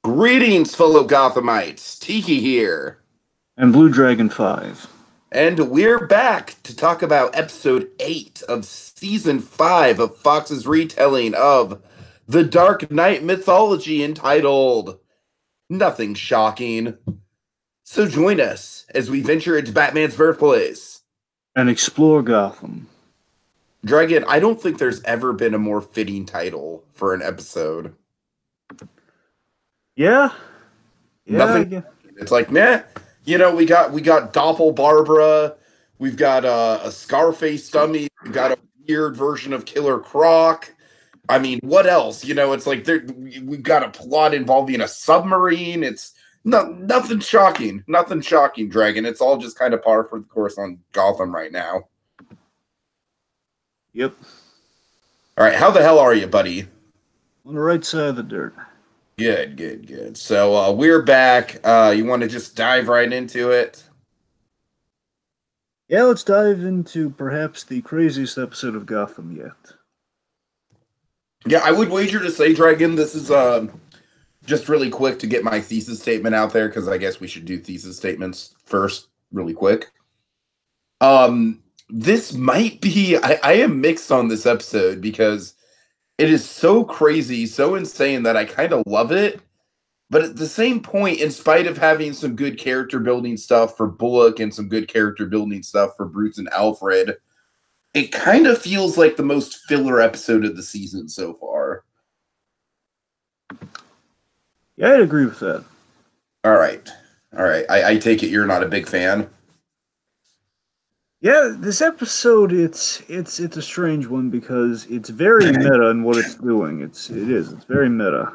Greetings, fellow Gothamites. Tiki here. And BlueDragonFive. And we're back to talk about episode 8 of season 5 of Fox's retelling of the Dark Knight mythology entitled Nothing Shocking. So join us as we venture into Batman's birthplace And explore Gotham. Dragon, I don't think there's ever been a more fitting title for an episode. Yeah. Nothing. Yeah. It's like, meh. You know, we got Doppel Barbara, we've got a Scarface dummy, we've got a weird version of Killer Croc. I mean, what else? You know, it's like we've got a plot involving a submarine. It's nothing shocking. Nothing shocking, Dragon. It's all just kind of par for the course on Gotham right now. Yep. All right, how the hell are you, buddy? On the right side of the dirt. Good. So we're back. You want to just dive right into it? Yeah, let's dive into perhaps the craziest episode of Gotham yet. Yeah, I would wager to say, Dragon, this is just really quick to get my thesis statement out there, because I guess we should do thesis statements first, really quick. This might be, I am mixed on this episode, because it is so crazy, so insane that I kind of love it. But at the same point, in spite of having some good character building stuff for Bullock and some good character building stuff for Bruce and Alfred, it kind of feels like the most filler episode of the season so far. Yeah, I'd agree with that. All right. I take it you're not a big fan. Yeah, this episode it's a strange one because it's very meta in what it's doing. It's very meta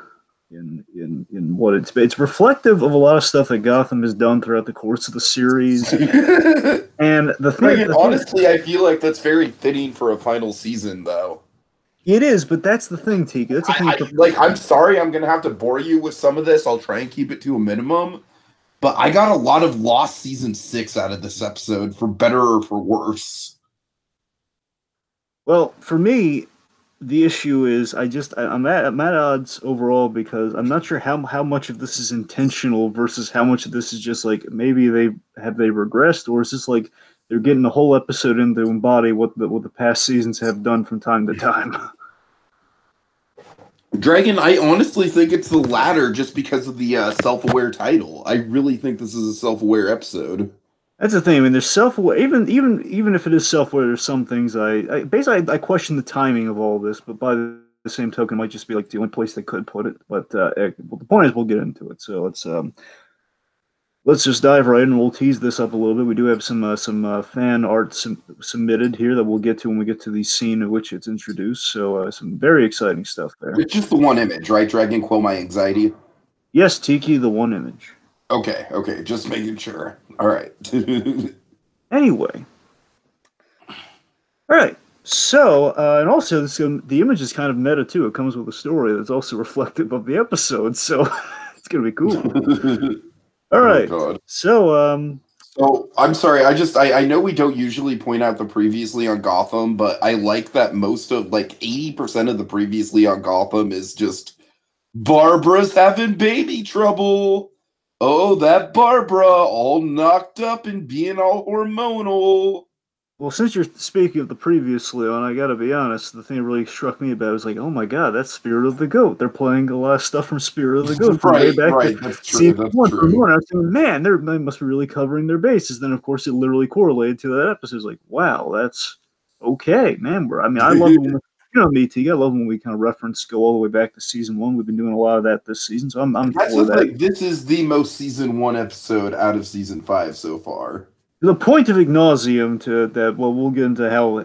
in what it's reflective of a lot of stuff that Gotham has done throughout the course of the series. And honestly, I feel like that's very fitting for a final season, though. It is, but that's the thing, Tika. That's the thing. I'm sorry, I'm gonna have to bore you with some of this. I'll try and keep it to a minimum. But I got a lot of lost season 6 out of this episode, for better or for worse. Well, for me, the issue is I'm at odds overall because I'm not sure how much of this is intentional versus how much of this is just like maybe they regressed, or is this like they're getting the whole episode in to embody what the past seasons have done from time to time. Dragon, I honestly think it's the latter, just because of the self-aware title. I really think this is a self-aware episode. That's the thing. I mean, there's self-aware. Even if it is self-aware, there's some things I question the timing of all this. But by the same token, it might just be like the only place they could put it. But the point is, we'll get into it. So let's just dive right in. We'll tease this up a little bit. We do have some fan art submitted here that we'll get to when we get to the scene in which it's introduced. So some very exciting stuff there. It's just the one image, right? Dragon, quell my anxiety. Yes, Tiki, the one image. Okay, just making sure. All right. Anyway. All right. So, and also, the image is kind of meta, too. It comes with a story that's also reflective of the episode, so it's going to be cool. All right. Oh, so, So, I'm sorry, I know we don't usually point out the previously on Gotham, but I like that most of, like, 80% of the previously on Gotham is just, Barbara's having baby trouble. Oh, that Barbara, all knocked up and being all hormonal. Well, since you're speaking of the previously on, I gotta be honest, the thing that really struck me about it was like, oh my god, that's Spirit of the Goat. They're playing a lot of stuff from Spirit of the Goat. Right, that's true. I was thinking, man, they must be really covering their bases. Then, of course, it literally correlated to that episode. It's like, wow, that's okay, man. I love it when you know me, T. I love when we kind of go all the way back to season 1. We've been doing a lot of that this season, so I'm for that. Like, this is the most season 1 episode out of season 5 so far. The point of nauseum to that. Well, we'll get into how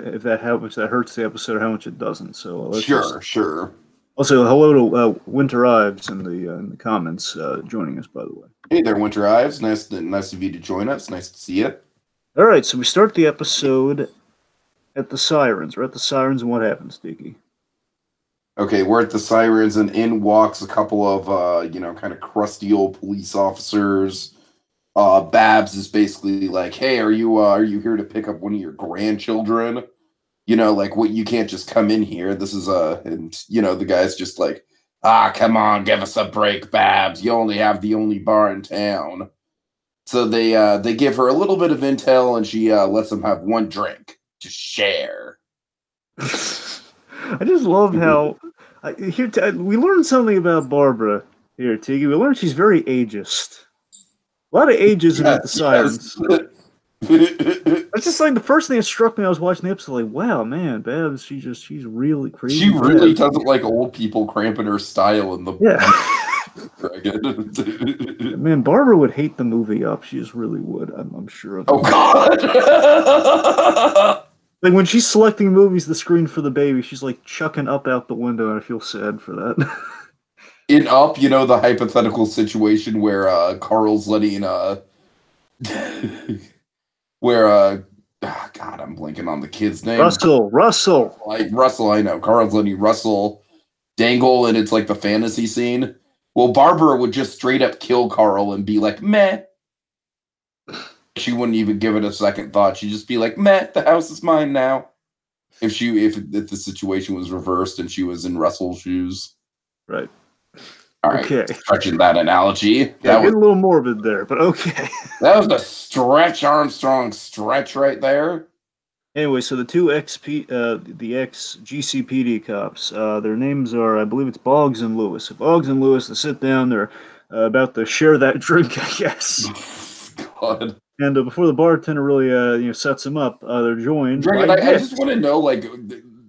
much that hurts the episode, or how much it doesn't. So sure. Also, hello to Winter Ives in the comments, joining us, by the way. Hey there, Winter Ives. Nice of you to join us. Nice to see you. All right, so we start the episode at the Sirens. We're at the Sirens, and what happens, Tiki? Okay, we're at the Sirens, and in walks a couple of kind of crusty old police officers. Babs is basically like, "Hey, are you here to pick up one of your grandchildren? You know, like, what, you can't just come in here. This is and the guy's just like, Ah, come on, give us a break, Babs. You only have the only bar in town. So they give her a little bit of intel, and she lets them have one drink to share. I just love how we learned something about Barbara here, Tiki. We learned she's very ageist. A lot of ageism with the sirens. That's just like the first thing that struck me. I was watching the episode, like, wow, man, Babs, she's really crazy. She really doesn't like old people cramping her style in the dragon. Man, Barbara would hate the movie Up. She just really would. I'm sure of it. Oh God! Like when she's selecting movies, the screen for the baby, she's like chucking Up out the window, and I feel sad for that. In Up, you know the hypothetical situation where Carl's letting where God, I'm blanking on the kid's name. Russell. Like Russell, I know. Carl's letting Russell dangle, and it's like the fantasy scene. Well, Barbara would just straight up kill Carl and be like, meh. She wouldn't even give it a second thought. She'd just be like, meh, the house is mine now. If the situation was reversed and she was in Russell's shoes. Right. All right. Okay. Stretching that analogy. Yeah, that was a little morbid there, but okay. That was a Stretch Armstrong stretch right there. Anyway, so the two the ex-GCPD cops, their names are, I believe it's Boggs and Lewis. So Boggs and Lewis, they sit down, they're about to share that drink, I guess. God. And before the bartender really sets them up, they're joined. Dragon, I just want to know, like,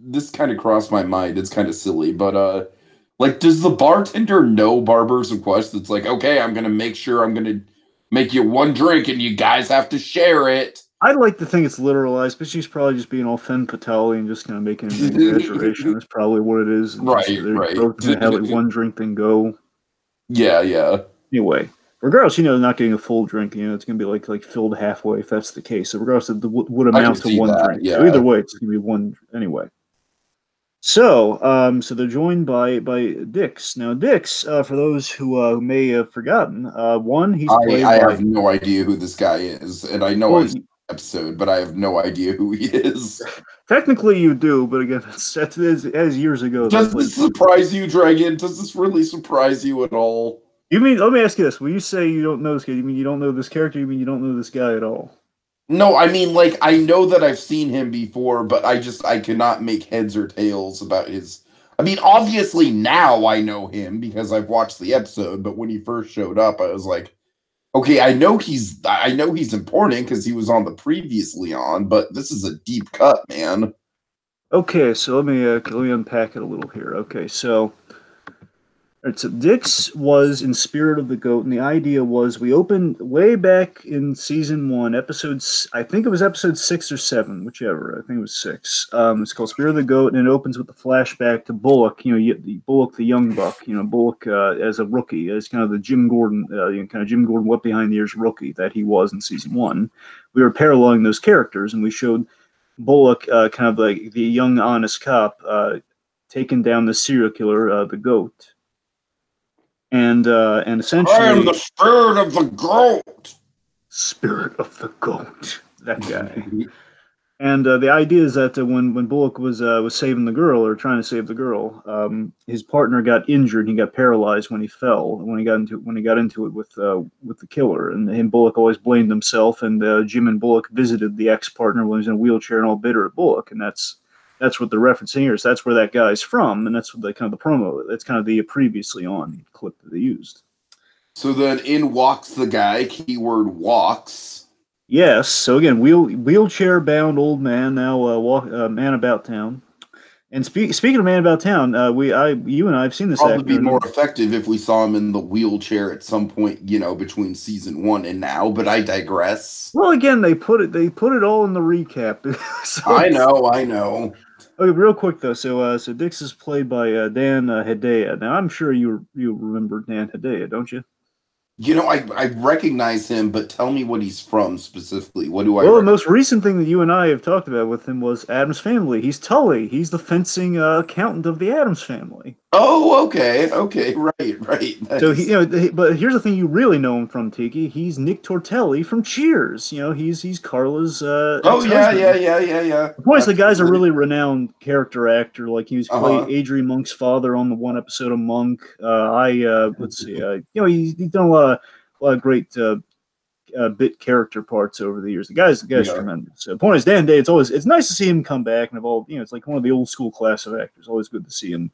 this kind of crossed my mind. It's kind of silly, but like, does the bartender know Barbara's request? It's like, okay, I'm gonna make sure I'm gonna make you one drink, and you guys have to share it. I'd like to think it's literalized, but she's probably just being all femme fatale and just kind of making an exaggeration. That's probably what it is. Right. They're both gonna have like one drink, then go. Yeah. Anyway. Regardless, they're not getting a full drink. It's going to be like filled halfway if that's the case. So regardless, it would amount to one drink. Yeah. So either way, it's going to be one anyway. So, so they're joined by Dix. Now, Dix, for those who may have forgotten, he's played I have no idea who this guy is, and I know I've seen the episode, but I have no idea who he is. Technically, you do, but again, that's as years ago. Does this surprise you, Dragon? Does this really surprise you at all? You mean, let me ask you this. When you say you don't know this guy, you mean you don't know this character? You mean you don't know this guy at all? No, I mean, like, I know that I've seen him before, but I cannot make heads or tails about his... I mean, obviously now I know him because I've watched the episode, but when he first showed up, I was like, okay, I know he's important because he was on the previously on, but this is a deep cut, man. Okay, so let me unpack it a little here. Okay, so... Alright, so Dix was in Spirit of the Goat, and the idea was we opened way back in season 1, I think it was episode 6 or 7, whichever. I think it was 6. It's called Spirit of the Goat, and it opens with the flashback to Bullock. Bullock, the young buck. Bullock as a rookie, as kind of the Jim Gordon, Jim Gordon wet behind the ears rookie that he was in season 1. We were paralleling those characters, and we showed Bullock, kind of like the young honest cop, taking down the serial killer, the Goat. And essentially, I am the spirit of the goat. Spirit of the Goat. That guy. And the idea is that when Bullock was saving the girl or trying to save the girl, his partner got injured. He got paralyzed when he fell. When he got into it with the killer, and Bullock always blamed himself. And Jim and Bullock visited the ex-partner when he was in a wheelchair and all bitter at Bullock, and that's what they're referencing here. So that's where that guy's from, and that's what the promo. That's kind of the previously on clip that they used. So then in walks the guy, keyword walks. Yes. So again, wheelchair bound old man, now man about town. And speaking of man about town, you and I have seen this. Probably be more effective if we saw him in the wheelchair at some point, between season 1 and now. But I digress. Well, again, they put it all in the recap. So I know. Okay, real quick though. So Dix is played by Dan Hedaya. Now I'm sure you remember Dan Hedaya, don't you? I recognize him, but tell me what he's from specifically. What do I? Well, the most recent thing that you and I have talked about with him was Addams Family. He's Tully. He's the fencing accountant of the Addams Family. Oh, okay, right, So nice. but here's the thing you really know him from, Tiki. He's Nick Tortelli from Cheers. He's Carla's Oh yeah, ex-husband. yeah. The point is, the guy's a Absolutely. really renowned character actor. Like he was played Uh-huh. Adrian Monk's father on the one episode of Monk. Let's see, he's done a lot of great bit character parts over the years. The guy's Yeah. tremendous. So the point is, Dan Day. It's nice to see him come back, and it's like one of the old school class of actors. Always good to see him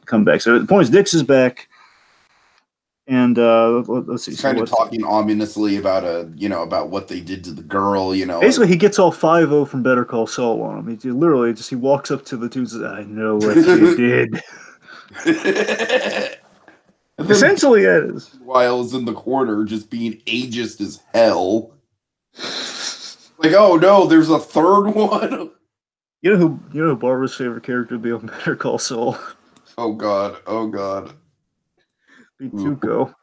come back. So the point is, Dix is back. And let's see. He's So kind of what's talking ominously about about what they did to the girl, basically he gets all 5-0 from Better Call Saul on him. He literally he walks up to the dudes and says, "I know what you did." And then Essentially, it is. while is in the corner just being ageist as hell. Like, oh no, there's a third one. You know who Barbara's favorite character would be on Better Call Saul? Oh god, oh god. Be Tuco,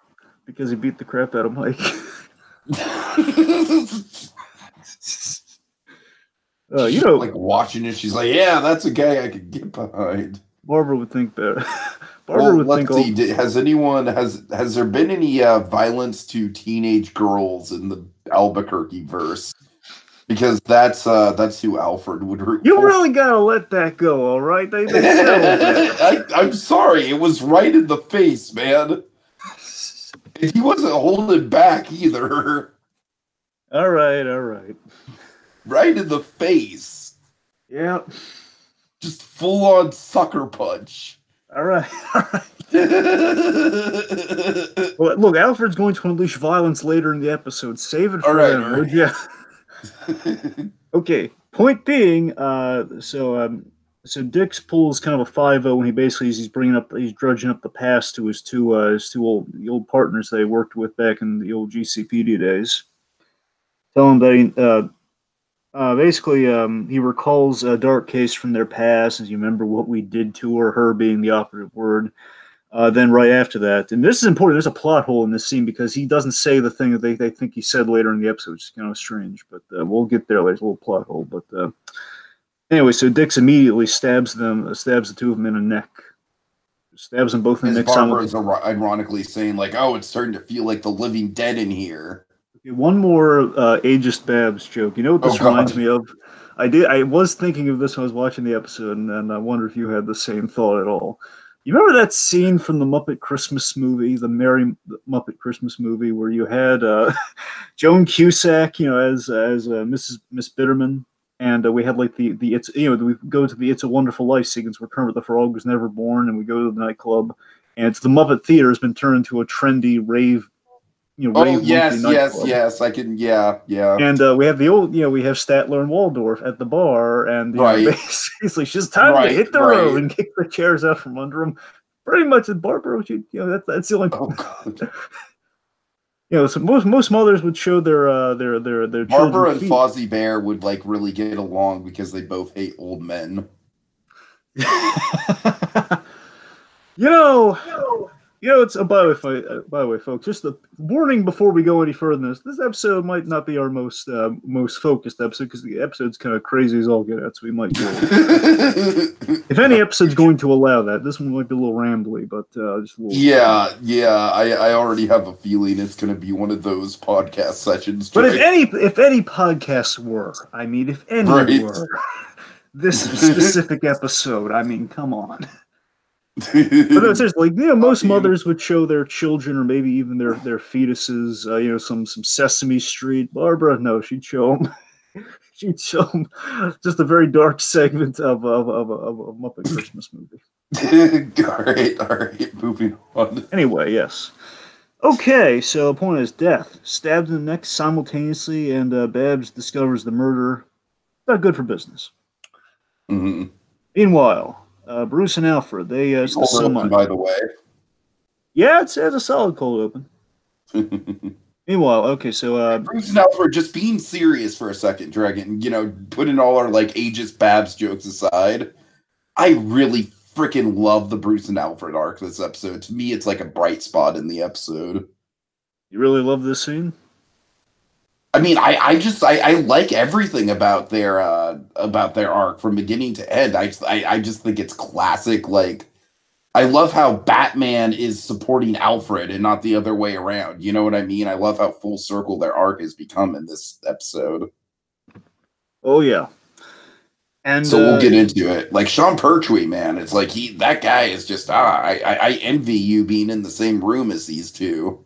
because he beat the crap out of Mike. Like watching it, she's like, yeah, that's a guy I could get behind. Barbara would think better. Well, let's see. Has there been any violence to teenage girls in the Albuquerque verse? Because that's who Alfred would root You for. really gotta let that go, all right? They settled that. I'm sorry, it was right in the face, man. And he wasn't holding back either. All right. Right in the face. Yeah. Just full on sucker punch. All right. Well, look, Alfred's going to unleash violence later in the episode. Save it for him, would you? Okay. Point being, so Dix pulls kind of a 5-0 when he's drudging up the past to his two old partners they worked with back in the old GCPD days. Tell him that he recalls a dark case from their past, as you remember what we did to her being the operative word. Then right after that, and this is important, there's a plot hole in this scene because he doesn't say the thing that they think he said later in the episode, which is kind of strange, but we'll get there. There's a little plot hole, but anyway, so Dix immediately stabs the two of them in the neck. Stabs them both in the neck. Barbara is ironically saying, like, oh, it's starting to feel like the living dead in here. Okay, one more ageist Babs joke. You know what this reminds me of? I was thinking of this when I was watching the episode, and I wonder if you had the same thought at all. You remember that scene from the Muppet Christmas movie, the Merry Muppet Christmas movie, where you had Joan Cusack, as Miss Bitterman, and we had like we go to the It's a Wonderful Life sequence where Kermit the Frog was never born, and we go to the nightclub, and it's the Muppet Theater has been turned into a trendy rave. Yes, I can, yeah. And we have we have Statler and Waldorf at the bar, and basically it's just time to hit the road and kick the chairs out from under them. Pretty much, Barbara, that's the only. Oh God. So most mothers would show their Barbara and feet. Fozzie Bear would like really get along because they both hate old men. It's by the way, folks. Just a warning before we go any further in this episode might not be our most focused episode because the episode's kind of crazy as all get out. So we might do it. If any episode's going to allow that, this one might be a little rambly, but just a little. Yeah. I already have a feeling it's going to be one of those podcast sessions. But if any podcasts were, this specific episode, come on. But no, seriously, most mothers would show their children, or maybe even their fetuses, some Sesame Street. Barbara, no, she'd show them. She'd show them just a very dark segment of a Muppet Christmas movie. All right, moving on. Anyway, yes. Okay, so the point is death, stabbed in the neck simultaneously, and Babs discovers the murder. Not good for business. Mm-hmm. Meanwhile. Bruce and Alfred, they cold open, by the way. Yeah, it's a solid cold open. Meanwhile, okay, so Bruce and Alfred, just being serious for a second, Dragon. Putting all our like ageist Babs jokes aside, I really freaking love the Bruce and Alfred arc this episode. To me, it's like a bright spot in the episode. You really love this scene? I mean, I like everything about their arc from beginning to end. I just think it's classic, like I love how Batman is supporting Alfred and not the other way around. You know what I mean? I love how full circle their arc has become in this episode. Oh yeah, and So we'll get into it. Like Sean Pertwee, man, it's like that guy is just I envy you being in the same room as these two.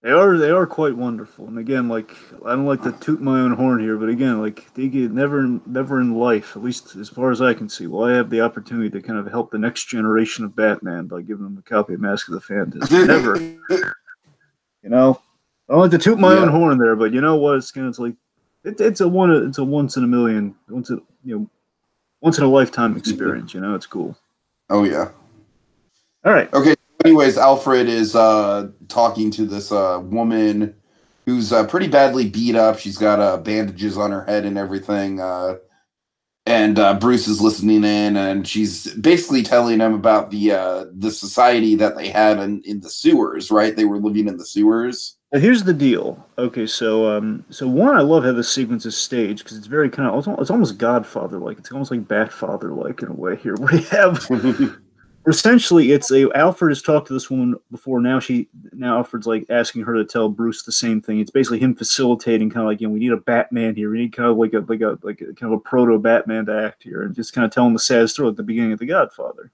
they are quite wonderful. And again, like I don't like to toot my own horn here, but again, like they get never in life, at least as far as I can see, will I have the opportunity to kind of help the next generation of Batman by giving them a copy of Mask of the Phantasm. Never, you know. I don't like to toot my own Yeah. horn there, but you know what? It's like it's a once in a million, once in a lifetime experience. You know, it's cool. Oh yeah. All right. Okay. Anyways, Alfred is talking to this woman who's pretty badly beat up. She's got bandages on her head and everything. And Bruce is listening in, and she's basically telling him about the society that they had in the sewers. Right? They were living in the sewers. Now, here's the deal. Okay, so one, I love how this sequence is staged because it's very kind of it's almost Godfather like. It's almost like Batfather like in a way here, where you have essentially it's a Alfred has talked to this woman before. Now Alfred's like asking her to tell Bruce the same thing. It's basically him facilitating, kind of like, we need a Batman here. We need kind of like a kind of a proto Batman to act here, and just kind of telling the sad story at the beginning of The Godfather.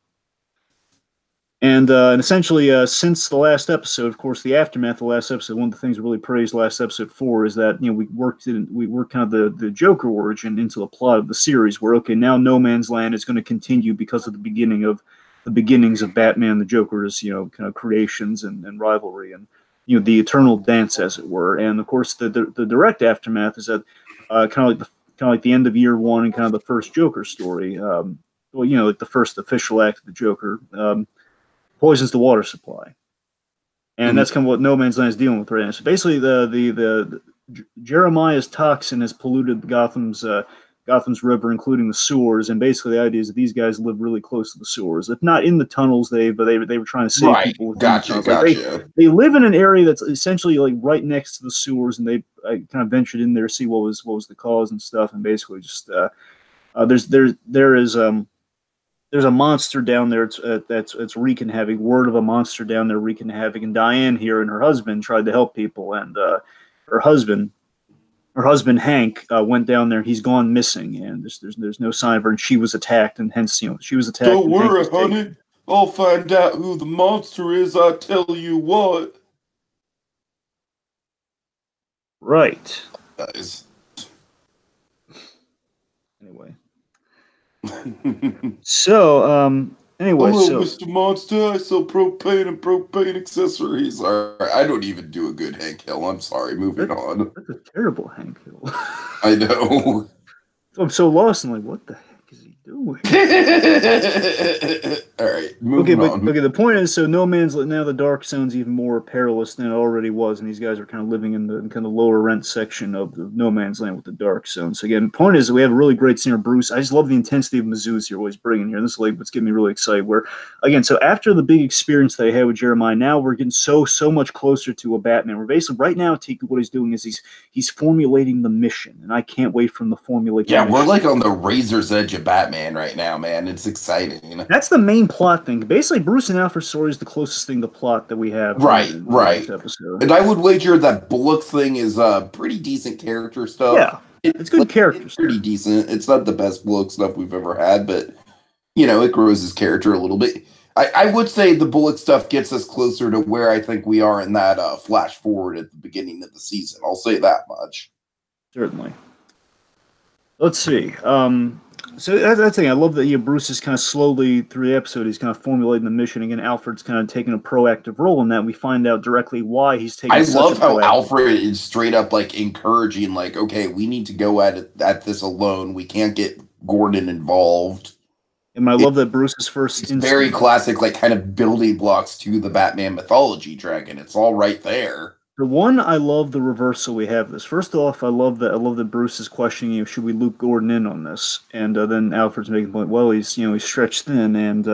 And essentially, since the last episode, of course, the aftermath of the last episode, one of the things we really praised last episode for is that we worked kind of the Joker origin into the plot of the series, where okay, now No Man's Land is going to continue because of the beginnings of Batman, the Joker's kind of creations and rivalry, and the eternal dance, as it were. And of course, the direct aftermath is that kind of like the end of year one and kind of the first Joker story. Like the first official act of the Joker. Poisons the water supply, and that's kind of what No Man's Land is dealing with right now. So basically, the Jeremiah's toxin has polluted Gotham's river, including the sewers. And basically, the idea is that these guys live really close to the sewers, if not in the tunnels. They were trying to save people within the tunnels. Gotcha. They live in an area that's essentially like right next to the sewers, and they kind of ventured in there to see what was the cause and stuff. And basically, just there's a monster down there that's wreaking havoc. Word of a monster down there wreaking havoc. And Diane here and her husband tried to help people, and her husband Hank went down there. He's gone missing, and there's no sign of her. And she was attacked, and hence she was attacked. Don't worry, honey. I'll find out who the monster is. I tell you what. Right. Guys. Anyway. So, anyway, hello, Mr. Monster. I sell propane and propane accessories. All right, I don't even do a good Hank Hill. I'm sorry. Moving on. That's a terrible Hank Hill. I know. I'm so lost and like, what the heck is he doing? All right, moving on. Okay, the point is, so No Man's Land, now the Dark Zone's even more perilous than it already was, and these guys are kind of living in the kind of lower rent section of the No Man's Land with the Dark Zone. So again, the point is, we have a really great scene of Bruce. I just love the intensity of Mizzou's here, what he's bringing here. And this is like what's getting me really excited. Where again, so after the big experience that I had with Jeremiah, now we're getting so much closer to a Batman. We're basically right now, Tiki, what he's doing is he's formulating the mission, and I can't wait from the formulation. Yeah, we're like on the razor's edge of Batman right now, man. It's exciting. That's the main plot thing. Basically, Bruce and Alfred's story is the closest thing to plot that we have. Right. This episode. And I would wager that Bullock's thing is pretty decent character stuff. Yeah, it's good character It's pretty decent. It's not the best Bullock stuff we've ever had, but, it grows his character a little bit. I would say the Bullock stuff gets us closer to where I think we are in that flash forward at the beginning of the season. I'll say that much. Certainly. Let's see. So that's the thing. I love that Bruce is kind of slowly through the episode, he's kind of formulating the mission. Again, Alfred's kind of taking a proactive role in that. We find out directly why he's taking. I love how Alfred is straight up like encouraging, like, okay, we need to go at this alone. We can't get Gordon involved. And I love that Bruce's first very classic, like kind of building blocks to the Batman mythology dragon. It's all right there. The one, I love the reversal we have this. First off, I love that Bruce is questioning, should we loop Gordon in on this? And then Alfred's making the point, well, he's stretched thin, and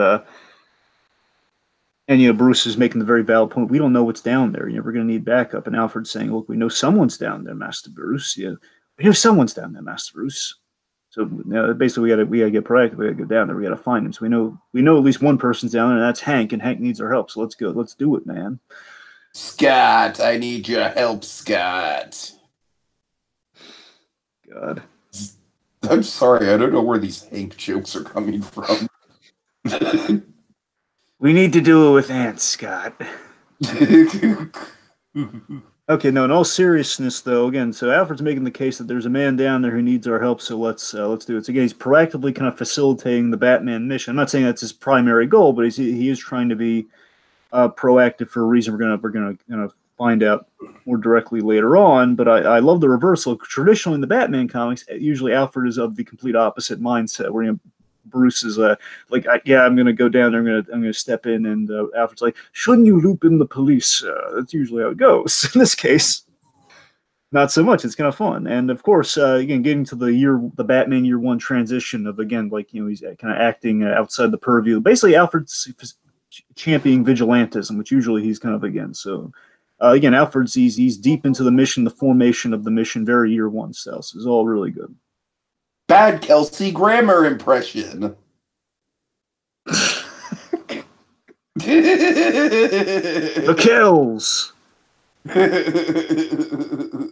Bruce is making the very valid point. We don't know what's down there. We're going to need backup. And Alfred's saying, look, we know someone's down there, Master Bruce. Yeah, we know someone's down there, Master Bruce. So basically, we gotta get proactive. We gotta go down there. We gotta find him. So we know at least one person's down there, and that's Hank. And Hank needs our help. So let's go. Let's do it, man. Scott, I need your help, Scott. God. I'm sorry, I don't know where these Hank jokes are coming from. We need to do it with ants, Scott. Okay, no, in all seriousness, though, again, so Alfred's making the case that there's a man down there who needs our help, so let's do it. So again, he's proactively kind of facilitating the Batman mission. I'm not saying that's his primary goal, but he is trying to be proactive for a reason we're gonna find out more directly later on. But I love the reversal. Traditionally in the Batman comics, usually Alfred is of the complete opposite mindset, where Bruce is like, yeah, I'm gonna go down there. I'm gonna step in, and Alfred's like, shouldn't you loop in the police? That's usually how it goes. In this case, not so much. It's kind of fun, and of course, again, getting to the Batman Year One transition of, again, like, he's kind of acting outside the purview. Basically, Alfred's championing vigilantism, which usually he's kind of against. So. Again, Alfred's he's deep into the mission, the formation of the mission, very Year One style. So it's all really good. Bad Kelsey Grammer impression. The kills. I'm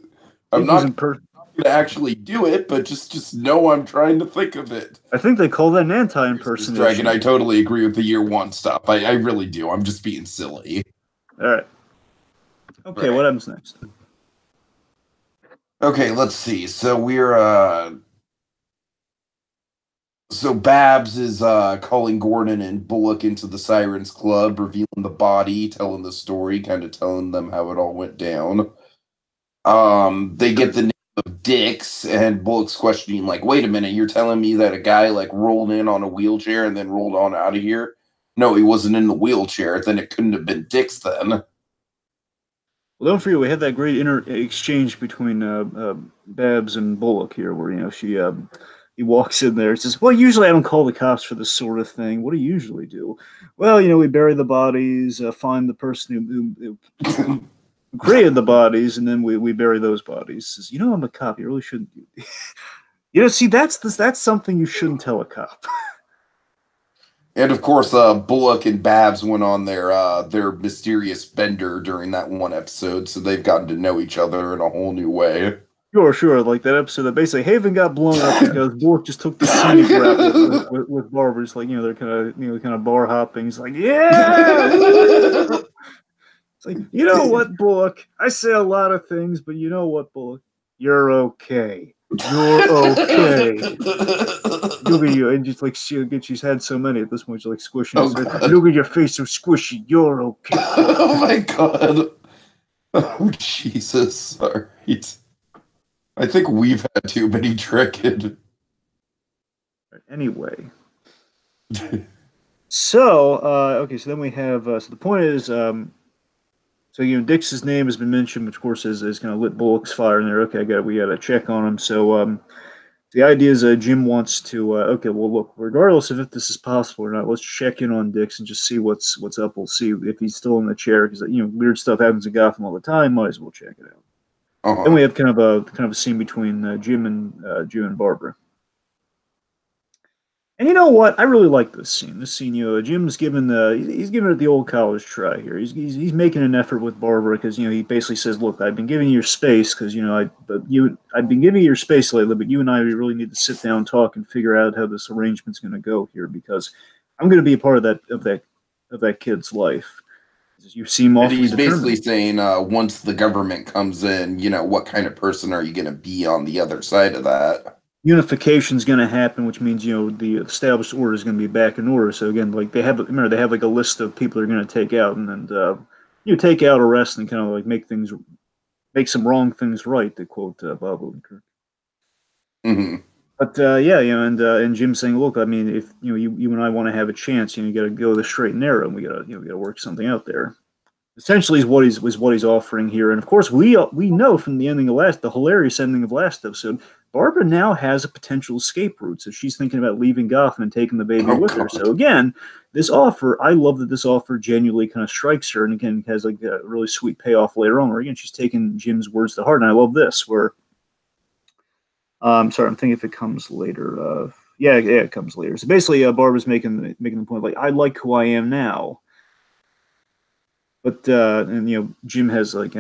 not going to actually do it, but just know I'm trying to think of it. I think they call that an anti-impersonation. Dragon, I totally agree with the Year One stuff. I really do. I'm just being silly. All right. Okay, right. What happens next? Okay, let's see. So we're so Babs is calling Gordon and Bullock into the Sirens Club, revealing the body, telling the story, kind of telling them how it all went down. They get the name of Dix, and Bullock's questioning, like, wait a minute, you're telling me that a guy like rolled in on a wheelchair and then rolled on out of here? No, he wasn't in the wheelchair. Then it couldn't have been Dix then. Well, don't forget, we had that great exchange between Babs and Bullock here, where he walks in there and says, "Well, usually I don't call the cops for this sort of thing. What do you usually do?" Well, we bury the bodies, find the person who created the bodies, and then we bury those bodies. He says, I'm a cop. You really shouldn't do. See, that's something you shouldn't tell a cop. And of course, Bullock and Babs went on their mysterious bender during that one episode, so they've gotten to know each other in a whole new way. Sure. Like that episode that basically Haven got blown up because Bullock just took the scenic route with Barbara. It's like, they're kind of bar hopping. He's like, yeah. It's like, you know what, Bullock? I say a lot of things, but you know what, Bullock? You're okay. You're okay. Look at you, and just like she's had so many at this point, she's like squishing. Look at your face, so squishy. You're okay. Oh my god. Oh Jesus! Sorry. I think we've had too many Dragon. Anyway. So okay, so then we have. So the point is, so Dix's name has been mentioned, which of course is kind of lit Bullock's fire in there. Okay, we got to check on him. So the idea is Jim wants to. Okay, well, look, regardless of if this is possible or not, let's check in on Dix and just see what's up. We'll see if he's still in the chair, because weird stuff happens in Gotham all the time. Might as well check it out. Uh-huh. Then we have kind of a scene between Jim and Barbara. And you know what? I really like this scene. Jim's given he's giving it the old college try here. He's making an effort with Barbara, because he basically says, "Look, I've been giving you your space because I've been giving you your space lately, but you and I really need to sit down and talk and figure out how this arrangement's going to go here, because I'm going to be a part of that kid's life." You seem awfully he's determined. Basically saying, once the government comes in, what kind of person are you going to be on the other side of that? Unification is going to happen, which means the established order is going to be back in order. So again, like they have like a list of people they're going to take out, and take out, arrest, and kind of like make some wrong things right, to quote Bob Odenkirk. Mm-hmm. But and Jim saying, "Look, I mean, if you and I want to have a chance, you got to go the straight and narrow, and we got to work something out there." Essentially, is what he's offering here, and of course, we know from the ending of the hilarious ending of last episode, Barbara now has a potential escape route, so she's thinking about leaving Gotham and taking the baby with her. So again, this offer, I love that this offer genuinely kind of strikes her, and again has like a really sweet payoff later on, where again she's taking Jim's words to heart, and I love this, where Sorry, I'm thinking if it comes later. Yeah, it comes later. So basically, Barbara's making the point like, I like who I am now. But and Jim has like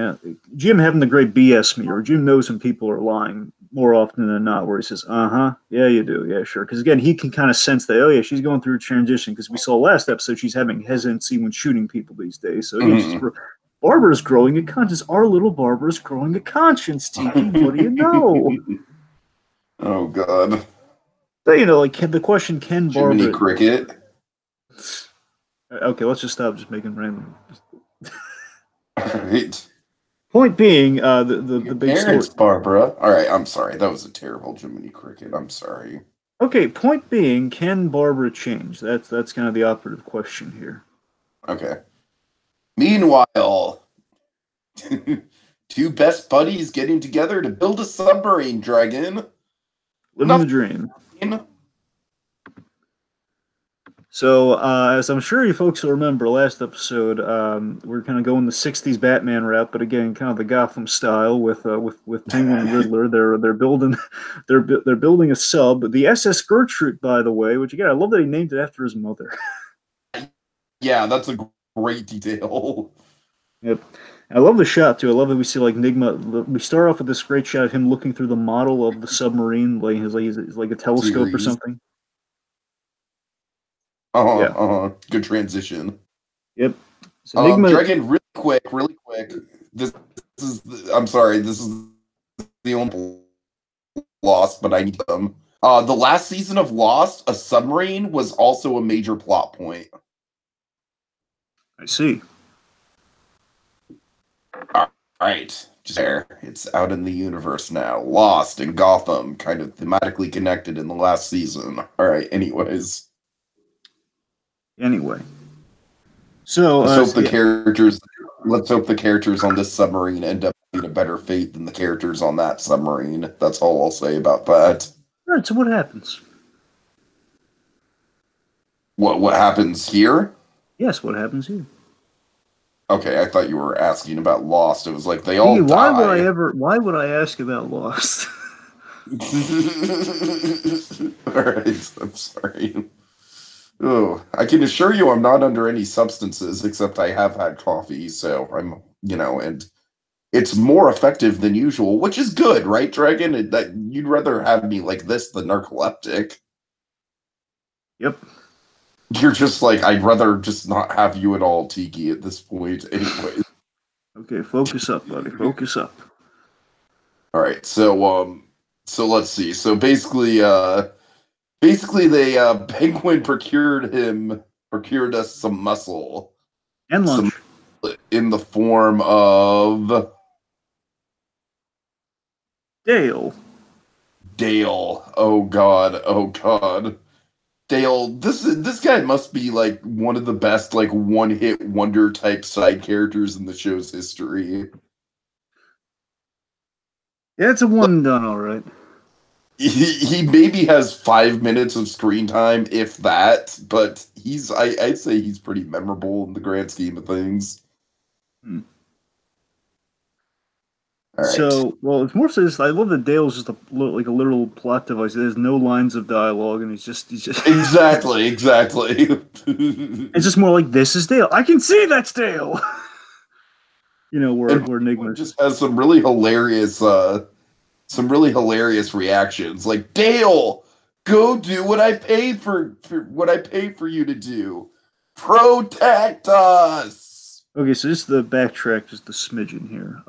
Jim having the great BS me, or Jim knows when people are lying more often than not, where he says, yeah, you do, yeah, sure. Because again, he can kind of sense that, oh yeah, she's going through a transition. Because we saw last episode she's having hesitancy when shooting people these days. So again, Barbara's growing a conscience. Our little Barbara's growing a conscience. Tiki, what do you know? Oh God. So like the question, can Jiminy Barbara? Cricket. Okay, let's just stop just making random. Right. Point being, the big story. Barbara. All right, I'm sorry. That was a terrible Jiminy Cricket. I'm sorry. Okay, point being, can Barbara change? That's kind of the operative question here. Okay. Meanwhile, two best buddies getting together to build a submarine, Dragon. Living the dream. So, as I'm sure you folks will remember, last episode, we're kind of going the '60s Batman route, but again, kind of the Gotham style with Penguin and Riddler. They're building they're building a sub, the SS Gertrude, by the way. Which again, I love that he named it after his mother. Yeah, that's a great detail. Yep. I love the shot too. I love that we see like Nigma. We start off with this great shot of him looking through the model of the submarine, like his like a telescope or something. Good transition. Yep. So Nigma, Dragon, really quick. This is. I'm sorry. This is the only Lost, but I need them. The last season of Lost, a submarine was also a major plot point. I see. All right, just there. It's out in the universe now. Lost and Gotham, kind of thematically connected in the last season. All right. Anyways. Anyway. So let's hope the characters on this submarine end up being a better fate than the characters on that submarine. That's all I'll say about that. All right, so what happens? What happens here? Yes, what happens here? Okay, I thought you were asking about Lost. It was like they all die. Why would I ask about Lost? All right, I'm sorry. Oh, I can assure you I'm not under any substances, except I have had coffee, so I'm, and it's more effective than usual, which is good, right, Dragon? That you'd rather have me like this than narcoleptic. Yep. You're just like, I'd rather just not have you at all, Tiki, at this point, anyway. Okay, focus up, buddy. Focus up. All right, so let's see. So basically, they Penguin procured us some muscle and lunch in the form of Dale. Oh God. Dale, this guy must be like one of the best like one-hit wonder type side characters in the show's history. Yeah, it's a one and done, all right. He maybe has 5 minutes of screen time, if that, but I'd say he's pretty memorable in the grand scheme of things. All right. So, well, it's more so just, I love that Dale's just like a literal plot device. There's no lines of dialogue, and he's just exactly. It's just more like, this is Dale. I can see that's Dale. Where Enigma just has some really hilarious reactions, like, Dale, go do what I paid for you to do. Protect us. Okay, so just the backtrack, just the smidgen here.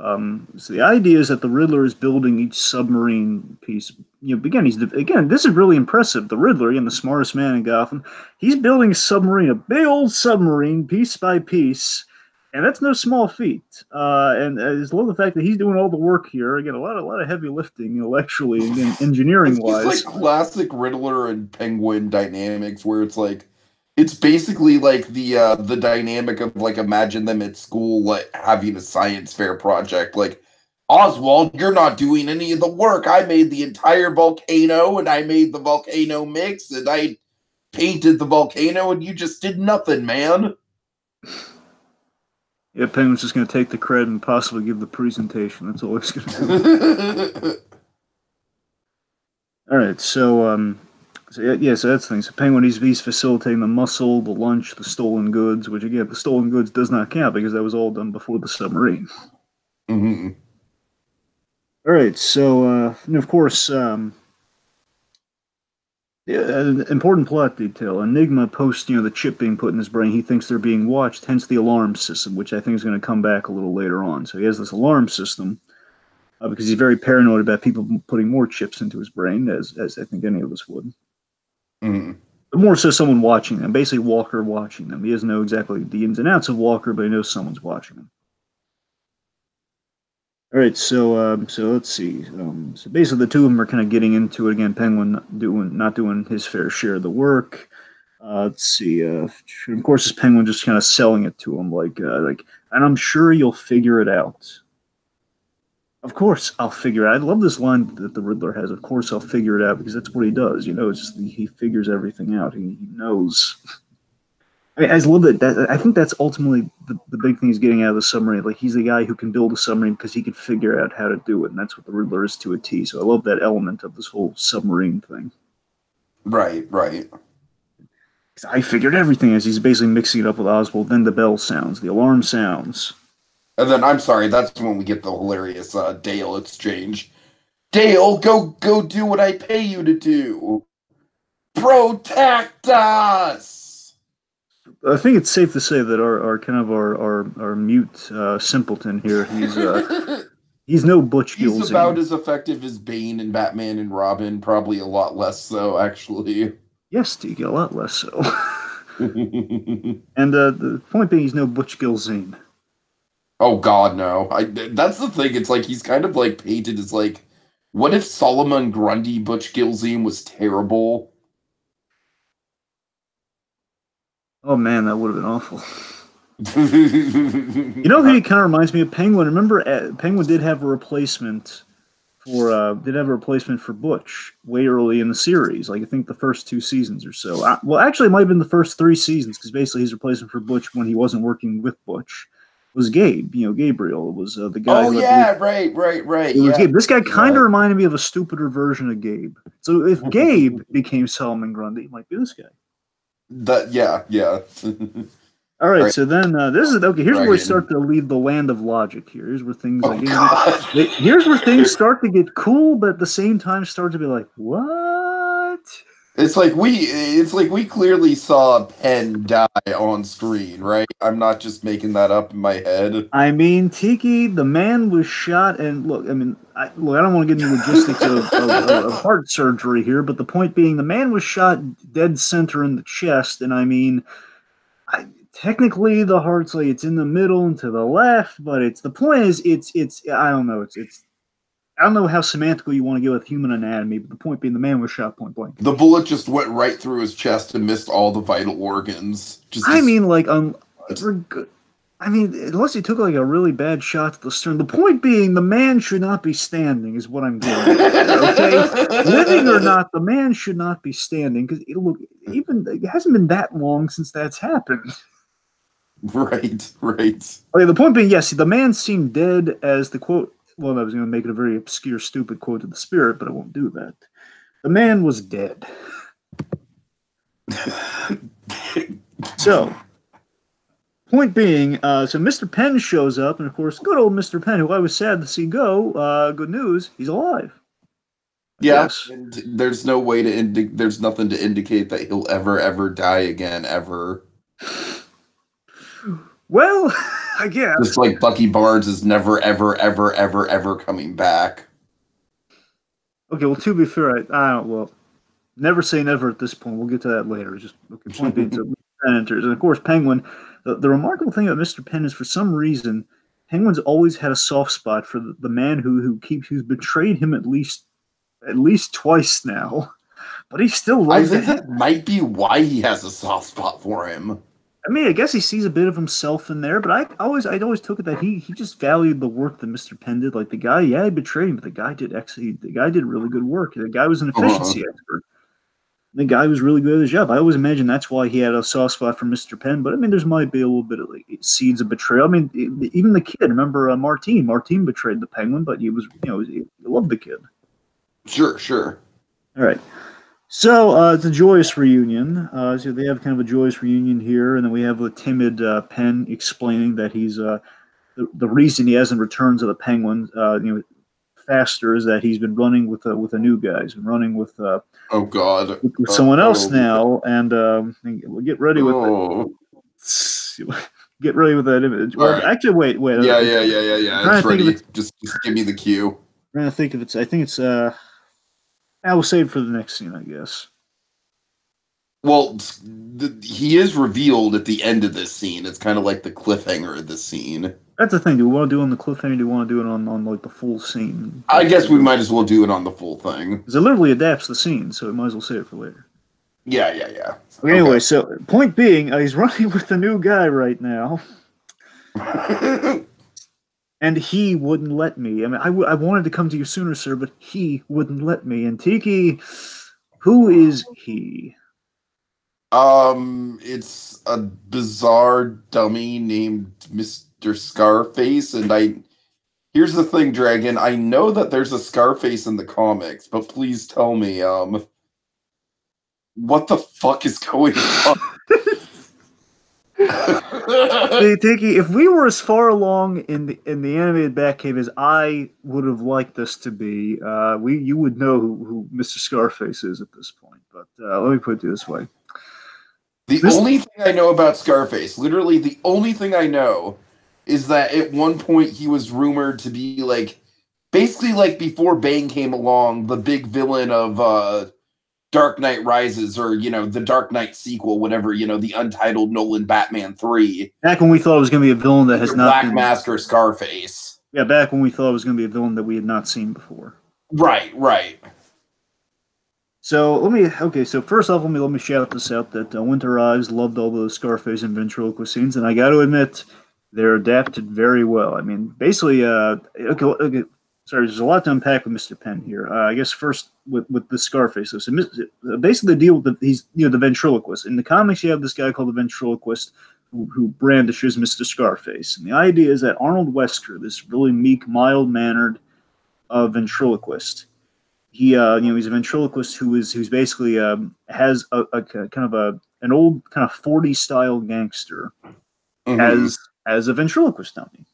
So the idea is that the Riddler is building each submarine piece. Again, this is really impressive. The Riddler, again, the smartest man in Gotham, he's building a submarine, a big old submarine, piece by piece, and that's no small feat. And I just love the fact that he's doing all the work here. Again, a lot of heavy lifting intellectually and engineering wise. It's like classic Riddler and Penguin dynamics, where it's like, it's basically like the dynamic of like, imagine them at school like having a science fair project. Like, Oswald, you're not doing any of the work. I made the entire volcano, and I made the volcano mix, and I painted the volcano, and you just did nothing, man. Yeah, Penguin's just going to take the credit and possibly give the presentation. That's all he's going to do. All right, so yeah, so that's the thing. So Penguin, he's facilitating the muscle, the lunch, the stolen goods, which again, the stolen goods does not count because that was all done before the submarine. Mm-hmm. All right, so and of course, yeah, an important plot detail. Enigma post, the chip being put in his brain. He thinks they're being watched, hence the alarm system, which I think is going to come back a little later on. So he has this alarm system because he's very paranoid about people putting more chips into his brain, as I think any of us would. Mm-hmm. But more so, someone watching them, basically Walker watching them. He doesn't know exactly the ins and outs of Walker, but he knows someone's watching him. All right, so let's see. So basically, the two of them are kind of getting into it again. Penguin not doing his fair share of the work. Let's see. Of course, this Penguin just kind of selling it to him, like, and I'm sure you'll figure it out. Of course, I'll figure it out. I love this line that the Riddler has. Of course, I'll figure it out because that's what he does. It's just he figures everything out. He knows. I love that. I think that's ultimately the big thing he's getting out of the submarine. Like he's the guy who can build a submarine because he can figure out how to do it, and that's what the Riddler is to a T. So I love that element of this whole submarine thing. Right, right. I figured everything as he's basically mixing it up with Oswald. Then the bell sounds, the alarm sounds. And then I'm sorry, that's when we get the hilarious Dale exchange. Dale, go do what I pay you to do. Protect us. I think it's safe to say that our mute simpleton here, he's no Butch Gills. He's about as effective as Bane and Batman and Robin, probably a lot less so, actually. Yes, Tiki, a lot less so. And the point being, he's no Butch Gilzine. Oh God, no! That's the thing. It's like he's kind of like painted as like, what if Solomon Grundy Butch Gilzine was terrible? Oh man, that would have been awful. Who he kind of reminds me of? Penguin. Remember, Penguin did have a replacement for Butch way early in the series. Like I think the first 2 seasons or so. Well, actually, it might have been the first 3 seasons because basically his replacement for Butch when he wasn't working with Butch was Gabe. Gabriel was the guy. Oh yeah, right. It was Gabe. This guy kind of reminded me of a stupider version of Gabe. So if Gabe became Solomon Grundy, it might be this guy. Yeah. All right, so then this is okay. Here's where we start to leave the land of logic. Here's where things here's where things start to get cool, but at the same time start to be like, what? It's like we clearly saw Penn die on screen, right? I'm not just making that up in my head. I mean, Tiki, the man was shot, and look, I mean, I don't want to get into logistics of heart surgery here, but the point being, the man was shot dead center in the chest, and I mean, technically the heart's like it's in the middle and to the left, but it's the point is it's I don't know, it's I don't know how semantical you want to get with human anatomy, but the point being the man was shot point blank. The bullet just went right through his chest and missed all the vital organs. Unless he took like a really bad shot to the stern. The point being, the man should not be standing, is what I'm getting at. Okay, living or not, the man should not be standing because it hasn't been that long since that's happened. Right. Okay, the point being, yes, the man seemed dead as the quote. Well, I was going to make it a very obscure, stupid quote to the spirit, but I won't do that. The man was dead. So, point being, so Mr. Penn shows up, and of course, good old Mr. Penn, who I was sad to see go. Good news, he's alive. Yes. And there's no way to there's nothing to indicate that he'll ever die again, ever. Well, I guess. Just like Bucky Barnes is never, ever coming back. Okay, well, to be fair, never say never at this point. We'll get to that later. Just okay, point being, so Penn enters. And of course, Penguin, the remarkable thing about Mr. Penn is for some reason, Penguin's always had a soft spot for the man who's betrayed him at least twice now. But he still loves I think that might be why he has a soft spot for him. I mean, I guess he sees a bit of himself in there, but I'd always took it that he just valued the work that Mr. Penn did. Like the guy, he betrayed him, but the guy did really good work. The guy was an efficiency expert. The guy was really good at his job. I always imagine that's why he had a soft spot for Mr. Penn. But I mean, there might be a little bit of like seeds of betrayal. I mean, even the kid. Remember Martine? Martine betrayed the Penguin, but he loved the kid. Sure. All right. So it's a joyous reunion. So they have kind of a joyous reunion here, and then we have a timid Penn explaining that he's the reason he hasn't returned to the Penguins, faster is that he's been running with a new guy. He's been running Oh God. with someone else Oh. now, and we'll get ready with it. Oh. Get ready with that image. All Well, right. actually, wait. Yeah. Trying It's to think of ready. it. Just give me the cue. Trying to think of it. I think it's. I will save it for the next scene, I guess. Well, he is revealed at the end of this scene. It's kind of like the cliffhanger of the scene. That's the thing. Do we want to do it on the cliffhanger? Do we want to do it on like the full scene? I guess we might as well do it on the full thing. Because it literally adapts the scene, so we might as well save it for later. Yeah. Okay, anyway, so point being, he's running with the new guy right now, and he wouldn't let me. I mean, I wanted to come to you sooner, sir, but he wouldn't let me. And Tiki, who is he? It's a bizarre dummy named Mr. Scarface, and here's the thing, Dragon. I know that there's a Scarface in the comics, but please tell me, what the fuck is going on? Hey, Tiki, if we were as far along in the animated Batcave as I would have liked us to be, you would know who Mr. Scarface is at this point. But let me put it this way. The only thing I know about Scarface, literally the only thing I know, is that at one point he was rumored to be like, basically like before Bane came along, the big villain of Dark Knight Rises, or the Dark Knight sequel, whatever, the untitled Nolan Batman 3. Back when we thought it was going to be a villain that has not Black been... Mask Scarface. Yeah, back when we thought it was going to be a villain that we had not seen before. Right. So so first off, let me shout this out that Winter Eyes loved all the Scarface and ventriloquist scenes, and I got to admit, they're adapted very well. I mean, basically, okay, sorry, there's a lot to unpack with Mr. Penn here. I guess first with the Scarface. So basically, the deal with he's the ventriloquist. In the comics, you have this guy called the ventriloquist who brandishes Mr. Scarface, and the idea is that Arnold Wesker, this really meek, mild-mannered ventriloquist. He's a ventriloquist who's basically has a kind of an old kind of 40s style gangster as a ventriloquist dummy.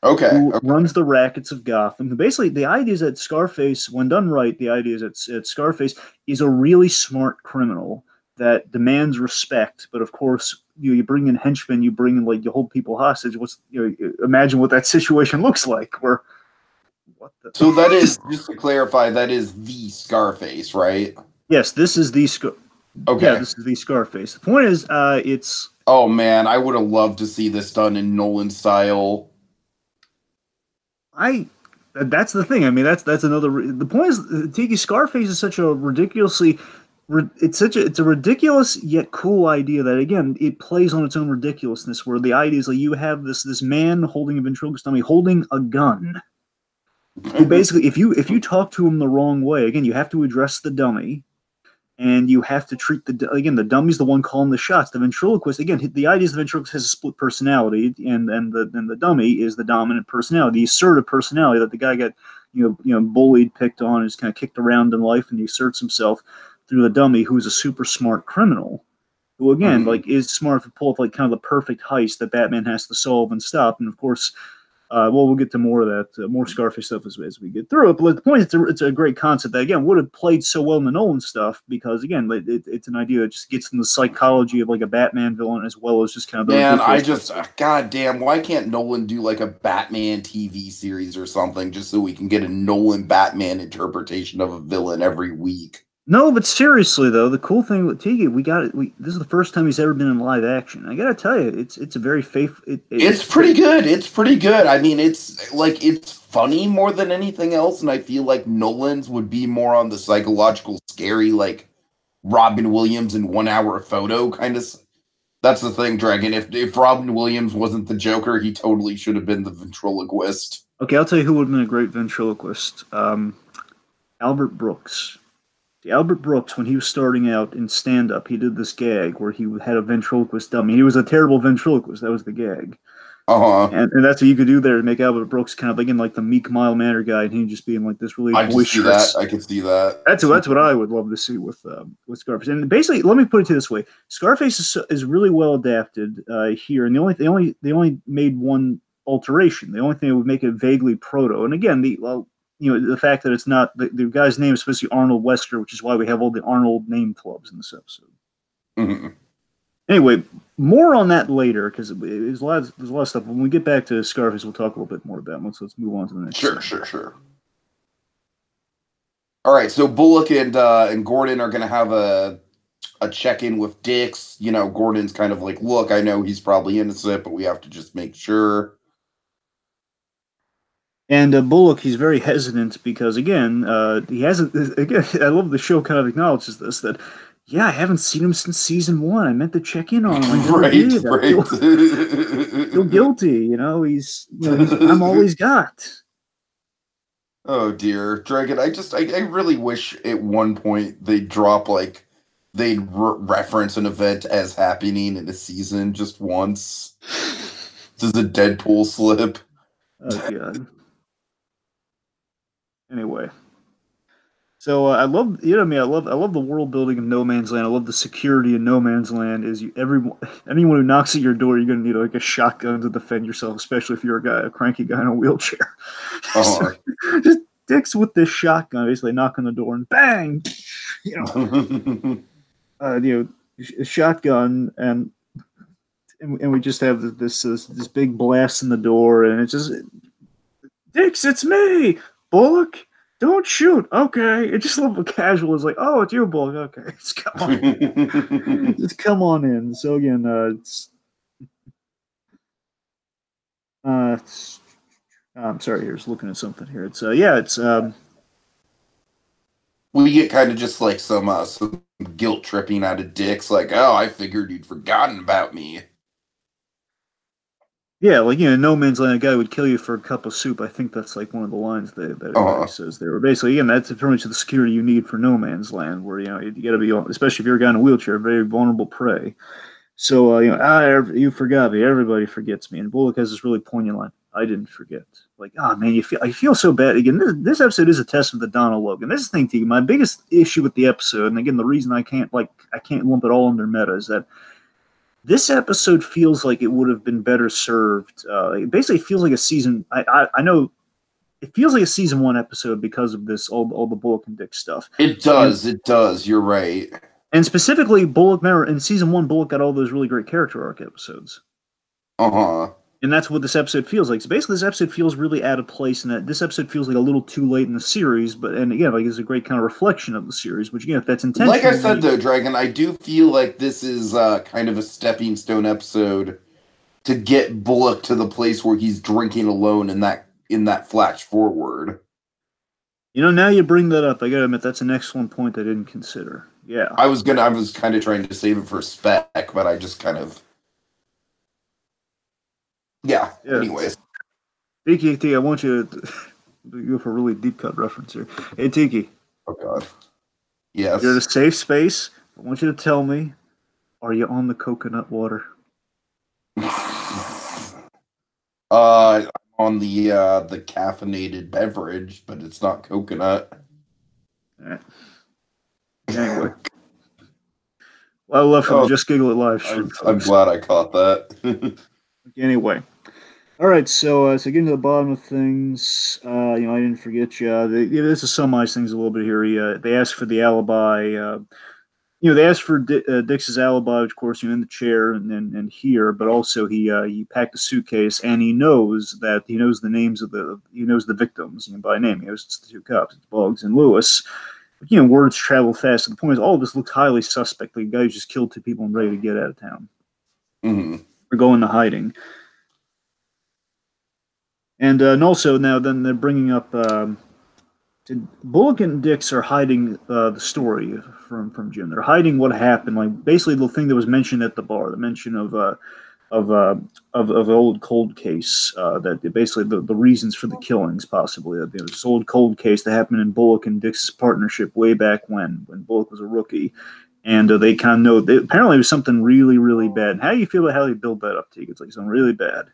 Who runs the rackets of Gotham. Basically, the idea is that Scarface, when done right, the idea is that Scarface is a really smart criminal that demands respect. But of course, you bring in henchmen, you hold people hostage. Imagine what that situation looks like. Where So that is, just to clarify, that is the Scarface, right? Yes, this is the this is the Scarface. The point is, it's... Oh, man, I would have loved to see this done in Nolan style. That's the thing. I mean, that's another... The point is, Tiki, Scarface is such a ridiculously... It's a ridiculous yet cool idea that, again, it plays on its own ridiculousness, where the idea is like you have this man holding a ventriloquist dummy, holding a gun. Basically, if you talk to him the wrong way, again, you have to address the dummy, and you have to treat the dummy's the one calling the shots. The ventriloquist, again, the idea is the ventriloquist has a split personality, and the dummy is the dominant personality, the assertive personality that the guy got bullied, picked on, is kind of kicked around in life, and he asserts himself through the dummy, who's a super smart criminal, who again is smart to pull off kind of the perfect heist that Batman has to solve and stop, and of course. We'll get to more of that, more Scarface stuff as we get through it. But the point is, it's a great concept that, again, would have played so well in the Nolan stuff because, again, it's an idea that just gets in the psychology of like a Batman villain as well as just kind of... goddamn, why can't Nolan do like a Batman TV series or something just so we can get a Nolan Batman interpretation of a villain every week? No, but seriously though, the cool thing with Tiki, this is the first time he's ever been in live action. I gotta tell you, it's a very faithful. It's pretty good. It's pretty good. I mean, it's funny more than anything else, and I feel like Nolan's would be more on the psychological, scary, like Robin Williams in 1 hour photo kind of. That's the thing, Dragon. If Robin Williams wasn't the Joker, he totally should have been the ventriloquist. Okay, I'll tell you who would have been a great ventriloquist. Albert Brooks. Albert Brooks, when he was starting out in stand-up, he did this gag where he had a ventriloquist dummy. He was a terrible ventriloquist. That was the gag. Uh-huh. And that's what you could do there to make Albert Brooks kind of like in like the meek, mild mannered guy, and him just being like this really I could see that. boisterous. I could see that. That's what I would love to see with Scarface. And basically, let me put it to this way: Scarface is really well adapted here, and they only made one alteration. The only thing that would make it vaguely proto. And again, the fact that it's not the guy's name is supposed to be Arnold Wester, which is why we have all the Arnold name clubs in this episode. Mm-hmm. Anyway, more on that later because there's a lot of stuff. When we get back to Scarface, we'll talk a little bit more about it. Let's move on to the next. Sure. All right, so Bullock and Gordon are gonna have a check-in with Dix. You know, Gordon's kind of like, look, I know he's probably innocent, but we have to just make sure. And Bullock, he's very hesitant because again, he hasn't. Again, I love the show kind of acknowledges this that. Yeah, I haven't seen him since season 1. I meant to check in on him. I never did. I feel guilty. He's I'm all he's got. Oh dear, Dragon. I really wish at one point they'd drop they'd reference an event as happening in a season just once. This is a Deadpool slip. Oh god. Anyway. So I love, I love the world building of No Man's Land. I love the security in No Man's Land. Anyone who knocks at your door, you're gonna need like a shotgun to defend yourself, especially if you're a cranky guy in a wheelchair. So, just Dix with this shotgun, basically knock on the door and bang, a shotgun and we just have this big blast in the door, and it's just Dix, it's me, Bullock. Don't shoot. Okay. It's just a little casual. It's like, oh, it's you, Bullock. Okay. Just come on. Just come on in. So again, I'm sorry, here, just looking at something here. It's we get kind of just like some guilt tripping out of Dix, like, oh, I figured you'd forgotten about me. Yeah, like, No Man's Land, a guy would kill you for a cup of soup. I think that's like one of the lines that he says there. Basically, again, that's pretty much the security you need for No Man's Land, where, you got to be, especially if you're a guy in a wheelchair, very vulnerable prey. So, you forgot me. Everybody forgets me. And Bullock has this really poignant line. I didn't forget. Like, man, I feel so bad. Again, this episode is a testament to Donald Logan. This is the thing, T. My biggest issue with the episode, and again, the reason I can't lump it all under meta is that this episode feels like it would have been better served. It basically feels like a season. I know it feels like a season 1 episode because of this all the Bullock and Dick stuff. It does. You're right. And specifically, Bullock. Remember, in season 1, Bullock got all those really great character arc episodes. And that's what this episode feels like. So basically, this episode feels really out of place, and that this episode feels like a little too late in the series. And again, it's a great kind of reflection of the series. Which, if that's intentional, like I said though, Dragon, I do feel like this is kind of a stepping stone episode to get Bullock to the place where he's drinking alone in that flash forward. Now you bring that up. I gotta admit, that's an excellent point I didn't consider. Yeah, I was kind of trying to save it for spec, but I just kind of. Yeah. Anyways. Tiki, I want you to go for a really deep cut reference here. Hey, Tiki. Oh, God. Yes. You're in a safe space. I want you to tell me, are you on the coconut water? I'm on the caffeinated beverage, but it's not coconut. All right. Anyway. Well, I love from Just Giggle It live stream. I'm glad I caught that. Anyway, all right. So getting to the bottom of things, I didn't forget you. This is summarize things a little bit here. They asked for the alibi. They asked for Dix's alibi, of course, in the chair and here, but also he packed a suitcase and he knows the names of the victims by name. He knows it's the 2 cops, it's Boggs and Lewis. But, words travel fast. And the point is, all of this looks highly suspect. The guy who just killed 2 people and ready to get out of town. Mm-hmm. Or go into hiding. And also now then they're bringing up Bullock and Dix are hiding the story from Jim. They're hiding what happened, like basically the thing that was mentioned at the bar, the mention of an old cold case, that basically the reasons for the killings possibly. This old cold case that happened in Bullock and Dix's partnership way back when Bullock was a rookie. And they kind of know, apparently it was something really, really bad. And how do you feel about how they build that up, Teague? It's like something really bad.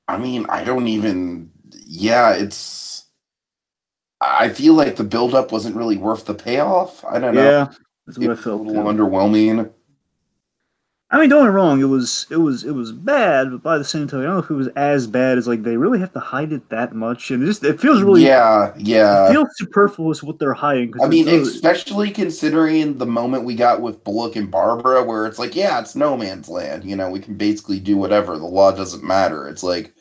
I mean, I don't even. Yeah, it's. I feel like the buildup wasn't really worth the payoff. I don't know. Yeah, that's It what I was a felt little too. underwhelming. I mean, don't get me wrong, it was bad, but by the same token, I don't know if it was as bad as like they really have to hide it that much, and it feels really Yeah, it yeah. feels superfluous what they're hiding because I it's mean, especially considering the moment we got with Bullock and Barbara, where it's like, yeah, it's no man's land. We can basically do whatever. The law doesn't matter. It's like,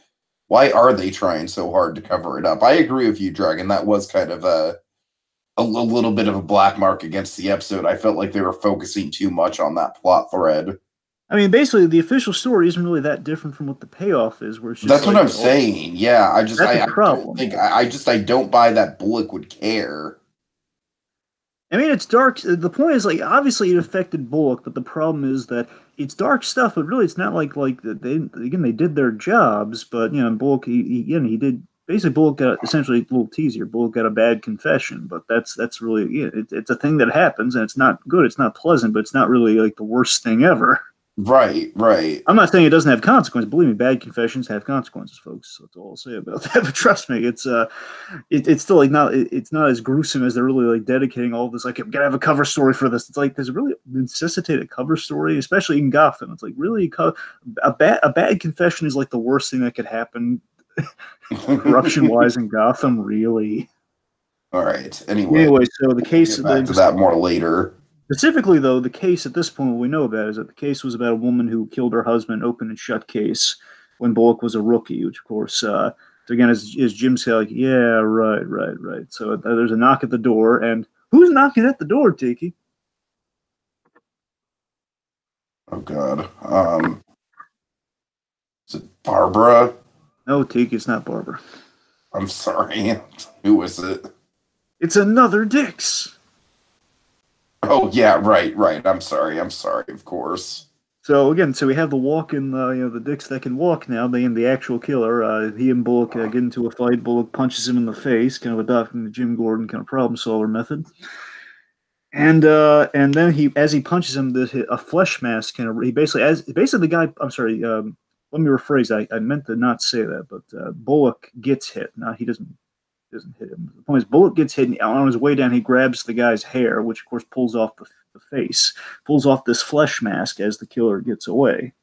why are they trying so hard to cover it up? I agree with you, Dragon. That was kind of a little bit of a black mark against the episode. I felt like they were focusing too much on that plot thread. I mean, basically the official story isn't really that different from what the payoff is, where it's just That's what like I'm saying. Yeah, that's a I don't problem. think I don't buy that Bullock would care. I mean, it's dark. The point is, like, obviously it affected Bullock, but the problem is that it's dark stuff. But really, it's not like that. They did their jobs, but Bullock he did basically. Bullock got essentially a little teaser. Bullock got a bad confession, but that's really it's a thing that happens, and it's not good. It's not pleasant, but it's not really like the worst thing ever. Right, right. I'm not saying it doesn't have consequences. Believe me, bad confessions have consequences, folks. That's all I'll say about that. But trust me, it's still like it's not as gruesome as they're really like dedicating all this. Like, I'm gonna have a cover story for this. It's like there's really necessitated cover story, especially in Gotham. It's like really a bad confession is like the worst thing that could happen, corruption wise in Gotham. Really. All right. Anyway, Anyway, so the we'll case, get back to that more later. specifically, though, the case at this point, what we know about is that the case was about a woman who killed her husband, open and shut case, when Bullock was a rookie, which, of course, so again, as Jim said, like, yeah, right, right, right. So there's a knock at the door, and who's knocking at the door, Tiki? Oh God. Is it Barbara? No, Tiki, it's not Barbara. I'm sorry. Who is it? It's another Dix. Oh yeah, right, right. I'm sorry. I'm sorry. Of course. So again, so we have the walk-in, the Dix that can walk now. They and the actual killer. He and Bullock get into a fight. Bullock punches him in the face, kind of adopting the Jim Gordon kind of problem solver method. And then as he punches him, a flesh mask kind of he basically the guy. I'm sorry. Let me rephrase. I meant to not say that, but Bullock gets hit. Not he doesn't hit him. The point is, Bullock gets hit, and on his way down, he grabs the guy's hair, which of course pulls off the face, pulls off this flesh mask as the killer gets away.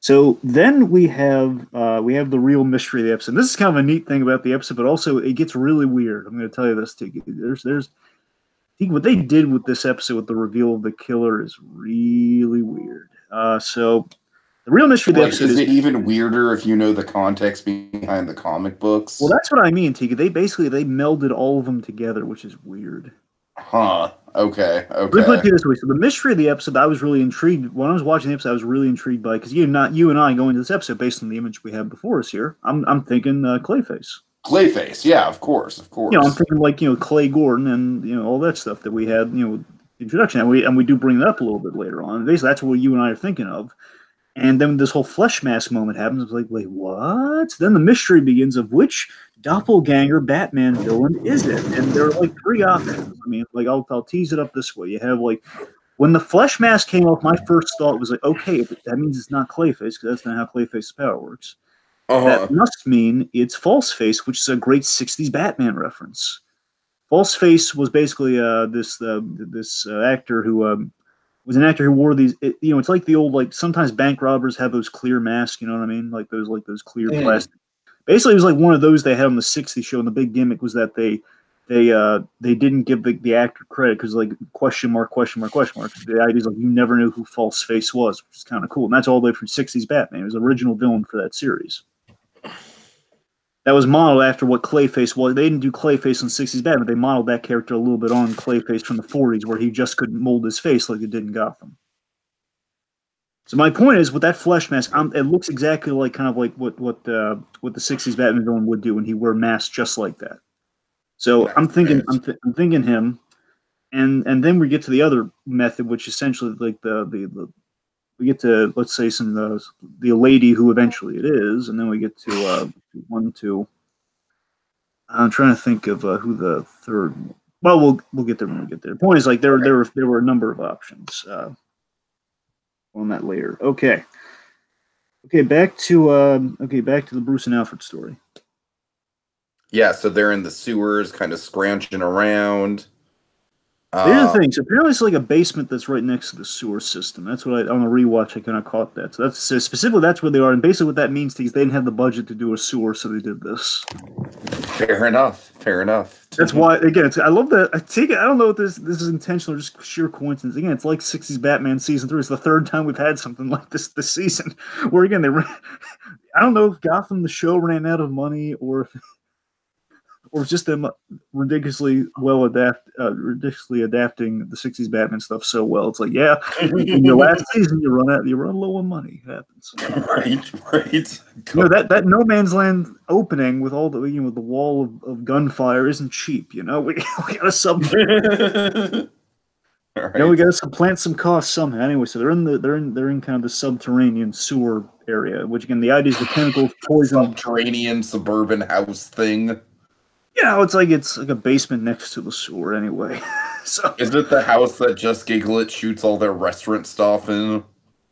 So then we have the real mystery of the episode. This is kind of a neat thing about the episode, but also it gets really weird. I'm going to tell you this too. I think what they did with this episode with the reveal of the killer is really weird. So the real mystery of the episode is it even weirder if you know the context behind the comic books? well, that's what I mean, Tika. They melded all of them together, which is weird. Huh. Okay. Let me put Okay. it this way. So the mystery of the episode, I was really intrigued. When I was watching the episode, I was really intrigued by because you and I go into this episode based on the image we have before us here. I'm thinking Clayface. Clayface. Yeah. Of course. Of course. I'm thinking like Clay Gordon and all that stuff that we had introduction, and we do bring that up a little bit later on. Basically, that's what you and I are thinking of. And then this whole flesh mask moment happens. It's like, wait, what? Then the mystery begins of which doppelganger Batman villain is it? And there are like three options. I mean, like I'll tease it up this way. You have like when the flesh mask came off, my first thought was like, okay, that means it's not Clayface because that's not how Clayface's power works. That must mean it's Falseface, which is a great '60s Batman reference. Falseface was basically this actor who was an actor who wore these. It's like the old like sometimes bank robbers have those clear masks. You know what I mean? Like those clear plastic. Basically, it was like one of those they had on the '60s show, and the big gimmick was that they didn't give the actor credit because like question mark question mark question mark. The idea is like you never knew who Falseface was, which is kind of cool. And that's all the way from '60s Batman. It was the original villain for that series. That was modeled after what Clayface was. They didn't do Clayface in '60s Batman. They modeled that character a little bit on Clayface from the '40s, where he just couldn't mold his face like they did in Gotham. So my point is, with that flesh mask, it looks exactly like kind of like what the '60s Batman villain would do when he wore masks just like that. So I'm thinking him, and then we get to the other method, which essentially like we get to let's say the lady who eventually it is, and then we get to one two. I'm trying to think of who the third. Well, we'll get there when we get there. The point is, like there were a number of options on that later. Okay, back to the Bruce and Alfred story. Yeah, so they're in the sewers, kind of scrounging around. Here's the thing. So apparently, it's like a basement that's right next to the sewer system. That's what on a rewatch I kind of caught that. So specifically that's where they are, and basically what that means is they didn't have the budget to do a sewer, so they did this. Fair enough. Fair enough. That's why. Again, I love that. I take it. I don't know if this is intentional or just sheer coincidence. Again, it's like '60s Batman season 3. It's the third time we've had something like this season, where again they. I don't know if Gotham the show ran out of money or just them ridiculously adapting the '60s Batman stuff so well. It's like, yeah, in your last season you run low on money. It happens. Right. That No Man's Land opening with all the with the wall of gunfire isn't cheap. We gotta we gotta supplant some costs somehow. Anyway, so they're in kind of the subterranean sewer area, which again the idea is the chemical poison subterranean suburban house thing. It's like a basement next to the sewer anyway. So is it the house that Just Giglet shoots all their restaurant stuff in?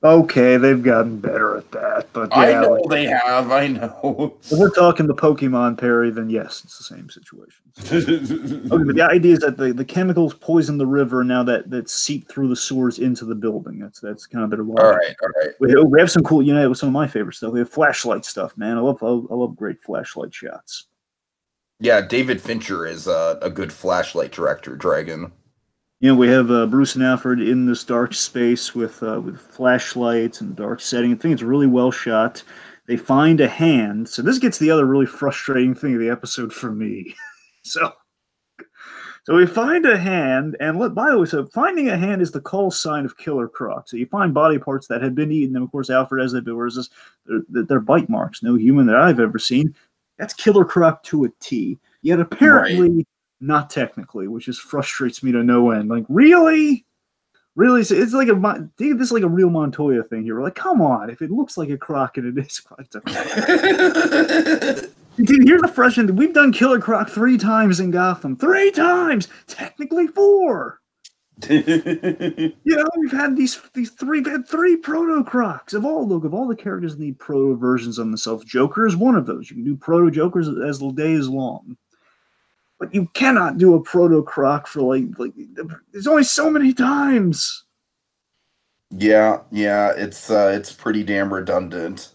Okay, they've gotten better at that, but yeah, I know they have. I know. If we're talking the Pokemon Perry, then yes, it's the same situation. Okay, but the idea is that the chemicals poison the river now that seep through the sewers into the building. That's kind of their logic. All right. We have some cool, some of my favorite stuff. We have flashlight stuff, man. I love great flashlight shots. Yeah, David Fincher is a good flashlight director, Dragon. We have Bruce and Alfred in this dark space with flashlights and dark setting. I think it's really well shot. They find a hand. So this gets the other really frustrating thing of the episode for me. So we find a hand, and by the way, so finding a hand is the call sign of Killer Croc. So you find body parts that have been eaten, and of course Alfred has that. They're bite marks. No human that I've ever seen. That's Killer Croc to a T. Yet apparently not technically, which just frustrates me to no end. Like, really? It's like this is like a real Montoya thing here. We're like, come on, if it looks like a croc and it is it's a croc. Dude, here's the frustrating. We've done Killer Croc 3 times in Gotham. 3 times! Technically 4. We've had these 3 proto Crocs of all the characters need proto versions of themselves. Joker is one of those. You can do proto Jokers as the day is long, but you cannot do a proto Croc for like there's only so many times. Yeah, it's pretty damn redundant.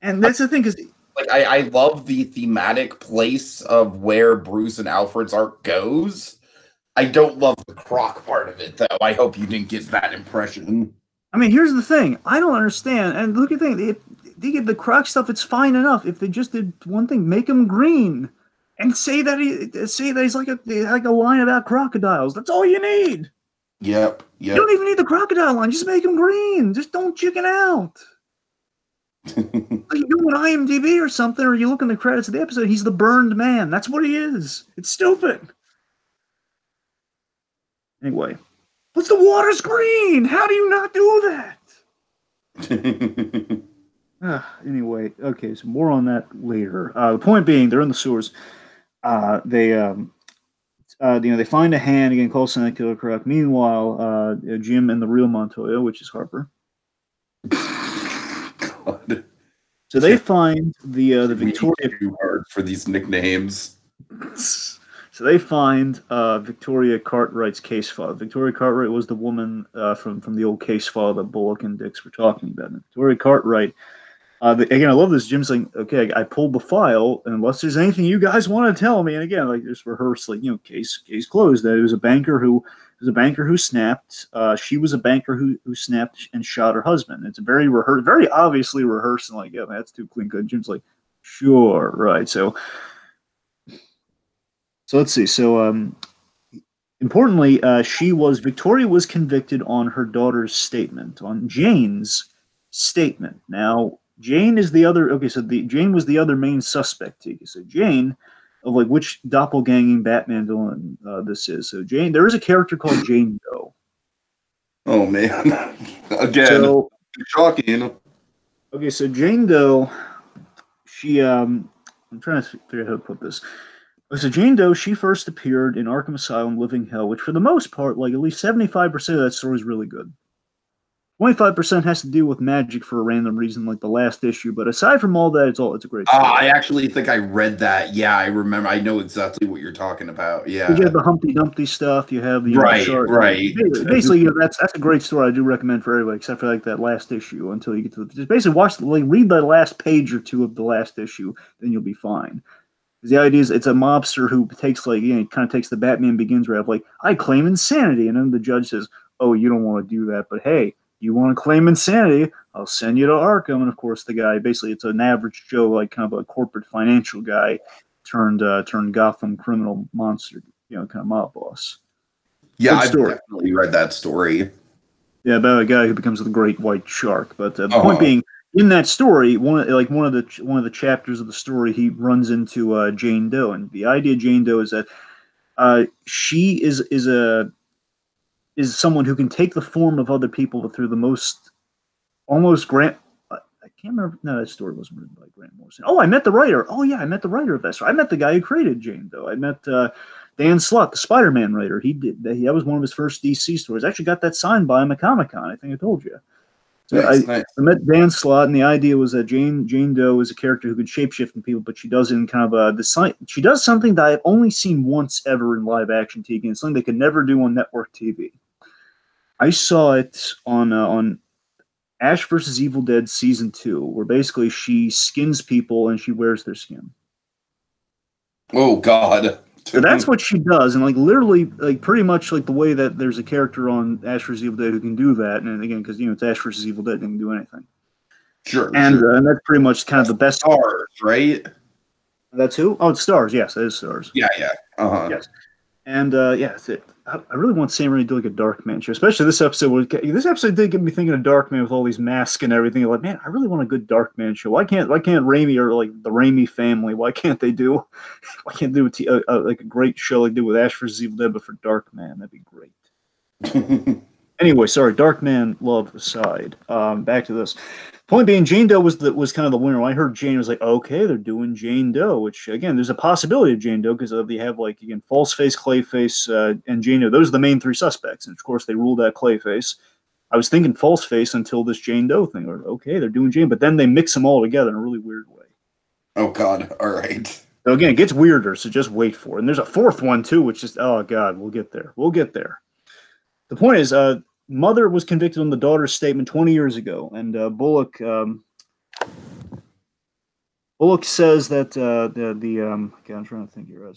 And that's the thing, because I love the thematic place of where Bruce and Alfred's arc goes. I don't love the Croc part of it, though. I hope you didn't get that impression. I mean, here's the thing. I don't understand. And look at the thing. If they get the Croc stuff, it's fine enough. If they just did one thing, make him green, and say that he's like a line about crocodiles. That's all you need. Yep. You don't even need the crocodile line. Just make him green. Just don't chicken out. Like you go on IMDb or something, or you look in the credits of the episode, he's the burned man. That's what he is. It's stupid. Anyway, but the water's green. How do you not do that? Anyway, okay, so more on that later. The point being, they're in the sewers. They find a hand again, call sign Killer Croc. Meanwhile, Jim and the real Montoya, which is Harper. God. So they find the Victoria. Too hard for these nicknames. So they find Victoria Cartwright's case file. Victoria Cartwright was the woman from the old case file that Bullock and Dix were talking about. And Victoria Cartwright. Again, I love this. Jim's saying, "Okay, I pulled the file, and unless there's anything you guys want to tell me." And again, like just rehearse, case closed. That it was a banker who snapped. She was a banker who snapped and shot her husband. It's a very obviously rehearsed, and like, yeah, that's too clean cut. Jim's like, sure, right. So let's see. So importantly, Victoria was convicted on her daughter's statement, on Jane's statement. Now, Jane is the other. Okay, so Jane was the other main suspect. So Jane, of like which doppelganging Batman villain this is. So Jane, there is a character called Jane Doe. Oh man, again, shocking. Okay, so Jane Doe, she I'm trying to figure out how to put this. So Jane Doe, she first appeared in Arkham Asylum: Living Hell, which for the most part, like at least 75% of that story is really good. 25% has to do with magic for a random reason, like the last issue. But aside from all that, it's a great story. I actually think I read that. Yeah, I remember. I know exactly what you're talking about. You Yeah. have the Humpty Dumpty stuff. You have the Right, shark. right. Basically, that's a great story. I do recommend for everybody, except for like that last issue. Until you get to just basically read the last page or two of the last issue, then you'll be fine. The idea is it's a mobster who takes he kind of takes the Batman Begins route, like I claim insanity, and then the judge says, "Oh, you don't want to do that, but hey, you want to claim insanity? I'll send you to Arkham." And of course, the guy basically it's an average Joe, like kind of a corporate financial guy turned Gotham criminal monster, kind of mob boss. Yeah, I've definitely read that story. Yeah, about a guy who becomes the Great White Shark. But the point being, in that story, one of the chapters of the story, he runs into Jane Doe, and the idea of Jane Doe is that she is someone who can take the form of other people through the most almost Grant. I can't remember. No, that story wasn't written by Grant Morrison. Oh, I met the writer. Oh yeah, I met the writer of that story. I met the guy who created Jane Doe. I met Dan Slott, the Spider-Man writer. That was one of his first DC stories. I actually got that signed by him at Comic-Con. I think I told you. So nice. I met Dan Slott, and the idea was that Jane Doe is a character who can shapeshift in people, but she does it in kind of she does something that I've only seen once ever in live action TV, and something they could never do on network TV. I saw it on Ash vs. Evil Dead Season 2, where basically she skins people and she wears their skin. Oh, God. So that's what she does, and literally, pretty much like the way that there's a character on Ash vs. Evil Dead who can do that, and again, because it's Ash vs. Evil Dead, they can do anything. Sure, and sure. And that's pretty much kind of the best. Stars, right? That's who? Oh, it's Stars. Yes, it is Stars. Yeah. Yes. And I really want Sam Raimi to do like a Darkman show, especially this episode. This episode did get me thinking of Darkman with all these masks and everything. Like, man, I really want a good Darkman show. Why can't Raimi or like the Raimi family? Why can't they do like a great show like they did with Ash vs. Evil Dead, but for Darkman? That'd be great. Anyway, sorry, Darkman love aside. Back to this. Point being, Jane Doe was kind of the winner. When I heard Jane, I was like, okay, they're doing Jane Doe, which again, there's a possibility of Jane Doe because they have Falseface, Clayface, and Jane Doe. Those are the main three suspects, and of course they ruled out Clayface. I was thinking Falseface until this Jane Doe thing. Or okay, they're doing Jane, but then they mix them all together in a really weird way. Oh God! All right. So again, it gets weirder. So just wait for it. And there's a fourth one too, which is oh God, we'll get there. The point is, mother was convicted on the daughter's statement 20 years ago, and Bullock says that okay, I'm trying to think here.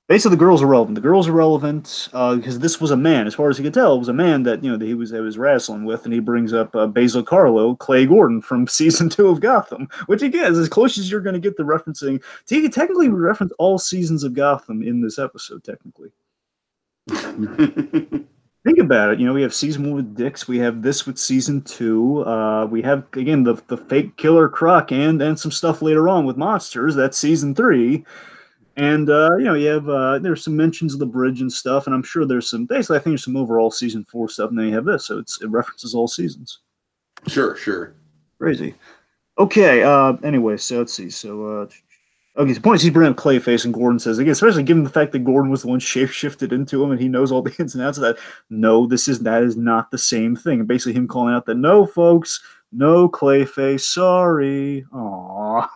Basically, the girls are relevant. The girls are relevant because this was a man, as far as he could tell, it was a man that that he was wrestling with, and he brings up Basil Carlo, Clay Gordon from season 2 of Gotham, which again is as close as you're going to get to referencing. Technically, we reference all seasons of Gotham in this episode. Technically. Think about it. We have season 1 with Dix. We have this with season 2. We have again the fake Killer Croc and some stuff later on with monsters. That's season 3. And you have there's some mentions of the bridge and stuff. And I'm sure there's some. Basically, I think there's some overall season 4 stuff. And then you have this, so it references all seasons. Sure. Crazy. Okay. Anyway, so let's see. So. Okay, the point is he's bringing up Clayface, and Gordon says, again, especially given the fact that Gordon was the one shapeshifted into him and he knows all the ins and outs of that, no, that is not the same thing. And basically him calling out that, no, folks, no Clayface, sorry. Aww.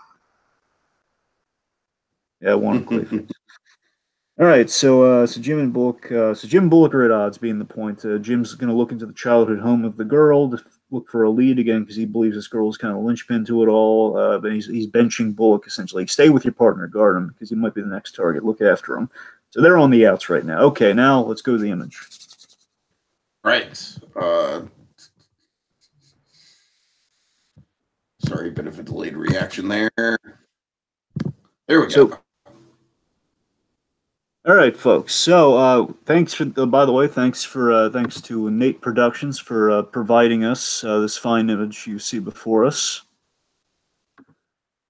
Yeah, one Clayface. All right, so Jim and Bullock, are at odds, being the point. Jim's going to look into the childhood home of the girl to look for a lead again because he believes this girl is kind of a linchpin to it all. But he's benching Bullock essentially. Stay with your partner, guard him because he might be the next target. Look after him. So they're on the outs right now. Okay, now let's go to the image. Right. Sorry, bit of a delayed reaction there. There we go. All right, folks. So, thanks for. By the way, thanks to Nate Productions for providing us this fine image you see before us.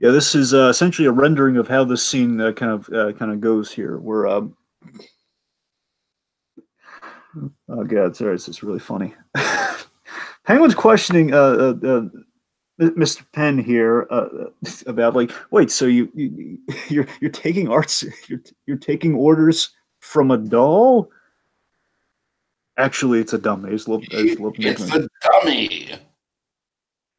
Yeah, this is essentially a rendering of how this scene kind of goes here. Where oh God, sorry, this is really funny. Penguin's questioning Mr. Penn here about wait, so you're taking you're taking orders from a doll? Actually, it's a dummy. I just love It's Nigma. a dummy.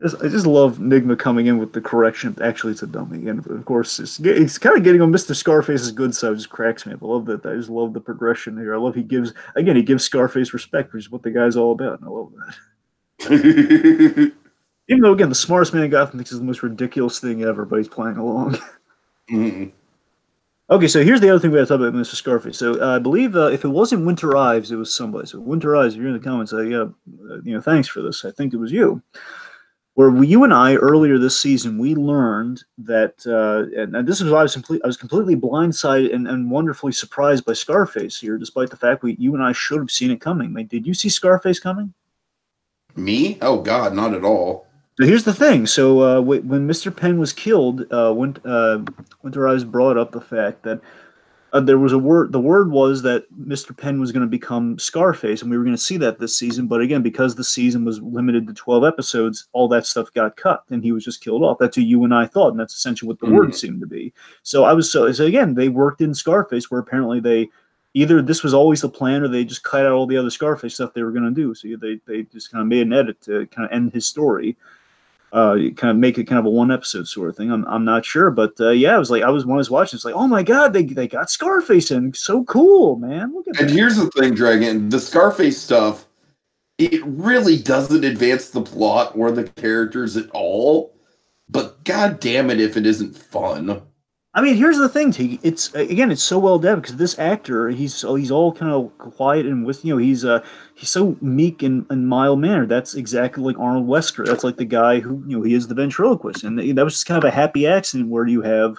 I just love Nigma coming in with the correction. Actually, it's a dummy, and of course, it's kind of getting on Mr. Scarface's good side. It just cracks me up. I love that. I just love the progression here. I love he gives Scarface respect, which is what the guy's all about. And I love that. Even though, again, the smartest man in Gotham thinks is the most ridiculous thing ever, but he's playing along. Mhm. Okay, so here's the other thing we have to talk about Mr. Scarface. So I believe if it wasn't Winter Ives, it was somebody. So Winter Ives, if you're in the comments, thanks for this. I think it was you. Where you and I earlier this season, we learned that, and this was I was completely blindsided and wonderfully surprised by Scarface here, despite the fact you and I should have seen it coming. Like, did you see Scarface coming? Me? Oh God, not at all. So here's the thing. So when Mr. Penn was killed, Winter Eyes brought up the fact that there was a word. The word was that Mr. Penn was going to become Scarface, and we were going to see that this season. But again, because the season was limited to 12 episodes, all that stuff got cut, and he was just killed off. That's what you and I thought, and that's essentially what the word seemed to be. So again, they worked in Scarface, where apparently they either this was always the plan, or they just cut out all the other Scarface stuff they were going to do. So they just kind of made an edit to kind of end his story. Kind of make it kind of a one episode sort of thing. I'm not sure, but yeah, when I was watching, it's like, oh my god, they got Scarface in, so cool, man. Look at And that. here's the thing, Dragon, the Scarface stuff, it really doesn't advance the plot or the characters at all. But god damn it if it isn't fun. I mean, here's the thing, T. It's so well done because this actor, he's all kind of quiet and he's so meek and mild mannered. That's exactly like Arnold Wesker. That's like the guy who he is the ventriloquist, and that was just kind of a happy accident where you have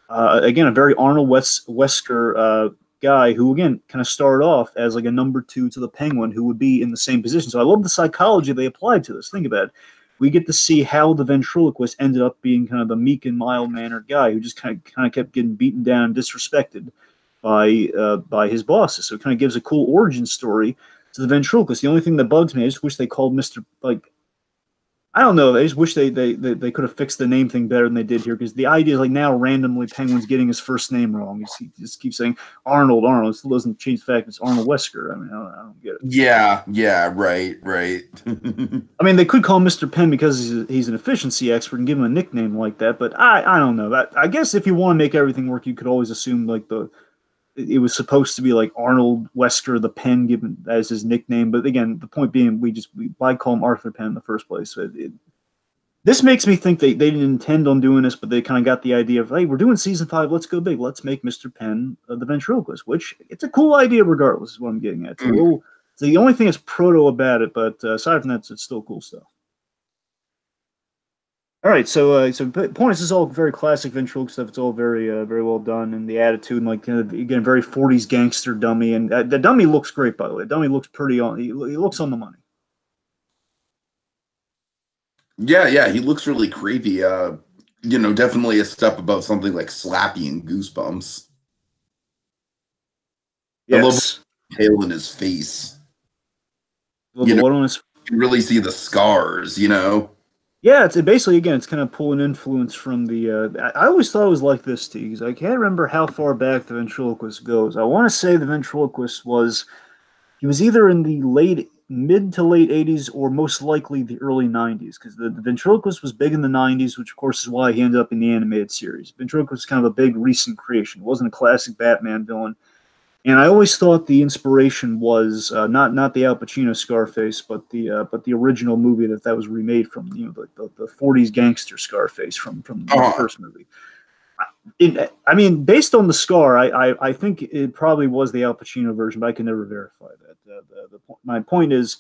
again a very Arnold Wesker guy who again kind of started off as like a number two to the Penguin who would be in the same position. So I love the psychology they applied to this. Think about it. We get to see how the ventriloquist ended up being kind of the meek and mild mannered guy who just kind of kept getting beaten down and disrespected by his bosses. So it kind of gives a cool origin story to the ventriloquist. The only thing that bugs me, I just wish they called Mr. Like, I don't know. I just wish they could have fixed the name thing better than they did here, because the idea is like now randomly Penguin's getting his first name wrong. He just keeps saying Arnold. It still doesn't change the fact it's Arnold Wesker. I mean, I don't get it. Yeah, right. I mean, they could call him Mr. Penn because he's an efficiency expert and give him a nickname like that, but I don't know. I guess if you want to make everything work, you could always assume like it was supposed to be like Arnold Wesker the Penn given as his nickname. But again, the point being, why call him Arthur Penn in the first place? So this makes me think they didn't intend on doing this, but they kind of got the idea of, hey, we're doing season 5, let's go big. Let's make Mr. Penn the ventriloquist, which it's a cool idea regardless, is what I'm getting at. It's the only thing that's proto about it, but aside from that, it's still cool stuff. All right, so point is, this is all very classic ventriloquist stuff. It's all very well done, and the attitude, and like again, very 40s gangster dummy, and the dummy looks great, by the way. The dummy looks pretty on. He looks on the money. Yeah, he looks really creepy. Definitely a step above something like Slappy and Goosebumps. I love Yes. the tail in his face. What on his? You can really see the scars. Yeah, it's basically again, it's kind of pulling influence from the. I always thought it was like this, T. Because I can't remember how far back the ventriloquist goes. I want to say the ventriloquist he was either in the mid to late 80s or most likely the early 90s, because the ventriloquist was big in the 90s, which of course is why he ended up in the animated series. Ventriloquist was kind of a big recent creation. It wasn't a classic Batman villain. And I always thought the inspiration was not the Al Pacino Scarface, but the original movie that was remade from the 40s gangster Scarface from the first movie. I mean, based on the scar, I think it probably was the Al Pacino version, but I can never verify that. My point is,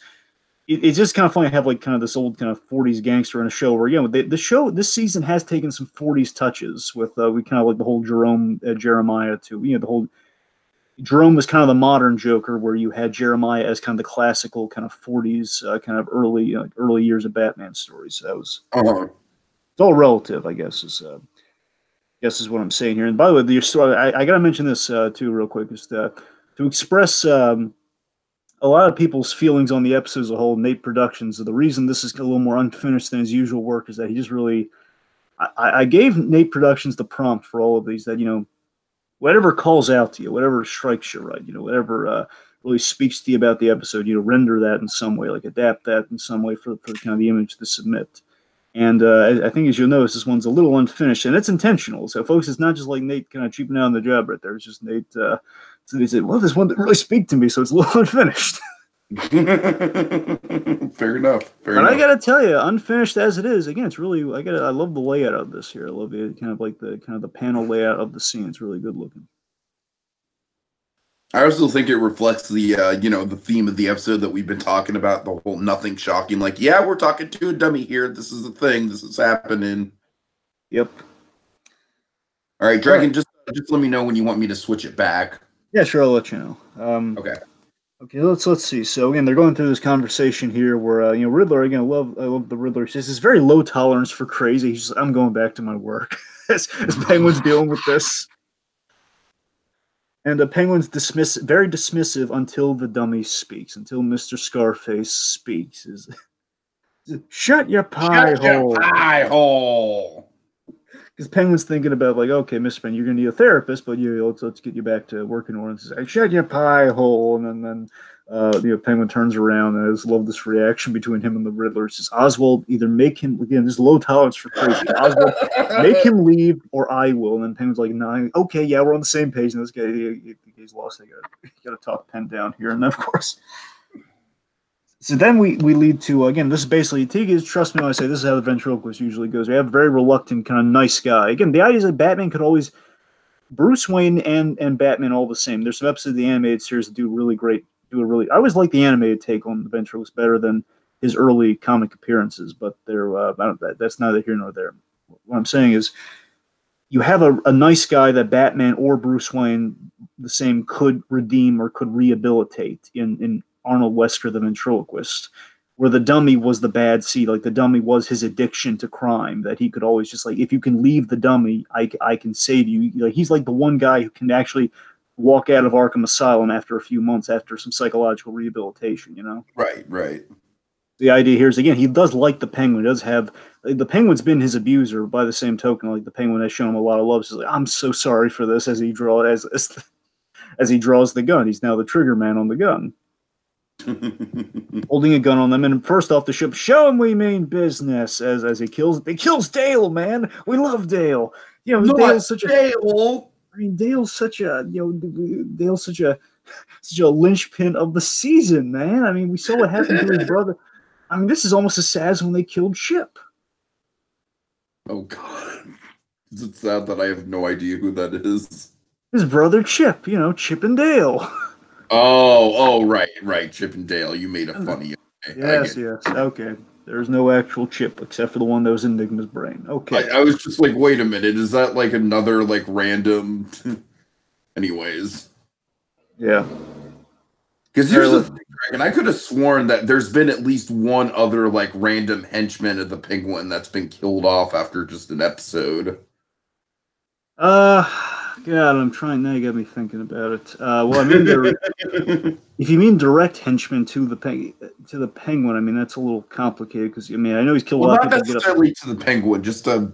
it's just kind of funny to have like kind of this old kind of 40s gangster in a show where the show this season has taken some 40s touches with we kind of like the whole Jerome Jeremiah to the whole. Jerome was kind of the modern Joker, where you had Jeremiah as kind of the classical kind of 40s, kind of early years of Batman stories. So that was it's all relative, I guess is what I'm saying here. And by the way, your story, I got to mention this too, real quick, just to express a lot of people's feelings on the episode as a whole. Nate Productions. The reason this is a little more unfinished than his usual work is that he just really. I gave Nate Productions the prompt for all of these that whatever calls out to you, whatever strikes you right, whatever really speaks to you about the episode, render that in some way, like adapt that in some way for kind of the image to submit. And I think, as you'll notice, this one's a little unfinished, and it's intentional. So, folks, it's not just like Nate kind of cheaping out on the job right there. It's just Nate. So they said, "Well, this one didn't really speak to me, so it's a little unfinished." Fair enough. But I gotta tell you, unfinished as it is, again, it's really I love the layout of this here. I love it, kind of the panel layout of the scene. It's really good looking. I also think it reflects the the theme of the episode that we've been talking about, the whole nothing shocking. Like, yeah, we're talking to a dummy here. This is a thing. This is happening. Yep. All right, Dragon, just let me know when you want me to switch it back. Yeah, sure. I'll let you know. Okay. Okay, let's see. So again, they're going through this conversation here where Riddler, again, I love the Riddler. He says it's very low tolerance for crazy. He's just, I'm going back to my work. as Penguin's dealing with this. And the Penguin's very dismissive until the dummy speaks, until Mr. Scarface speaks. Shut your pie hole. Your pie hole. Because Penguin's thinking about, like, okay, Mr. Penguin, you're going to need a therapist, but let's get you back to working order. And says, like, shut your pie hole. And then Penguin turns around, and I just love this reaction between him and the Riddler. It says, Oswald, either make him, again, there's low tolerance for crazy. Oswald, make him leave, or I will. And then Penguin's like, no, okay, yeah, we're on the same page. And this guy, he's lost. I got to talk Penn down here. And then, of course, so then we lead to, again, this is basically, Tiki, trust me when I say this is how the ventriloquist usually goes. We have a very reluctant, kind of nice guy. Again, the idea is that Batman could always, Bruce Wayne and Batman all the same. There's some episodes of the animated series that I always like the animated take on the ventriloquist better than his early comic appearances, but that's neither here nor there. What I'm saying is, you have a nice guy that Batman or Bruce Wayne, the same, could redeem or could rehabilitate in Arnold Wesker, the ventriloquist, where the dummy was the bad seed. Like, the dummy was his addiction to crime, that he could always just, like, if you can leave the dummy, I can save you. Like, he's like the one guy who can actually walk out of Arkham Asylum after a few months, after some psychological rehabilitation, Right. The idea here is, again, he does like the Penguin. He does have, the Penguin's been his abuser by the same token. Like, the Penguin has shown him a lot of love. So he's like, I'm so sorry for this, as he draws the gun. He's now the trigger man on the gun. Holding a gun on them, and first off the ship, show him we mean business. As he kills Dale, man. We love Dale. Dale's such Dale. Dale's such a linchpin of the season, man. We saw what happened to his brother. This is almost as sad as when they killed Chip. Oh God, is it sad that I have no idea who that is? His brother Chip, Chip and Dale. Oh, right. Chip and Dale. You made a funny. Yes. Okay. There's no actual Chip except for the one that was in Enigma's brain. Okay. I was just like, wait a minute. Is that like another like random? Anyways. Yeah. Because here's the thing, Dragon. I could have sworn that there's been at least one other like random henchman of the Penguin that's been killed off after just an episode. God, I'm trying. Now you got me thinking about it. If you mean direct henchmen to the Penguin, that's a little complicated because I know he's killed a lot of people. Not necessarily to the Penguin, just a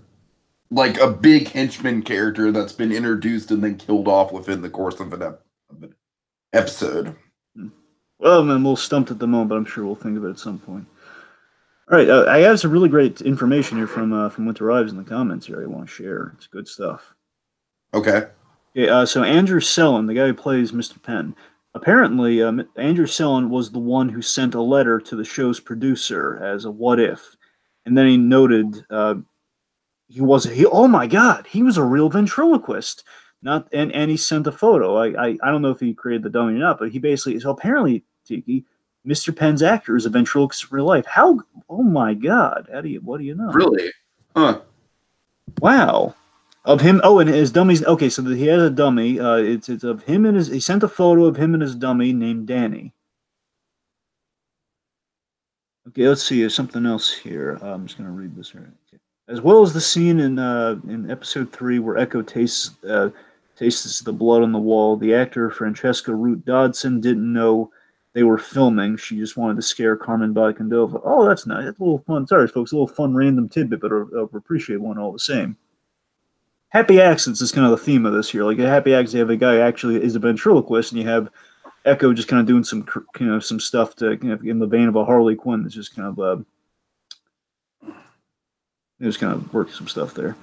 big henchman character that's been introduced and then killed off within the course of an episode. Well, I'm a little stumped at the moment, but I'm sure we'll think of it at some point. All right, I have some really great information here from Winter Ives in the comments here. I want to share. It's good stuff. Okay. So Andrew Sellon, the guy who plays Mr. Penn, apparently Andrew Sellon was the one who sent a letter to the show's producer as a what if, and then he noted oh my God, he was a real ventriloquist. And he sent a photo. I don't know if he created the dummy or not, but he basically, so apparently, Tiki, Mr. Penn's actor is a ventriloquist in real life. How? Oh my God! What do you know? Really? Huh? Wow. Of him. Oh, and his dummies. Okay, so he has a dummy. It's of him and his. He sent a photo of him and his dummy named Danny. Okay, let's see. There's something else here. I'm just gonna read this right. Okay. As well as the scene in episode 3 where Echo tastes the blood on the wall. The actor Francesca Root Dodson didn't know they were filming. She just wanted to scare Carmen Bacandova. Oh, that's nice. That's a little fun. Sorry, folks, a little fun random tidbit, but I'll appreciate one all the same. Happy accidents is kind of the theme of this here. Like a happy accident, you have a guy who actually is a ventriloquist, and you have Echo just kind of doing some stuff to in the vein of a Harley Quinn. That's just kind of just kind of working some stuff there.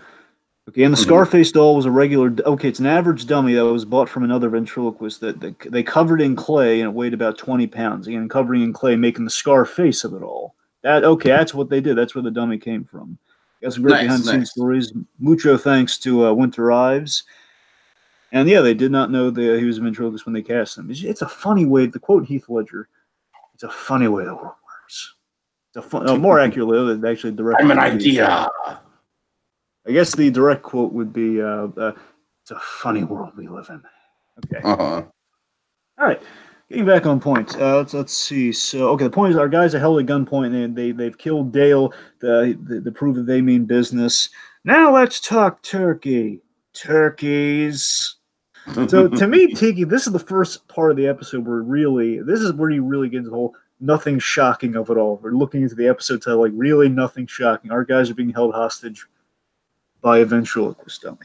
Okay, and the Scarface doll was a regular. Okay, it's an average dummy that was bought from another ventriloquist that they covered in clay and it weighed about 20 pounds. Again, covering in clay, making the scar face of it all. That's what they did. That's where the dummy came from. Got some great behind the scenes stories. Mucho thanks to Winter Ives. And yeah, they did not know that he was a ventriloquist when they cast him. It's a funny way. To quote Heath Ledger, it's a funny way the world works. It's more accurately, actually, direct. I'm an idea. I guess the direct quote would be, "It's a funny world we live in." Okay. All right. Getting back on point. Let's see. So, okay, the point is, our guys are held at gunpoint, and they've killed Dale to prove that they mean business. Now let's talk turkey. Turkeys. So, to me, Tiki, this is the first part of the episode where this is where you really get into the whole nothing shocking of it all. We're looking into the episode title like really nothing shocking. Our guys are being held hostage by a ventriloquist dummy.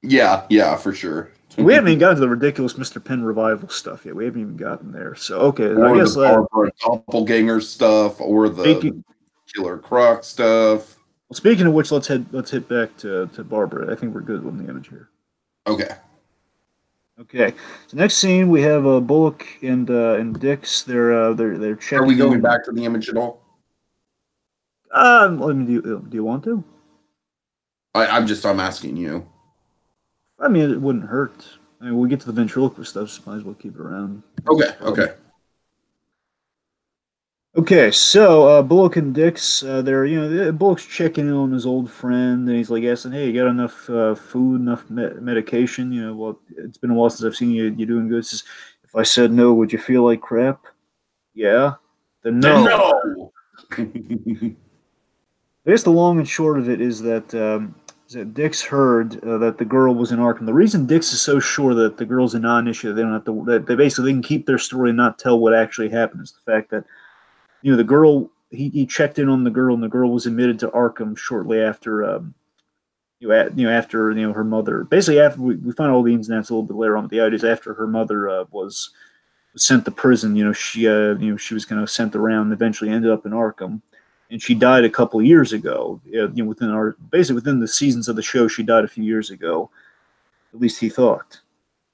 Yeah, for sure. We haven't even gotten to the ridiculous Mr. Penn revival stuff yet. We haven't even gotten there. So okay, or I guess the doppelganger stuff, or the Killer Croc stuff. Well, speaking of which, let's hit back to Barbara. I think we're good with the image here. Okay. So next scene we have Bullock and Dix. They're checking. Are we going back to the image at all? Do you want to? I'm asking you. I mean, it wouldn't hurt. I mean, we get to the ventriloquist stuff, so might as well keep it around. Okay, so Bullock and Dix, Bullock's checking in on his old friend, and he's like asking, "Hey, you got enough food, enough medication? Well, it's been a while since I've seen you. You doing good?" He says, "If I said no, would you feel like crap?" "Yeah." "Then no." I guess the long and short of it is that Dix heard that the girl was in Arkham. The reason Dix is so sure that the girl's a non-issue, they don't have to. That they basically can keep their story and not tell what actually happened. Is the fact that the girl he checked in on the girl, and the girl was admitted to Arkham shortly after. After her mother. Basically, after we find all the ins and outs a little bit later on. But the idea is after her mother was sent to prison. She was kind of sent around. And eventually, ended up in Arkham. And she died a couple of years ago. Within the seasons of the show, she died a few years ago. At least he thought.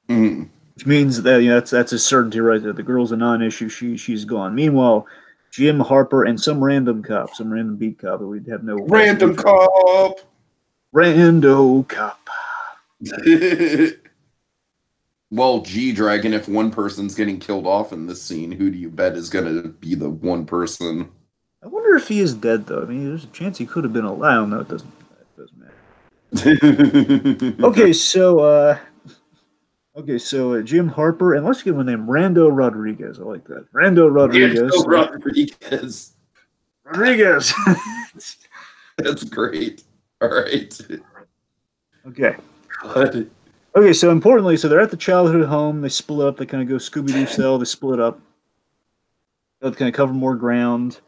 Mm-hmm. Which means that that's a certainty right there. The girl's a non-issue. She's gone. Meanwhile, Jim Harper and some random beat cop that we'd have no random cop. Rando cop. Well, Dragon, if one person's getting killed off in this scene, who do you bet is going to be the one person? I wonder if he is dead, though. I mean, there's a chance he could have been alive. I don't know. It doesn't matter. Okay, so Jim Harper, and let's give him a name, Rando Rodriguez. I like that. Rando Rodriguez. Rodriguez. That's great. All right. Okay. Good. Okay, so importantly, they're at the childhood home. They split up. They kind of go Scooby-Doo style. They split up. They kind of cover more ground.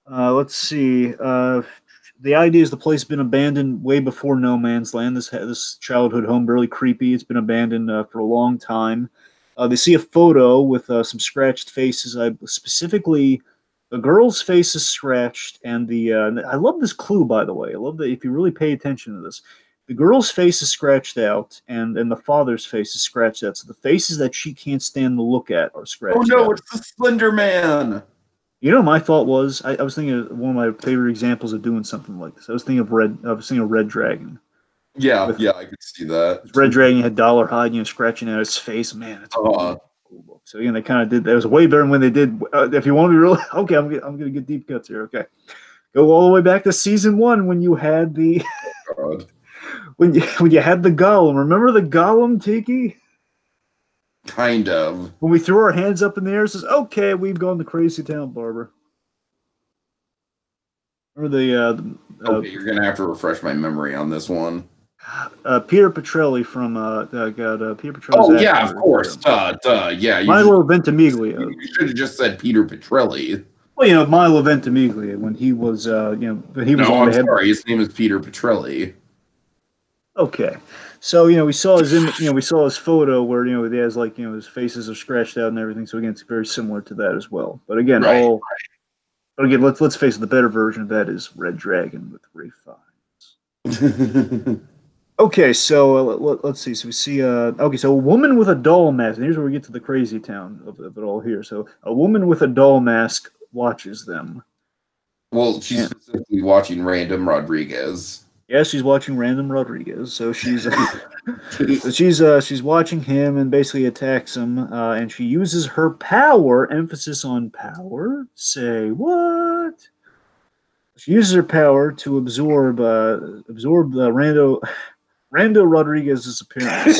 Let's see. The idea is the place has been abandoned way before No Man's Land. This childhood home, really creepy. It's been abandoned for a long time. They see a photo with some scratched faces. Specifically, the girl's face is scratched, and I love this clue, by the way. I love that if you really pay attention to this. The girl's face is scratched out, and the father's face is scratched out. So the faces that she can't stand to look at are scratched out. Oh no, it's the Slender Man. My thought was I was thinking of one of my favorite examples of doing something like this. I was thinking of Red Dragon. Yeah, I could see that. Red Dragon had Dollar Hyde, scratching at his face. Man, it's a cool book. So they kind of did that. It was way better than when they did. If you want to be really okay, I'm gonna get deep cuts here. Okay, go all the way back to season 1 when you had the when you had the Golem. Remember the Golem, Tiki? Kind of. When we threw our hands up in the air, it says, "Okay, we've gone to crazy town, Barbara." Remember okay, you're gonna have to refresh my memory on this one. Peter Petrelli from Peter Petrelli. Oh yeah, of course. Yeah. Milo Ventimiglia. You should have just said Peter Petrelli. Well, Milo Ventimiglia when he was, he was. No, I'm sorry. His name is Peter Petrelli. Okay, so we saw his we saw his photo where he has like his faces are scratched out and everything. So again, it's very similar to that as well. But again, Right. but again, let's face it, the better version of that is Red Dragon with Ray Fiennes. Okay, so let's see. So we see okay, so a woman with a doll mask. And here's where we get to the crazy town of it all here. So a woman with a doll mask watches them. Well, she's And specifically watching Random Rodriguez. yeah, she's watching Random Rodriguez. So she's so she's watching him and basically attacks him. And she uses her power, emphasis on power. Say what? She uses her power to absorb the Rando Rodriguez's appearance.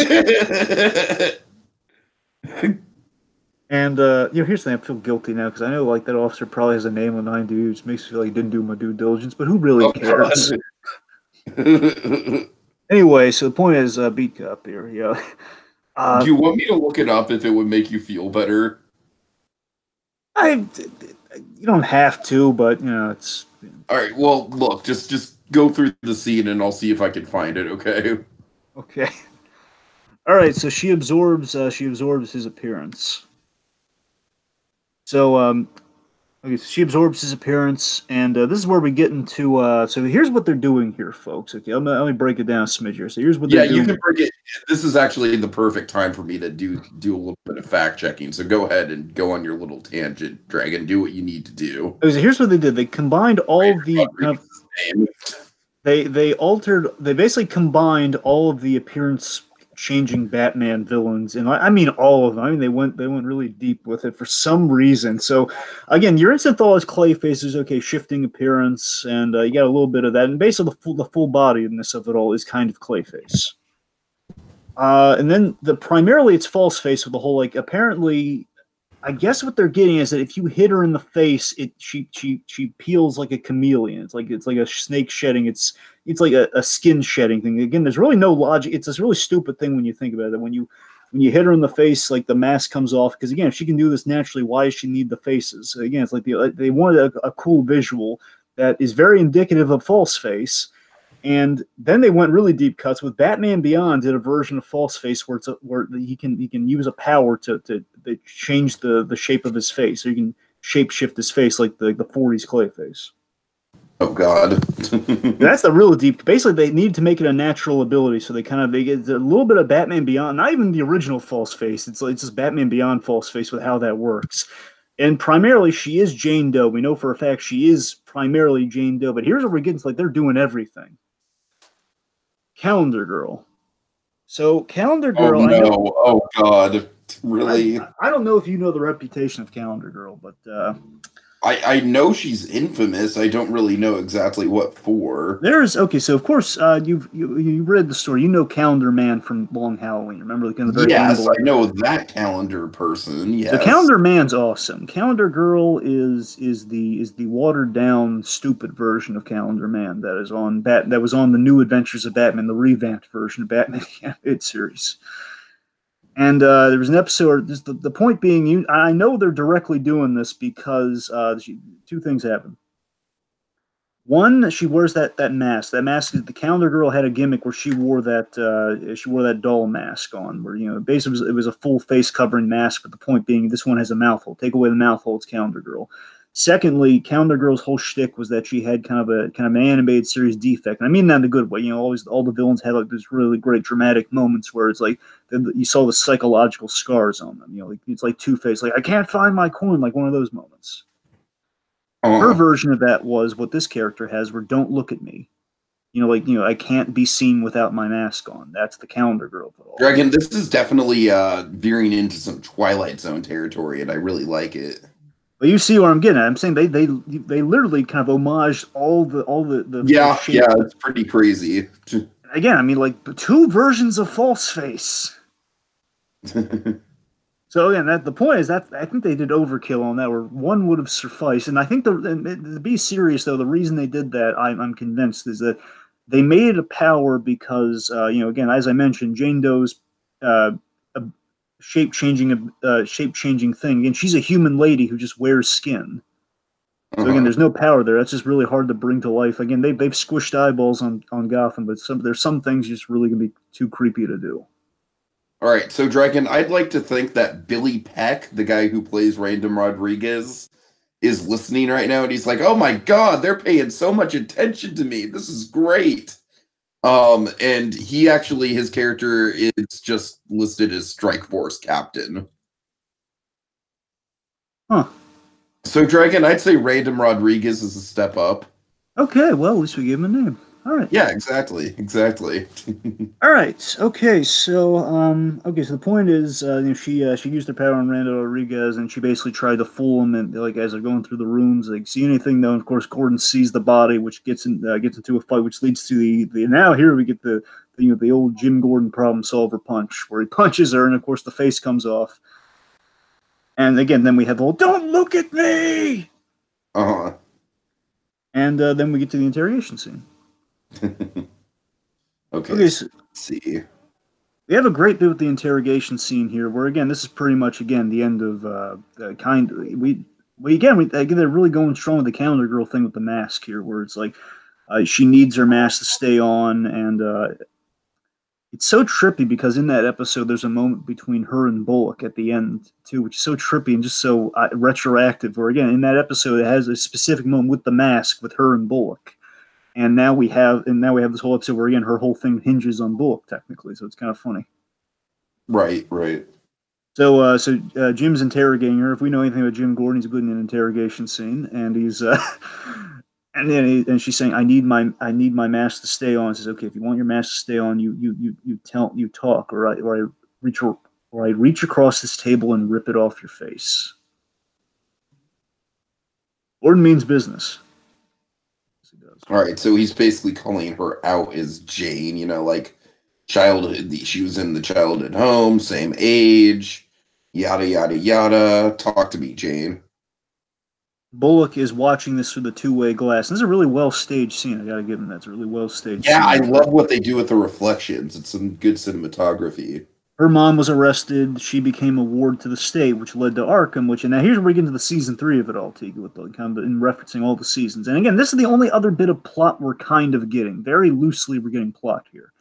And here's the thing: I feel guilty now because I know like that officer probably has a name on 9 dudes. Makes me feel like I didn't do my due diligence, but who really cares? Anyway, so the point is, beat cop here. Yeah. Do you want me to look it up if it would make you feel better? I you don't have to, but it's All right. Well, look, just go through the scene and I'll see if I can find it. Okay. okay. All right, so she absorbs his appearance. So okay, so she absorbs his appearance, and this is where we get into. So here's what they're doing here, folks. Okay, let me break it down a smidge here. So here's what they're doing. You can break it. This is actually the perfect time for me to do a little bit of fact checking. So go ahead and go on your little tangent, Dragon. Do what you need to do. Okay, so here's what they did. They combined all of the kind of, they basically combined all of the appearance changing Batman villains, and I mean all of them. I mean they went really deep with it for some reason. So again, your instant thought is Clayface is okay, shifting appearance, and you got a little bit of that, and basically the full bodiness of it all is kind of Clayface. And then primarily it's false face with the whole like apparently. I guess what they're getting is that if you hit her in the face, she peels like a chameleon. It's like a snake shedding. It's like a skin shedding thing. Again, there's really no logic. It's this really stupid thing when you think about it. When you hit her in the face, like the mask comes off. Because again, if she can do this naturally, why does she need the faces? Again, it's like they wanted a cool visual that is very indicative of false face. And then they went really deep cuts with Batman Beyond did a version of False Face where he can use a power to change the shape of his face, so you can shape shift his face like the 40s Clayface. Oh God, that's the real deep. Basically, they needed to make it a natural ability, so they get a little bit of Batman Beyond, not even the original False Face. It's just Batman Beyond False Face with how that works. And primarily, she is Jane Doe. We know for a fact she is primarily Jane Doe. But here's where we're getting to, like they're doing everything. Calendar Girl. So Calendar Girl. Oh no! Oh God! Really? I don't know if you know the reputation of Calendar Girl, but I know she's infamous. I don't really know exactly what for. Okay. So of course, you read the story. You know Calendar Man from Long Halloween. Remember the very yes, I know that calendar person. Yes, the Calendar Man's awesome. Calendar Girl is the watered down, stupid version of Calendar Man that was on the New Adventures of Batman, the revamped version of Batman Animated Series. And there was an episode. The point being, I know they're directly doing this because two things happen. One, she wears that mask. That mask is the Calendar Girl had a gimmick where she wore that doll mask on, where basically it was a full face covering mask. But the point being, this one has a mouth hole. Take away the mouth hole, it's Calendar Girl. Secondly, Calendar Girl's whole shtick was that she had kind of an animated series defect, and I mean that in a good way. Always all the villains had like these really great dramatic moments where it's like you saw the psychological scars on them. Like it's like Two-Face, like I can't find my coin, like one of those moments. Her version of that was what this character has, where don't look at me. I can't be seen without my mask on. That's the Calendar Girl. Dragon, this is definitely veering into some Twilight Zone territory, and I really like it. But you see where I'm getting at. I'm saying they literally kind of homaged all the yeah, it's pretty crazy. Again, I mean, like two versions of False Face. So again, the point is that I think they did overkill on that, where one would have sufficed. And I think to be serious though, the reason they did that, I'm convinced, is that they made it a power because again, as I mentioned, Jane Doe's shape changing thing. Again, she's a human lady who just wears skin. So again, Uh-huh. there's no power there. That's just really hard to bring to life. Again, they've squished eyeballs on Gotham, but there's some things just really gonna be too creepy to do. All right, so Dragon, I'd like to think that Billy Peck, the guy who plays Random Rodriguez, is listening right now, and he's like, "Oh my God, they're paying so much attention to me. This is great." And he actually, his character is just listed as Strike Force Captain. Huh. So, Dragon, I'd say Random Rodriguez is a step up. Okay, well, at least we gave him a name. All right. Yeah, exactly, exactly. All right. Okay. So, okay. So the point is, she used her power on Randall Rodriguez, and she basically tried to fool him, and like as they're going through the rooms, like see anything though. And of course, Gordon sees the body, which gets into a fight, which leads to the now here we get the old Jim Gordon problem solver punch, where he punches her, and of course the face comes off. And again, then we have the whole "Don't look at me," Uh-huh. and then we get to the interrogation scene. Okay, Okay. so So, let's see. we have a great bit with the interrogation scene here, where again, this is pretty much again the end of kind. Again, they're really going strong with the calendar girl thing with the mask here, where it's like she needs her mask to stay on, and it's so trippy because in that episode there's a moment between her and Bullock at the end too, which is so trippy and just so retroactive. Where again, in that episode, it has a specific moment with the mask with her and Bullock. And now we have this whole episode where again her whole thing hinges on Bullock technically, so it's kind of funny. Right, right. So Jim's interrogating her. If we know anything about Jim Gordon, he's good in an interrogation scene, and he's and she's saying, I need my mask to stay on." He says, "Okay, if you want your mask to stay on, you talk, or I reach across this table and rip it off your face." Gordon means business. Yes, he does. All right, so he's basically calling her out as Jane, like childhood. She was in the childhood home, same age, yada, yada, yada. Talk to me, Jane. Bullock is watching this through the two-way glass. This is a really well-staged scene. I gotta give him that. It's a really well-staged Yeah, I scene. love what they do with the reflections. It's some good cinematography. Her mom was arrested. She became a ward to the state, which led to Arkham. And now here's where we get into the season 3 of it all, Tiga, with the kind of in referencing all the seasons. And again, this is the only other bit of plot we're kind of getting. Very loosely, we're getting plot here.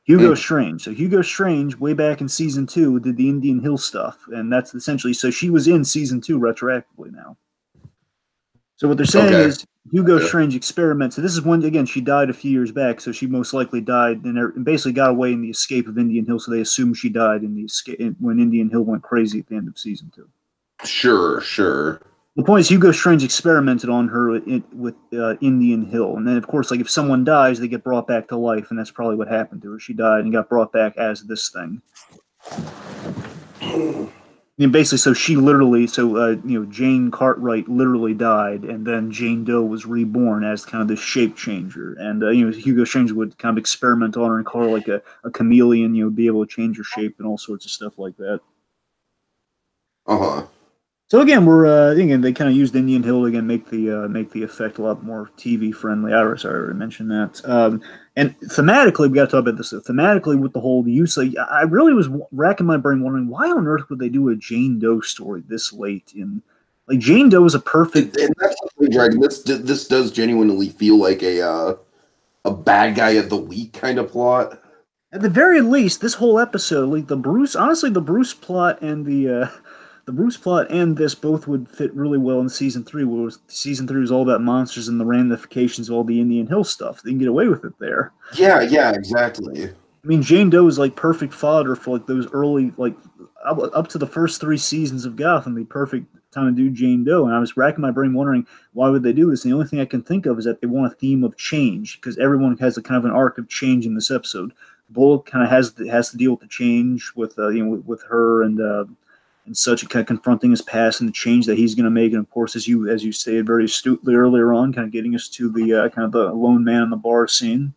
Hugo Strange. So Hugo Strange, way back in season 2, did the Indian Hill stuff, and that's essentially so she was in season 2 retroactively now. So what they're saying is Hugo Strange experiments. So this is when again she died a few years back, so she most likely died and basically got away in the escape of Indian Hill. So they assume she died in the escape when Indian Hill went crazy at the end of season 2. Sure, sure. The point is Hugo Strange experimented on her with Indian Hill, and then of course, like if someone dies, they get brought back to life, and that's probably what happened to her. She died and got brought back as this thing. And basically, so she literally, Jane Cartwright literally died, and then Jane Doe was reborn as kind of this shape changer. And Hugo Strange would kind of experiment on her and call her like a chameleon, be able to change her shape and all sorts of stuff like that. Uh-huh. So again, they kind of used Indian Hill to again make the effect a lot more TV friendly. I already mentioned that. And thematically, we got to talk about this. Thematically, with the whole use, I really was racking my brain wondering why on earth would they do a Jane Doe story this late in. Like Jane Doe is a perfect. And that's the thing, Dragon. This does genuinely feel like a bad guy of the week kind of plot. At the very least, this whole episode, like the Bruce plot and the Bruce plot and this both would fit really well in season 3, where season 3 was all about monsters and the ramifications of all the Indian Hill stuff. They can get away with it there. Yeah, exactly. I mean, Jane Doe is like perfect fodder for like those early, like up to the first 3 seasons of Gotham, the perfect time to do Jane Doe. And I was racking my brain wondering why would they do this. And the only thing I can think of is that they want a theme of change because everyone has a kind of an arc of change in this episode. Bullock kind of has to deal with the change with with her and such, kind of confronting his past and the change that he's going to make. And of course, as you stated very astutely earlier on, kind of getting us to the kind of the lone man in the bar scene.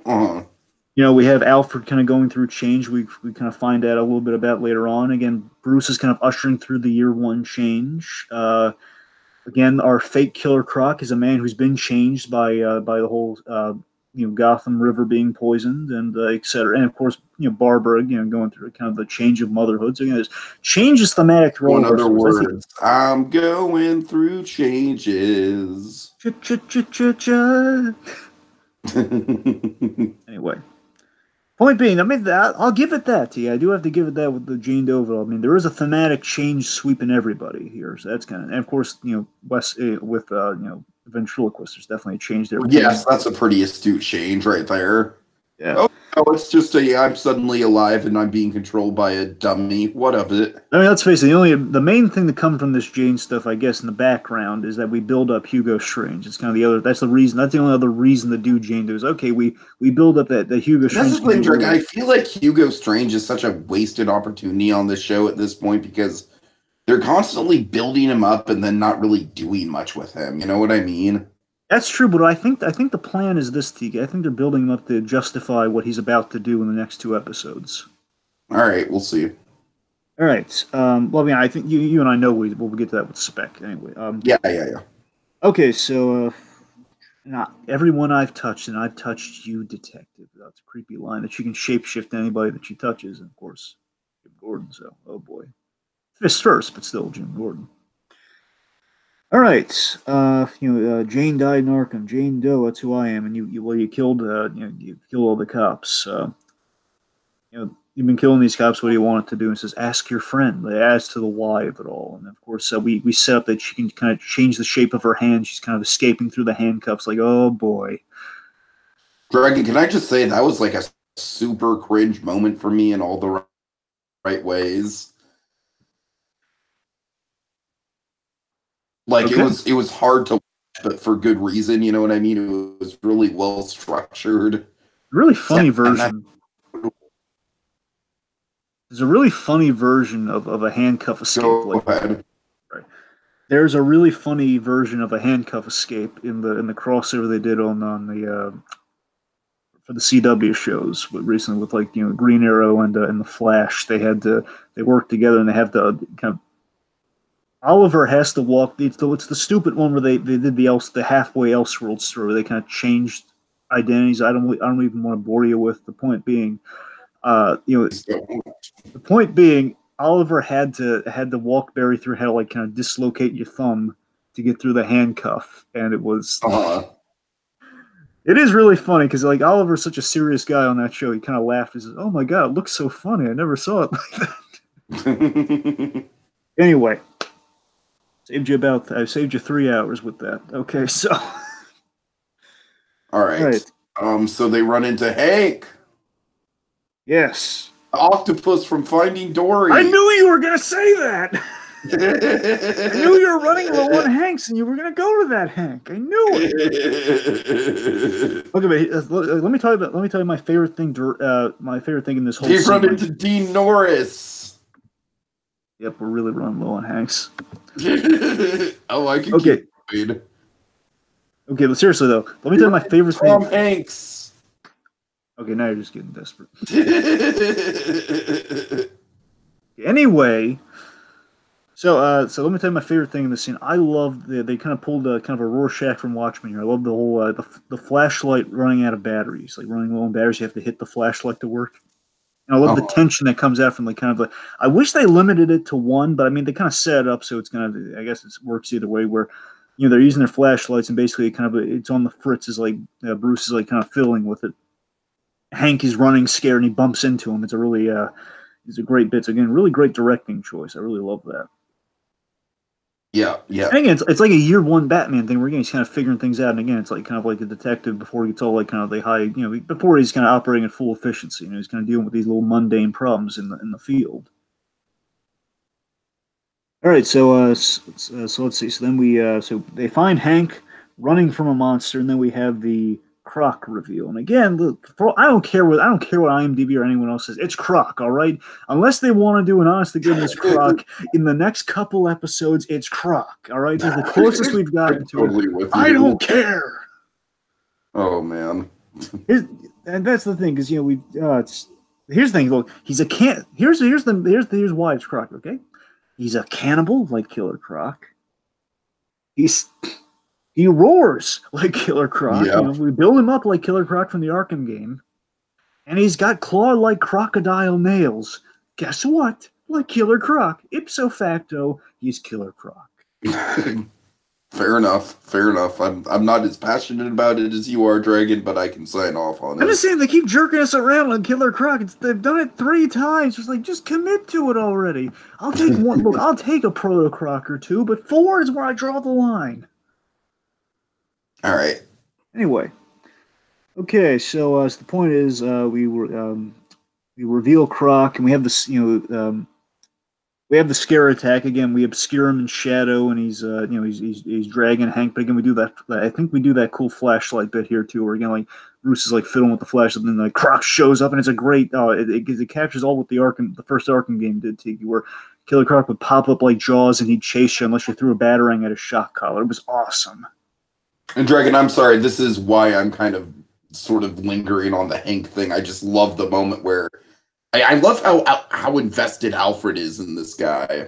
Uh-huh. We have Alfred kind of going through change. We kind of find out a little bit about later on. Again, Bruce is kind of ushering through the year 1 change. Again, our fake Killer Croc is a man who's been changed by the whole Gotham River being poisoned and etc. And of course, Barbara, going through kind of the change of motherhood. So this changes thematic through So all in of our other stories. words, I'm going through changes. Anyway, point being, I mean, I'll give it that to you. I do have to give it that with the Jane Doe overall. I mean, there is a thematic change sweeping everybody here, so that's kind of, and of course, Wes with ventriloquist, there's definitely a change there. Yes, that's a pretty astute change right there. Yeah. Oh, no, it's just I'm suddenly alive and I'm being controlled by a dummy. What of it? I mean, let's face it. The main thing to come from this Jane stuff, I guess, in the background is that we build up Hugo Strange. It's kind of the other. That's the reason. That's the only other reason to do Jane Doe is okay. We build up that Hugo Strange. That's the thing, Drake. I feel like Hugo Strange is such a wasted opportunity on this show at this point because they're constantly building him up and then not really doing much with him. You know what I mean? That's true, but I think the plan is this, Tiki. I think they're building him up to justify what he's about to do in the next 2 episodes. All right, we'll see. All right. Well, I mean, I think you and I know we'll get to that with Spec anyway. Yeah. Okay, so not everyone I've touched, and I've touched you, Detective. That's a creepy line that she can shapeshift anybody that she touches, and of course, Jim Gordon. So, oh boy, fist first, but still Jim Gordon. All right, Jane died in Arkham. Jane Doe, that's who I am, and you killed you killed all the cops. You've been killing these cops. What do you want it to do? And it says, ask your friend. They adds to the why of it all. And of course, we set up that she can kind of change the shape of her hand. She's kind of escaping through the handcuffs. Like, oh boy. Dragon, can I just say that was like a super cringe moment for me in all the right ways. Like Okay. it was hard to watch, but for good reason. You know what I mean? It was really well structured. Really funny version. There's a really funny version of a handcuff escape. Go ahead. Right. There's a really funny version of a handcuff escape in the crossover they did on the for the CW shows recently with Green Arrow and the Flash. They work together and they have to kind of. Oliver has to walk. It's the stupid one where they did the halfway Elseworld story where they kind of changed identities. I don't even want to bore you with the point being. The point being, Oliver had to walk Barry through how to kind of dislocate your thumb to get through the handcuff, and it was. It is really funny because Oliver's such a serious guy on that show. He kind of laughed and says, "Oh my god, it looks so funny. I never saw it like that." Anyway, I saved you 3 hours with that. Okay, so. All right. So they run into Hank. Yes. The octopus from Finding Dory. I knew you were going to say that. I knew you were running low on Hanks, and you were going to go to that Hank. I knew it. Okay, let me tell you my favorite thing. My favorite thing in this whole. They run into Dean Norris. Yep, we're really running low on Hanks. Oh, I can keep going. Okay, but seriously though, let me tell you my favorite thing. Tom Hanks. Okay, now you're just getting desperate. Anyway, so let me tell you my favorite thing in the scene. I love they kind of pulled kind of a Rorschach from Watchmen here. I love the whole the flashlight running out of batteries, like running low on batteries. You have to hit the flashlight to work. And I love the tension that comes out from I wish they limited it to one, but I mean they kind of set it up so it's kind of I guess it works either way. Where they're using their flashlights and basically it's on the fritz is Bruce is kind of fiddling with it. Hank is running scared and he bumps into him. It's a really it's a great bit. So again, really great directing choice. I really love that. Yeah. And again, it's like a year one Batman thing where again he's kind of figuring things out, and again it's kind of like a detective before he gets all kind of the high, before he's kind of operating at full efficiency. He's kind of dealing with these little mundane problems in the field. All right, so let's see. So then so they find Hank running from a monster, and then we have the Croc reveal. And again, I don't care what IMDb or anyone else says. It's Croc, all right? Unless they want to do an honest to goodness Croc in the next couple episodes, it's Croc, all right? This is the closest we've gotten to it. I don't care. Oh man. And that's the thing, because here's the thing. Look, he's a can. Here's why it's Croc. Okay, he's a cannibal like Killer Croc. He's He roars like Killer Croc. Yeah. We build him up like Killer Croc from the Arkham game. And he's got claw-like crocodile nails. Guess what? Like Killer Croc. Ipso facto, he's Killer Croc. Fair enough. Fair enough. I'm not as passionate about it as you are, Dragon, but I can sign off on it. I'm just saying they keep jerking us around on Killer Croc. They've done it 3 times. It's like, just commit to it already. I'll take one. Look, I'll take a Proto Croc or 2, but 4 is where I draw the line. All right. Anyway, okay. So the point is, we reveal Croc, and we have this. We have the scare attack again. We obscure him in shadow, and he's dragging Hank. But again, we do that. I think we do that cool flashlight bit here too, where again, like Bruce is like fiddling with the flashlight, and then like Croc shows up, and it's a great. It captures all what the first Arkham game did, Tiki, where Killer Croc would pop up like Jaws, and he'd chase you unless you threw a batarang at a shock collar. It was awesome. And Dragon, I'm sorry. This is why I'm kind of sort of lingering on the Hank thing. I just love the moment where I love how invested Alfred is in this guy.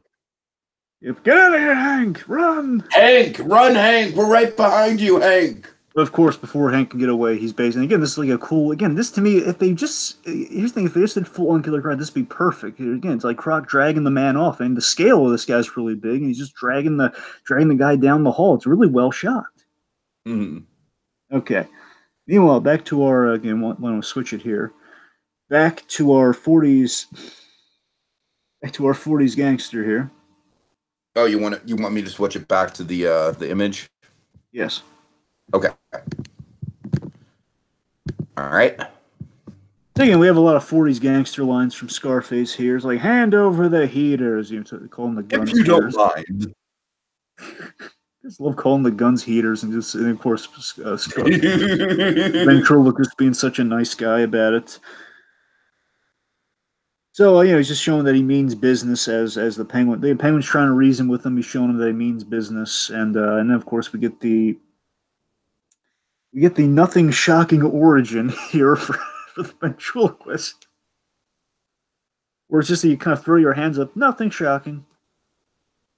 Get out of here, Hank! Run! Hank, run, Hank! We're right behind you, Hank. But of course, before Hank can get away, he's basically again. This is like a cool. Again, this to me, if they just here's the thing: if they just did full on Killer Croc, this would be perfect. Again, it's like Croc dragging the man off, and the scale of this guy's really big, and he's just dragging the guy down the hall. It's really well shot. Mm-hmm. Okay. Meanwhile, back to our again. Want to switch it here. Back to our 40s. Back to our 40s gangster here. Oh, you want me to switch it back to the image? Yes. Okay. All right. Again, we have a lot of 40s gangster lines from Scarface here. It's like, hand over the heaters. Call them the guns. If you don't mind. I just love calling the guns heaters, and of course, ventriloquist being such a nice guy about it. So he's just showing that he means business as the Penguin. The Penguin's trying to reason with him. He's showing him that he means business, and then of course we get the nothing shocking origin here for the ventriloquist, where it's just that you kind of throw your hands up. Nothing shocking.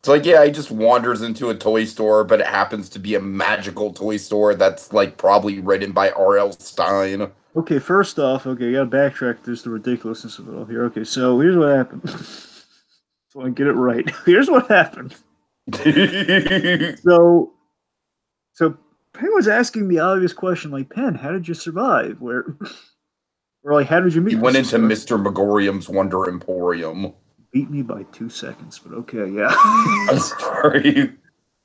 It's like, yeah, he just wanders into a toy store, but it happens to be a magical toy store that's like probably written by R.L. Stine. Okay, first off, you gotta backtrack. There's the ridiculousness of it all here. Okay, so here's what happened. So I get it right. Here's what happened. So Penguin's asking the obvious question, like, Penn, how did you survive? Or like, how did you meet? He went into Mr. Megorium's Wonder Emporium. Beat me by 2 seconds, but okay, yeah. I'm sorry.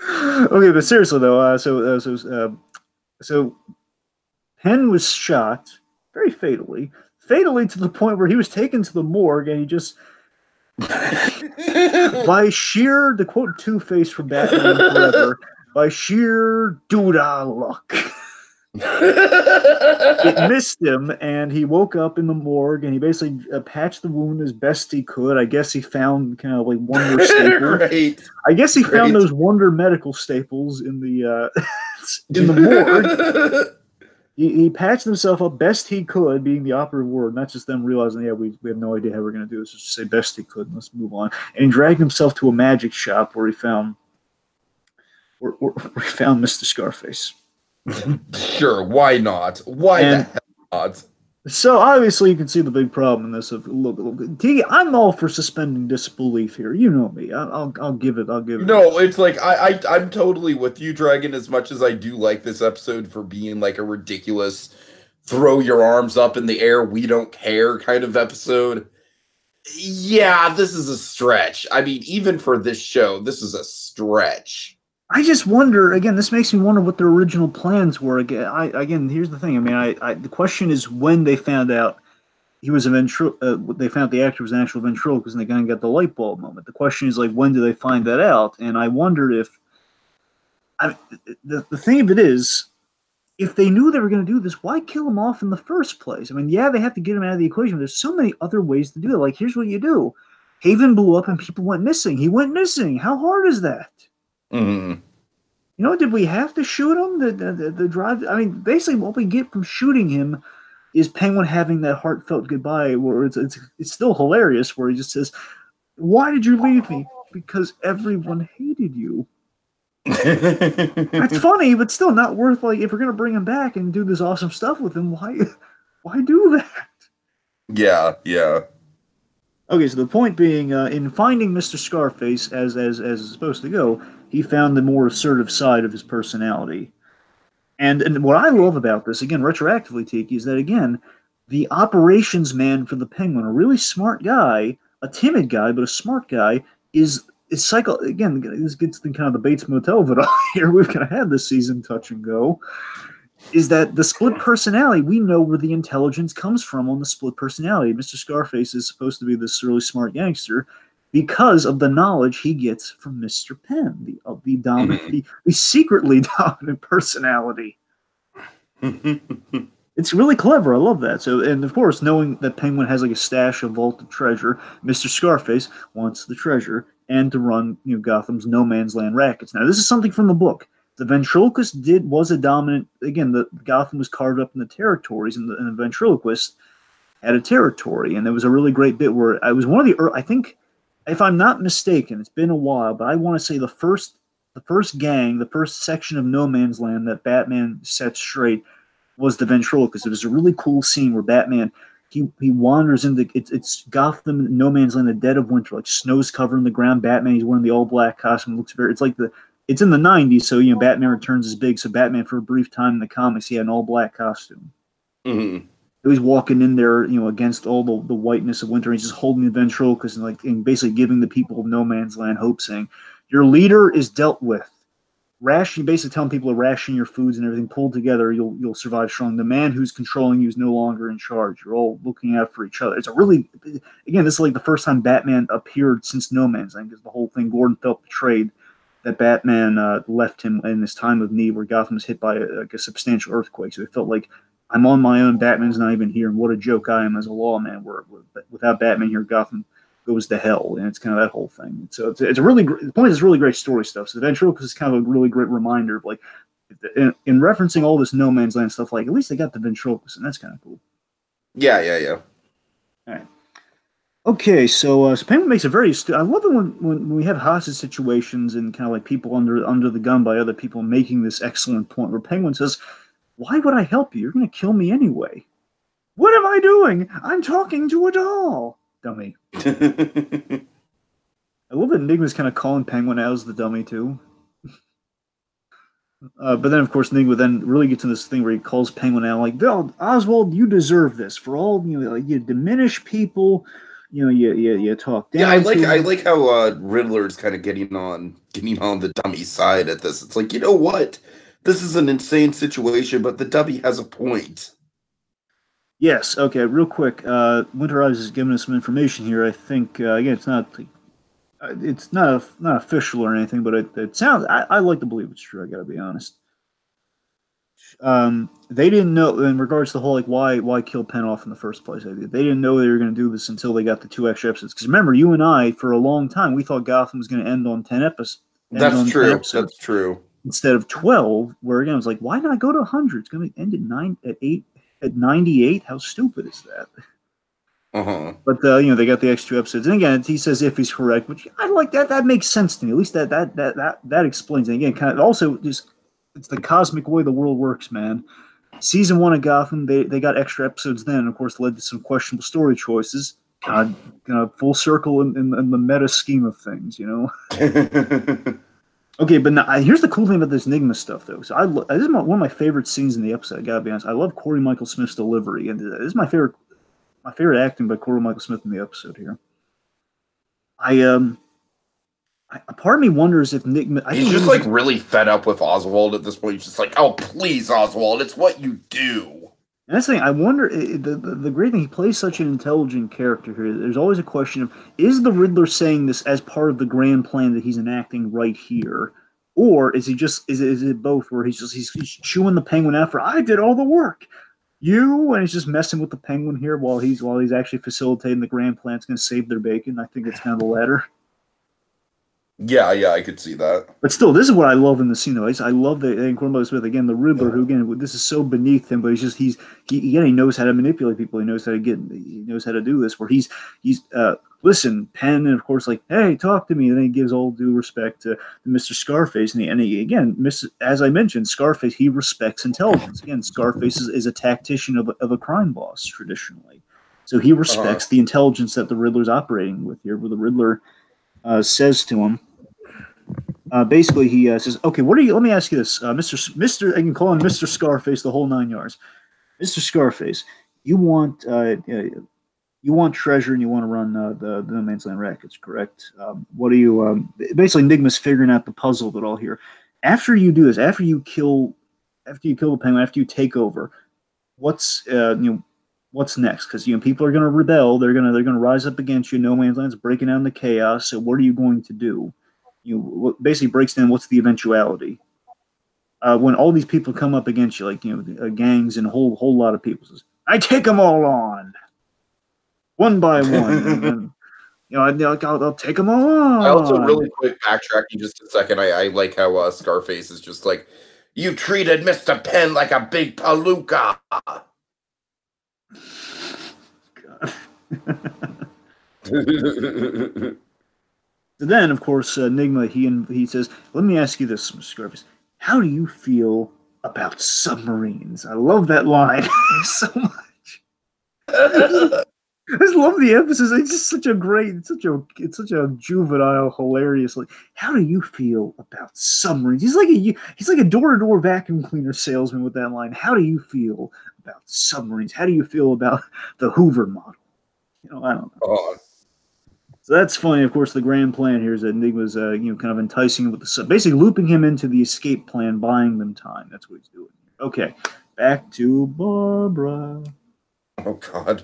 Okay, but seriously though, so Penn was shot very fatally to the point where he was taken to the morgue, and he just by sheer, to quote Two-Face from Batman Forever, by sheer doodah luck. It missed him, and he woke up in the morgue, and he basically patched the wound as best he could. I guess he found kind of like Wonder staples. Right. I guess he found those Wonder medical staples in the morgue. He patched himself up best he could, being the operative word, not just them realizing, yeah, we have no idea how we're going to do this. Just say best he could, and let's move on. And he dragged himself to a magic shop where he found Mr. Scarface. Sure, why not? Why the hell not? So obviously you can see the big problem in this. Look, Tiki, I'm all for suspending disbelief here. You know me. I'll give it. No, it's like I'm totally with you, Dragon. As much as I do like this episode for being like a ridiculous, throw your arms up in the air, we don't care kind of episode. Yeah, this is a stretch. I mean, even for this show, this is a stretch. I just wonder, again, this makes me wonder what their original plans were. Again, here's the thing. I mean, the question is when they found out he was a they found the actor was an actual ventriloquist, and they kind of got the light bulb moment. The question is, like, when do they find that out? And I wonder if, the thing of it is, if they knew they were going to do this, why kill him off in the first place? I mean, yeah, they have to get him out of the equation, but there's so many other ways to do it. Like, here's what you do. Haven blew up and people went missing. He went missing. How hard is that? Mm-hmm. Did we have to shoot him? The drive. I mean, basically, what we get from shooting him is Penguin having that heartfelt goodbye, where it's still hilarious. Where he just says, "Why did you leave me? Because everyone hated you." That's funny, but still not worth, like, if we're gonna bring him back and do this awesome stuff with him, why do that? Yeah, yeah. Okay, so the point being, in finding Mr. Scarface as it's supposed to go, he found the more assertive side of his personality. And what I love about this, again, retroactively, Tiki, is that again, the operations man for the Penguin, a really smart guy, a timid guy, but a smart guy, is psycho. Again, this gets the kind of the Bates Motel of it all here. We've kind of had this season touch and go. Is that the split personality? We know where the intelligence comes from on the split personality. Mr. Scarface is supposed to be this really smart gangster because of the knowledge he gets from Mr. Penn, the dominant, the secretly dominant personality. It's really clever. I love that. So, and of course, knowing that Penguin has like a stash of vaulted treasure, Mr. Scarface wants the treasure and to run, Gotham's no man's land rackets. Now, this is something from the book. The ventriloquist was a dominant. Again, the Gotham was carved up in the territories, and the ventriloquist had a territory. And there was a really great bit where I was one of the. I think, if I'm not mistaken, it's been a while, but I want to say the first gang, the first section of No Man's Land that Batman set straight was the ventriloquist. It was a really cool scene where Batman he wanders into it's Gotham, No Man's Land, the dead of winter, like snow's covering the ground. Batman, he's wearing the all black costume. Looks very. It's in the 90s, so Batman Returns is big. So Batman, for a brief time in the comics, he had an all black costume. Mm-hmm. He was walking in there, against all the whiteness of winter. He's just holding the ventriloquist and basically giving the people of No Man's Land hope, saying, "Your leader is dealt with. Ration, basically telling people to ration your foods and everything. Pulled together, you'll survive strong. The man who's controlling you is no longer in charge. You're all looking out for each other." It's a really, again, this is like the first time Batman appeared since No Man's Land, because the whole thing, Gordon felt betrayed that Batman left him in this time of need where Gotham was hit by a substantial earthquake. So it felt like, I'm on my own. Batman's not even here, and what a joke I am as a lawman. Where without Batman here, Gotham goes to hell, and it's kind of that whole thing. So it's a really the point is really great story stuff. So the ventriloquist is kind of a really great reminder of like in referencing all this No Man's Land stuff. Like at least they got the ventriloquist, and that's kind of cool. Yeah. All right. Okay, so Penguin makes a very. I love it when we have hostage situations and kind of like people under the gun by other people, making this excellent point where Penguin says, "Why would I help you? You're going to kill me anyway." What am I doing? I'm talking to a doll. Dummy. I love that Enigma's kind of calling Penguin out as the dummy too. But then, of course, Enigma then really gets in this thing where he calls Penguin out like, "Oswald, you deserve this for all you diminish people." You talk down. Yeah, I like how Riddler's kind of getting on the dummy side at this. It's like, you know what? This is an insane situation, but the dummy has a point. Yes. Okay. Real quick, Winter Eyes is giving us some information here. I think again, it's not official or anything, but it sounds. I like to believe it's true. I got to be honest. They didn't know in regards to the whole like why kill Penn off in the first place. They didn't know they were going to do this until they got the 2 extra episodes. Because remember, you and I for a long time we thought Gotham was going to end on 10 episodes. That's true. That's true. Instead of 12, where again it was like, why not go to 100? It's going to end at 98. How stupid is that? But they got the extra 2 episodes, and again, he says if he's correct, which I like that. That makes sense to me. At least that explains it. Again, kind of also just. It's the cosmic way the world works, man. Season 1 of Gotham, they got extra episodes then, of course, led to some questionable story choices. Kind of full circle in the meta scheme of things, Okay, but now, here's the cool thing about this Enigma stuff, though. So this is one of my favorite scenes in the episode. I gotta be honest. I love Corey Michael Smith's delivery, and this is my favorite acting by Corey Michael Smith in the episode here. Part of me wonders if Enigma. He's just like really fed up with Oswald at this point. He's just like, "Oh, please, Oswald, it's what you do." And that's the thing. I wonder. The great thing, he plays such an intelligent character here. There's always a question of: is the Riddler saying this as part of the grand plan that he's enacting right here, or is he just? Is it both? Where he's chewing the Penguin out for I did all the work, and he's just messing with the Penguin here while he's actually facilitating the grand plan. It's going to save their bacon. I think it's kind of the latter. Yeah, I could see that. But still, this is what I love in the scene, though. I love and Cornwall Smith again, the Riddler, who again, this is so beneath him, but he knows how to manipulate people. He knows how to do this. Where he's listen, Penn, and of course, like, hey, talk to me. And then he gives all due respect to Mr. Scarface. And he again, as I mentioned, Scarface, he respects intelligence. Again, Scarface is a tactician of a crime boss traditionally. So he respects the intelligence that the Riddler's operating with here, where the Riddler says to him, basically, he says, okay, what are you, let me ask you this, Mr. I can call him Mr. Scarface the whole 9 yards. Mr. Scarface, you want treasure and you want to run the No Man's Land rackets, correct? What do you basically Enigma's figuring out the puzzle of it all here. After you do this, after you kill the Penguin, after you take over, what's what's next? Because people are going to rebel, they're going to rise up against you. No Man's Land's breaking down the chaos. So what are you going to do? Basically breaks down what's the eventuality. When all these people come up against you, like gangs and a whole lot of people, says, I take them all on. One by one, and I'll take them all on. I also really quick backtracking just a second. I like how Scarface is just like, you treated Mr. Penn like a big palooka. So then, of course, Enigma he says, "Let me ask you this, Mr. Scarface. How do you feel about submarines?" I love that line so much. I just love the emphasis. It's just such a juvenile, hilarious. Like, how do you feel about submarines? He's like a door-to-door vacuum cleaner salesman with that line. How do you feel about submarines? How do you feel about the Hoover model? I don't know. So that's funny. Of course, the grand plan here is that Enigma's kind of enticing him with basically looping him into the escape plan, buying them time. That's what he's doing. Okay, back to Barbara. Oh God.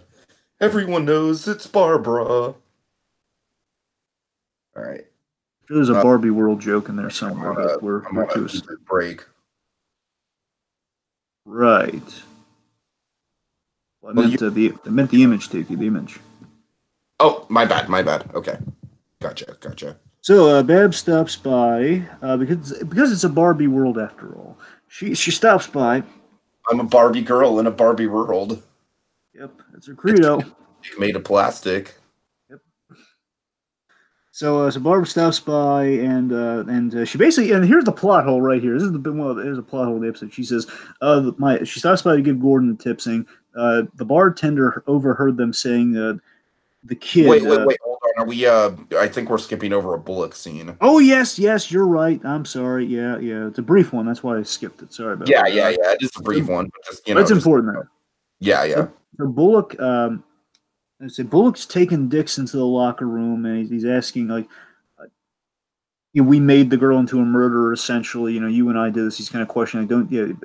Everyone knows it's Barbara. All right. There's a Barbie World joke in there somewhere, but we're too break. Right. Well, I meant the image, Tiki, the image. Oh, my bad. Okay. Gotcha. So Babs stops by because it's a Barbie world after all. She stops by. I'm a Barbie girl in a Barbie world. Yep, that's her credo. It's made of plastic. Yep. So Barbara stops by and she basically, and here's the plot hole right here. This is there's a plot hole in the episode. She says she stops by to give Gordon the tip, saying the bartender overheard them saying the kid. Wait, hold on. Are we? I think we're skipping over a Bullock scene. Oh yes, you're right. I'm sorry. Yeah. It's a brief one. That's why I skipped it. Sorry about that. Yeah. It is a brief one, but just it's important. Though. Yeah. So Bullock, Bullock's taking Dix into the locker room, and he's asking like, we made the girl into a murderer, essentially. You and I did this. He's kind of questioning.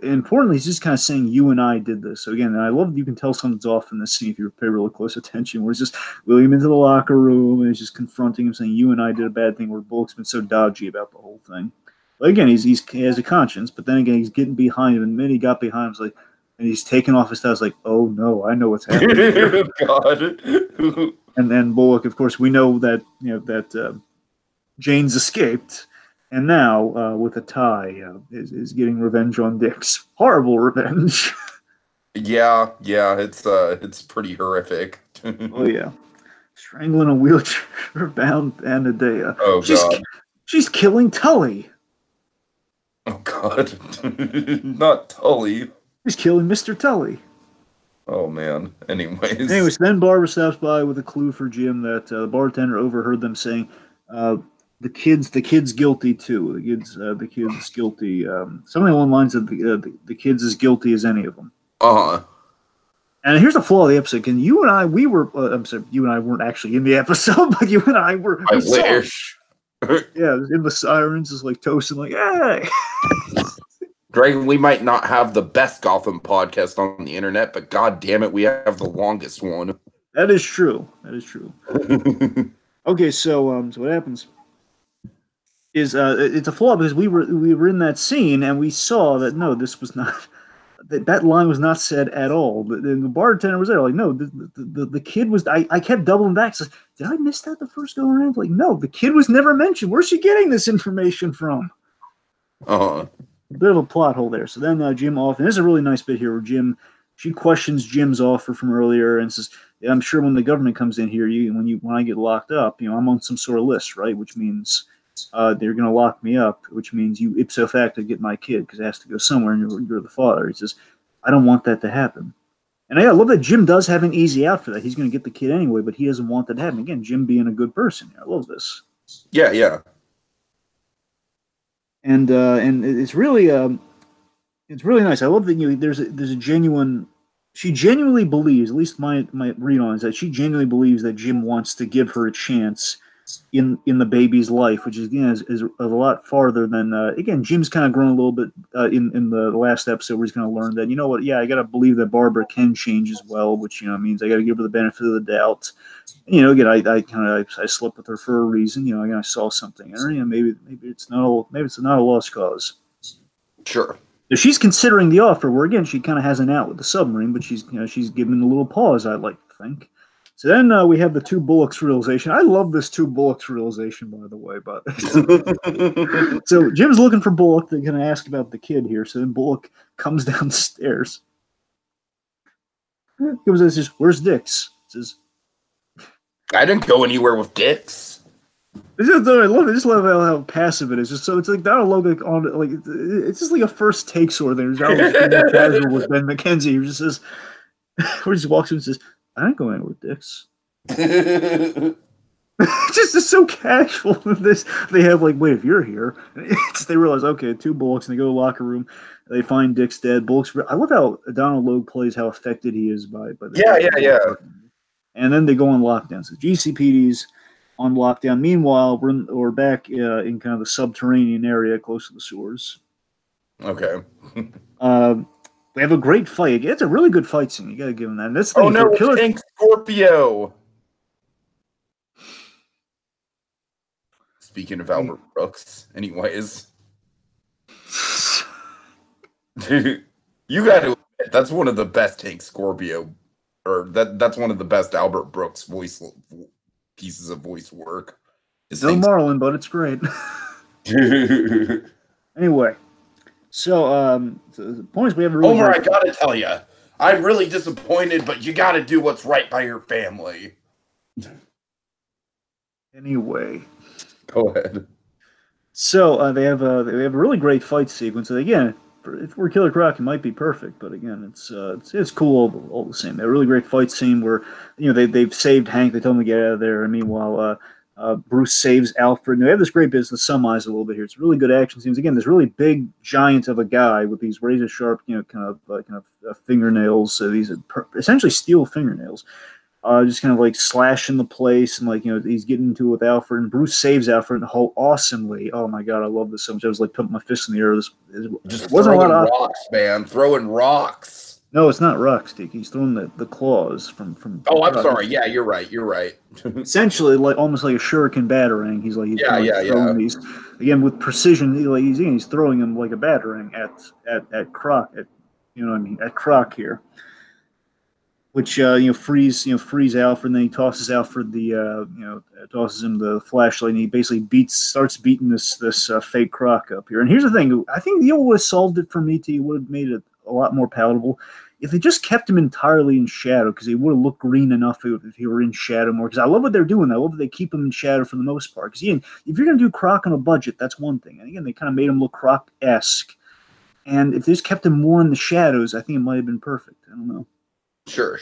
Importantly, he's just kind of saying, you and I did this. So again, I love that you can tell something's off in this scene if you pay really close attention. Where he's just wheeling him into the locker room, and he's just confronting him, saying, you and I did a bad thing. Where Bullock's been so dodgy about the whole thing. But again, he has a conscience, but then again, he's getting behind him, and then he got behind him, like. And he's taking off his towels like, oh no, I know what's happening here. God. And then Bullock, of course, we know that Jane's escaped, and now with a tie is getting revenge on Dix. Horrible revenge. Yeah, it's pretty horrific. Oh yeah, strangling a wheelchair-bound Anadea. Oh God, she's killing Tully. Oh God, not Tully. He's killing Mr. Tully. Oh, man. Anyways, then Barbara stops by with a clue for Jim that the bartender overheard them saying, the kid's guilty, too. The kid's guilty. Something along the lines of the kid's as guilty as any of them. Uh-huh. And here's the flaw of the episode. And you and I, I'm sorry, you and I weren't actually in the episode, but you and I were. I wish. Yeah, in the sirens, is like toasting, like, hey! Dragon, we might not have the best Gotham podcast on the internet, but god damn it, we have the longest one. That is true. Okay, so what happens is it's a flaw because we were in that scene and we saw that no, this was not that line was not said at all. The bartender was there, like, no, the kid was. I kept doubling back. So, did I miss that the first go around? Like, no, the kid was never mentioned. Where's she getting this information from? Uh-huh. A bit of a plot hole there. So then Jim off, and this is a really nice bit here where she questions Jim's offer from earlier and says, I'm sure when the government comes in here, when I get locked up, I'm on some sort of list, right? Which means they're going to lock me up, which means you ipso facto get my kid because it has to go somewhere, and you're the father. He says, I don't want that to happen. And I love that Jim does have an easy out for that. He's going to get the kid anyway, but he doesn't want that to happen. Again, Jim being a good person. I love this. Yeah, yeah. And it's really nice. I love that there's a genuine. She genuinely believes, at least my read on it, is that she genuinely believes that Jim wants to give her a chance in the baby's life, which is again is a lot farther than again Jim's kind of grown a little bit in the last episode where he's going to learn that I got to believe that Barbara can change as well, which means I got to give her the benefit of the doubt. And, again, I slept with her for a reason. Again, I saw something in her. Maybe it's not a lost cause. Sure. So she's considering the offer where again she kind of has an out with the submarine, but she's giving a little pause. I'd like to think. So then we have the two Bullocks realization. I love this two Bullocks realization, by the way. But so Jim's looking for Bullock. They're going to ask about the kid here. So then Bullock comes downstairs. He comes and says, "Where's Dix?" Says, "I didn't go anywhere with Dix." I love how passive it is. Just so it's like dialogue it's just like a first take sort of thing. It's casual with Ben McKenzie. He just says, where he just walks in and says, "I ain't going with Dix." It's so casual. They have wait, if you're here, they realize okay, two Bullocks, and they go to the locker room. They find Dix dead. Bullocks. I love how Donald Logue plays how affected he is by the yeah. And then they go on lockdown. So GCPD's on lockdown. Meanwhile, we're back in kind of the subterranean area close to the sewers. Okay. We have a great fight. It's a really good fight scene. You got to give him that. And that's Tank Scorpio. Speaking of Albert Brooks, anyways. Dude, you got to admit, that's one of the best Tank Scorpio, or that's one of the best Albert Brooks pieces of voice work. No Marlon, but it's great. Anyway. So, the point is we have a really Homer, I gotta tell you, I'm really disappointed, but you gotta do what's right by your family. Anyway. Go ahead. So, they have a really great fight sequence. And again, if we're Killer Croc, it might be perfect, but again, it's cool all the same. A really great fight scene where, they've saved Hank, they tell him to get out of there, and meanwhile, Bruce saves Alfred. And we have this great bit to summarize a little bit here. It's really good action scenes. Again, this really big giant of a guy with these razor sharp, kind of fingernails. These are essentially steel fingernails. Just kind of slashing the place, and he's getting into it with Alfred. And Bruce saves Alfred awesomely. Oh my god, I love this so much. I was putting my fist in the air. Just wasn't throwing rocks, man. Throwing rocks. No, it's not rocks, Tiki. He's throwing the claws from. Oh, I'm sorry. Yeah, you're right. Essentially, almost like a shuriken batarang. He's throwing these again with precision. He's throwing them like a batarang at Croc. At Croc here, which frees Alfred. And then he tosses Alfred tosses him the flashlight, and he basically starts beating this fake Croc up here. And here's the thing: I think the would have solved it for me. He would have made it a lot more palatable if they just kept him entirely in shadow, because he would have looked green enough if he were in shadow more. Because I love what they're doing. I love that they keep him in shadow for the most part. Because if you're going to do Croc on a budget, that's one thing. And again, they kind of made him look Croc-esque. And if they just kept him more in the shadows, I think it might have been perfect. I don't know. Sure.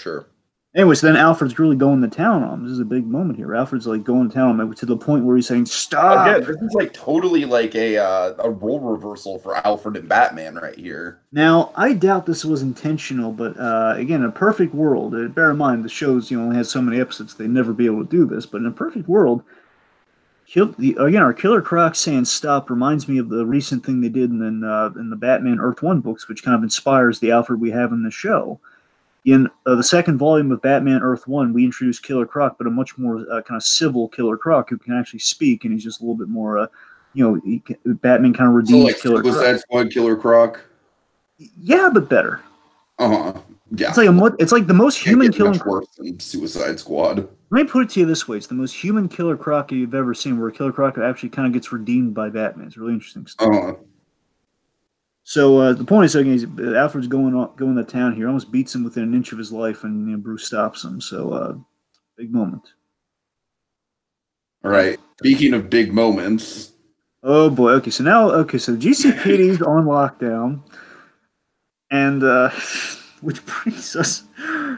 Anyway, so then Alfred's really going to town on him. This is a big moment here. Alfred's going to town on him to the point where he's saying, "Stop!" Again, this is totally a role reversal for Alfred and Batman right here. Now, I doubt this was intentional, but again, a perfect world. Bear in mind, the show's only has so many episodes; they'd never be able to do this. But in a perfect world, our Killer Croc saying "stop" reminds me of the recent thing they did in the Batman Earth 1 books, which kind of inspires the Alfred we have in the show. In the second volume of Batman Earth 1, we introduced Killer Croc, but a much more kind of civil Killer Croc who can actually speak, and he's just a little bit more, Batman kind of redeems Killer Croc. Suicide Squad Killer Croc? Yeah, but better. Uh-huh. Yeah. It's like the most human Killer Croc. Worse than Suicide Squad. Let me put it to you this way. It's the most human Killer Croc you've ever seen, where Killer Croc actually kind of gets redeemed by Batman. It's really interesting stuff. Uh-huh. So the point is, again, Alfred's going to town here, almost beats him within an inch of his life, and Bruce stops him. So big moment. All right. Speaking of big moments, Oh boy. So GCPD's on lockdown, and which brings us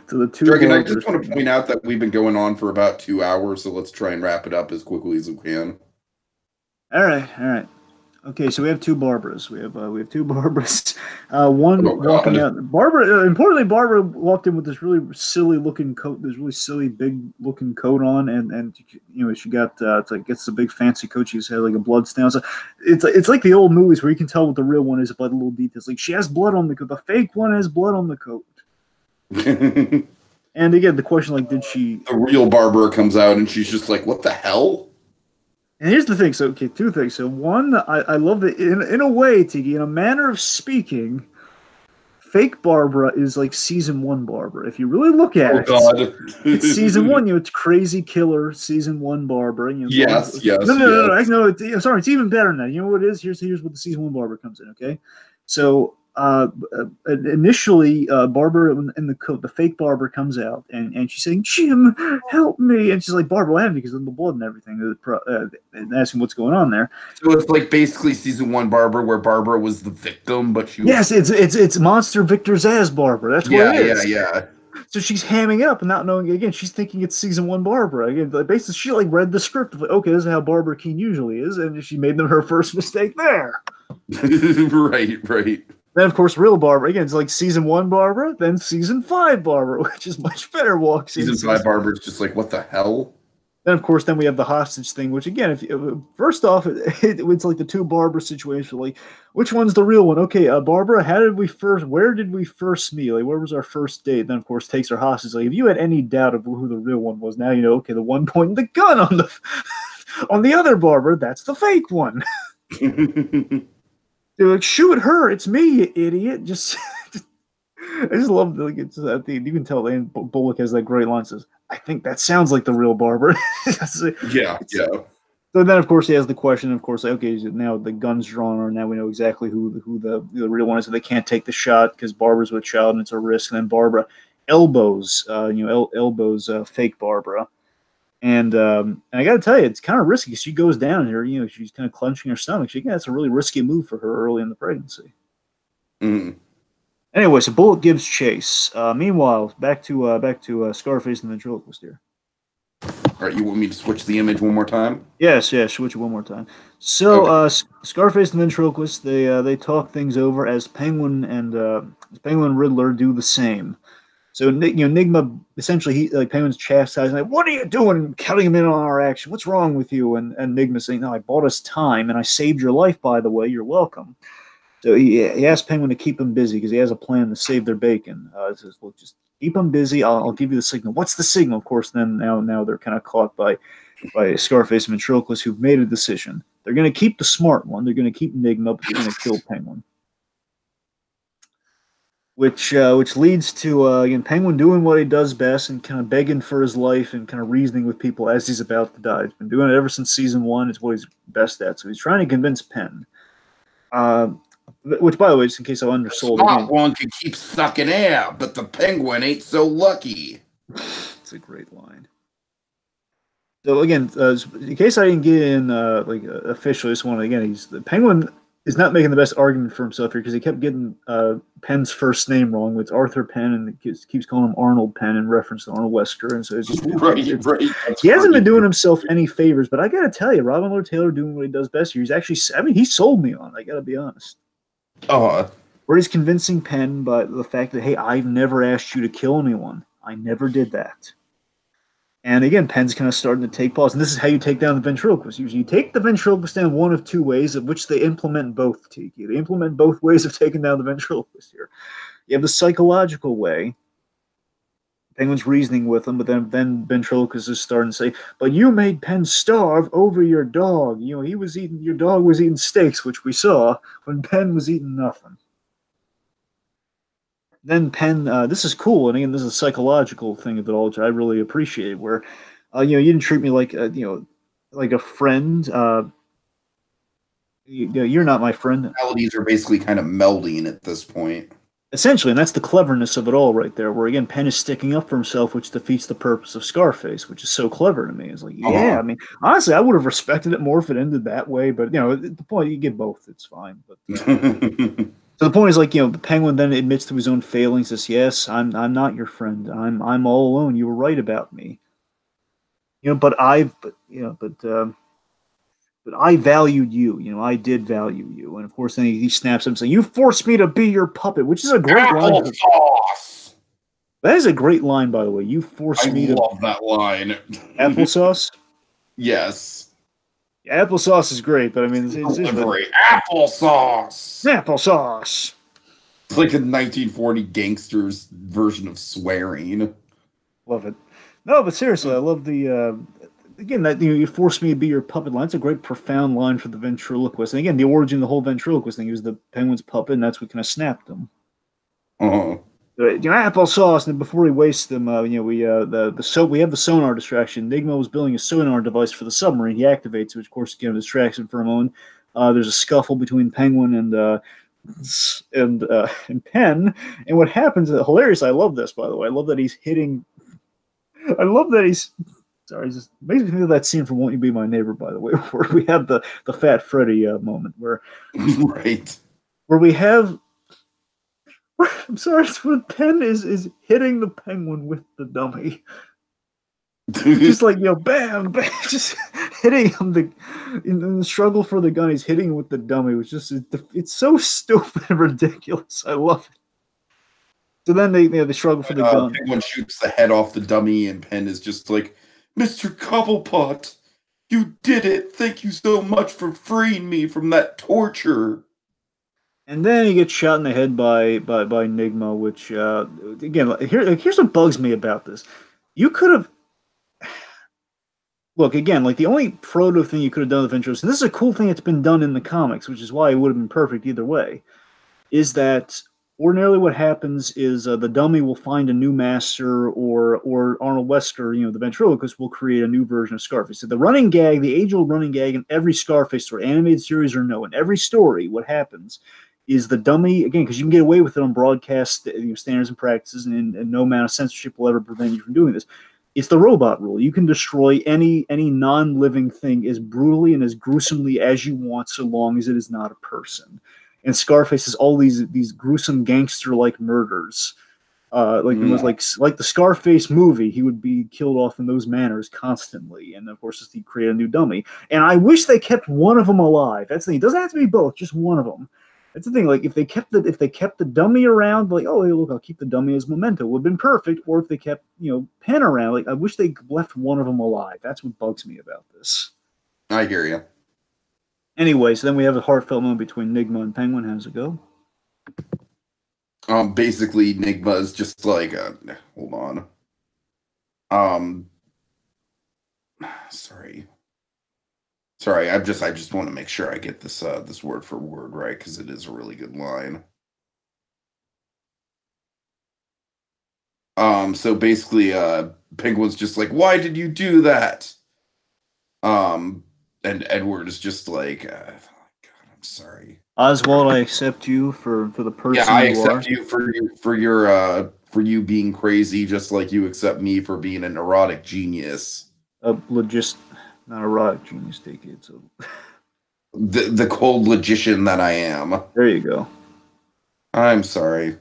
to the two Dragon, I barbers. just want to point out that we've been going on for about 2 hours, so let's try and wrap it up as quickly as we can. All right. Okay, so we have two Barbaras. We have two Barbaras. One walking out. Barbara. Importantly, Barbara walked in with this really silly looking coat, this really silly big looking coat on, and she got it's like it's a big fancy coat. She's had like a blood stain. So it's like the old movies where you can tell what the real one is by the little details. Like she has blood on the coat. The fake one has blood on the coat. And again, the question like, did she? The real Barbara comes out and she's just like, "What the hell?" And here's the thing. So, okay, two things. So, one, I love that in a way, Tiki, in a manner of speaking, fake Barbara is like season one Barbara. If you really look at it, God. it's season one. It's crazy killer season one Barbara. Yes. No. I'm sorry. It's even better than that. You know what it is? Here's what the season one Barbara comes in. Okay, so initially, Barbara in the coat, the fake Barbara comes out, and she's saying, "Jim, help me!" And she's like, "Barbara, what happened?" Because of the blood and everything, and asking what's going on there. So it's like basically season one Barbara, where Barbara was the victim, but she was... Yes, it's Monster Victor Zaz Barbara. That's what it is. Yeah. So she's hamming up and not knowing. Again, she's thinking it's season one Barbara. Again, basically, she like read the script of like, okay, this is how Barbara Keene usually is, and she made them her first mistake there. Right. Then, of course, real Barbara. Again, it's like season one Barbara, then season five Barbara, which is much better walks. Season five Barbara is just like, what the hell? Then, of course, we have the hostage thing, which, again, first off, it's like the two Barbara situation. Like, which one's the real one? Okay, Barbara, where did we first meet? Like, where was our first date? Then, of course, takes her hostage. Like, if you had any doubt of who the real one was, now you know, okay, the one pointing the gun on the other Barbara, that's the fake one. They're like, shoot her! It's me, you idiot! I just love like it's that thing. You can tell Bullock has that great line. Says, "I think that sounds like the real Barbara." Yeah. So then, of course, he has the question. Of course, like, okay, now the gun's drawn, or now we know exactly who the real one is. So they can't take the shot because Barbara's with child and it's a risk. And then Barbara elbows, fake Barbara. And I got to tell you, it's kind of risky. She goes down here, she's kind of clenching her stomach. That's a really risky move for her early in the pregnancy. Mm. Anyway, so Bullock gives chase. Meanwhile, back to Scarface and the ventriloquist here. All right, you want me to switch the image one more time? Yes, switch it one more time. So okay. Scarface and the ventriloquist, they talk things over as Penguin and Riddler do the same. So Enigma essentially Penguin's chastising, like, "What are you doing? Cutting him in on our action. What's wrong with you?" And Enigma saying, "No, I bought us time and I saved your life. By the way, you're welcome." So he asked Penguin to keep him busy because he has a plan to save their bacon. He says, "Look, just keep him busy. I'll give you the signal." What's the signal? Of course, then now they're kind of caught by Scarface and ventriloquist who've made a decision. They're going to keep the smart one. They're going to keep Enigma, but they're going to kill Penguin. Which leads to again Penguin doing what he does best and kind of begging for his life and kind of reasoning with people as he's about to die. He's been doing it ever since season one. It's what he's best at. So he's trying to convince Penn. Which, by the way, just in case I'm undersold, the smart one can keep sucking air, but the Penguin ain't so lucky. It's a great line. So again, in case I didn't get in officially, this one again, the Penguin is not making the best argument for himself here because he kept getting Penn's first name wrong. It's Arthur Penn, and it keeps calling him Arnold Penn in reference to Arnold Wesker. And so it's just right. He hasn't been doing himself any favors, but I got to tell you, Robin Lord Taylor doing what he does best here. He's actually, he sold me on it. I got to be honest. Where he's convincing Penn by the fact that, hey, I've never asked you to kill anyone. I never did that. And again, Penn's kind of starting to take pause. And this is how you take down the ventriloquist. You take the ventriloquist down one of two ways, of which they implement both, Tiki. They implement both ways of taking down the ventriloquist here. You have the psychological way. Penguin's reasoning with him, but then ventriloquist is starting to say, "But you made Penn starve over your dog. Your dog was eating steaks," which we saw, when Penn was eating nothing. Then Penn, this is cool, and again, this is a psychological thing of it all, which I really appreciate. Where, you didn't treat me like a friend. You're not my friend. Realities are basically kind of melding at this point. Essentially, and that's the cleverness of it all right there, where again, Penn is sticking up for himself, which defeats the purpose of Scarface, which is so clever to me. It's like, yeah, I mean, honestly, I would have respected it more if it ended that way, but, the point, you get both, it's fine. But so the point is, like, the Penguin then admits to his own failings, says, yes, I'm not your friend. I'm all alone. You were right about me. But I valued you. I did value you. And of course, then he snaps him saying, "You forced me to be your puppet," which is a great line. Applesauce. That is a great line, by the way. You forced me to. I love that line. Applesauce? Yes. Yeah, applesauce is great, but I mean, it's Delivery. Applesauce. Applesauce. It's like a 1940 gangster's version of swearing. Love it. No, but seriously, I love the. Again, that you forced me to be your puppet line. It's a great, profound line for the ventriloquist. And again, the origin of the whole ventriloquist thing, he was the Penguin's puppet, and that's what kind of snapped him. Applesauce, and before he wastes them, we have the sonar distraction. Nigma was building a sonar device for the submarine. He activates it, which of course distracts him for a moment. There's a scuffle between Penguin and Penn, and what happens is hilarious. I love this, by the way. I love that he's hitting. I love that he's. Sorry, it just makes me think of that scene from "Won't You Be My Neighbor," by the way, where we have the Fat Freddy moment where right where we have. I'm sorry, it's when Penn is hitting the Penguin with the dummy. Just like, bam, bam, just hitting him in the struggle for the gun. He's hitting him with the dummy, which it's so stupid and ridiculous. I love it. So then they struggle for the gun. Penguin shoots the head off the dummy, and Penn is just like, "Mr. Cobblepot, you did it. Thank you so much for freeing me from that torture." And then he gets shot in the head by Nigma, which again, here's what bugs me about this. You could have look again, like the only proto thing you could have done with Ventress, and this is a cool thing that's been done in the comics, which is why it would have been perfect either way, is that ordinarily what happens is the dummy will find a new master, or Arnold Wesker, the ventriloquist, will create a new version of Scarface. So the running gag, the age-old running gag in every Scarface story, animated series or no, in every story, what happens is the dummy, again, because you can get away with it on broadcast standards and practices, and no amount of censorship will ever prevent you from doing this. It's the robot rule. You can destroy any non-living thing as brutally and as gruesomely as you want, so long as it is not a person. And Scarface has all these gruesome gangster-like murders. It was like the Scarface movie, he would be killed off in those manners constantly. And of course, he created a new dummy. And I wish they kept one of them alive. That's the thing. It doesn't have to be both, just one of them. That's the thing. Like if they kept the dummy around, like, oh, hey, look, I'll keep the dummy as memento, would have been perfect. Or if they kept Penn around, like I wish they left one of them alive. That's what bugs me about this. I hear you. Anyway, so then we have a heartfelt moment between Nigma and Penguin. How's it go? Basically, Nigma is just like, hold on. Sorry. I just want to make sure I get this this word for word right, because it is a really good line. So basically, Penguin's just like, "Why did you do that?" And Edward is just like, "God, I'm sorry, Oswald. I accept you for the person. Yeah, I accept you for you being crazy, just like you accept me for being a neurotic genius." Not a rock genius, take it. So the cold logician that I am. There you go. I'm sorry.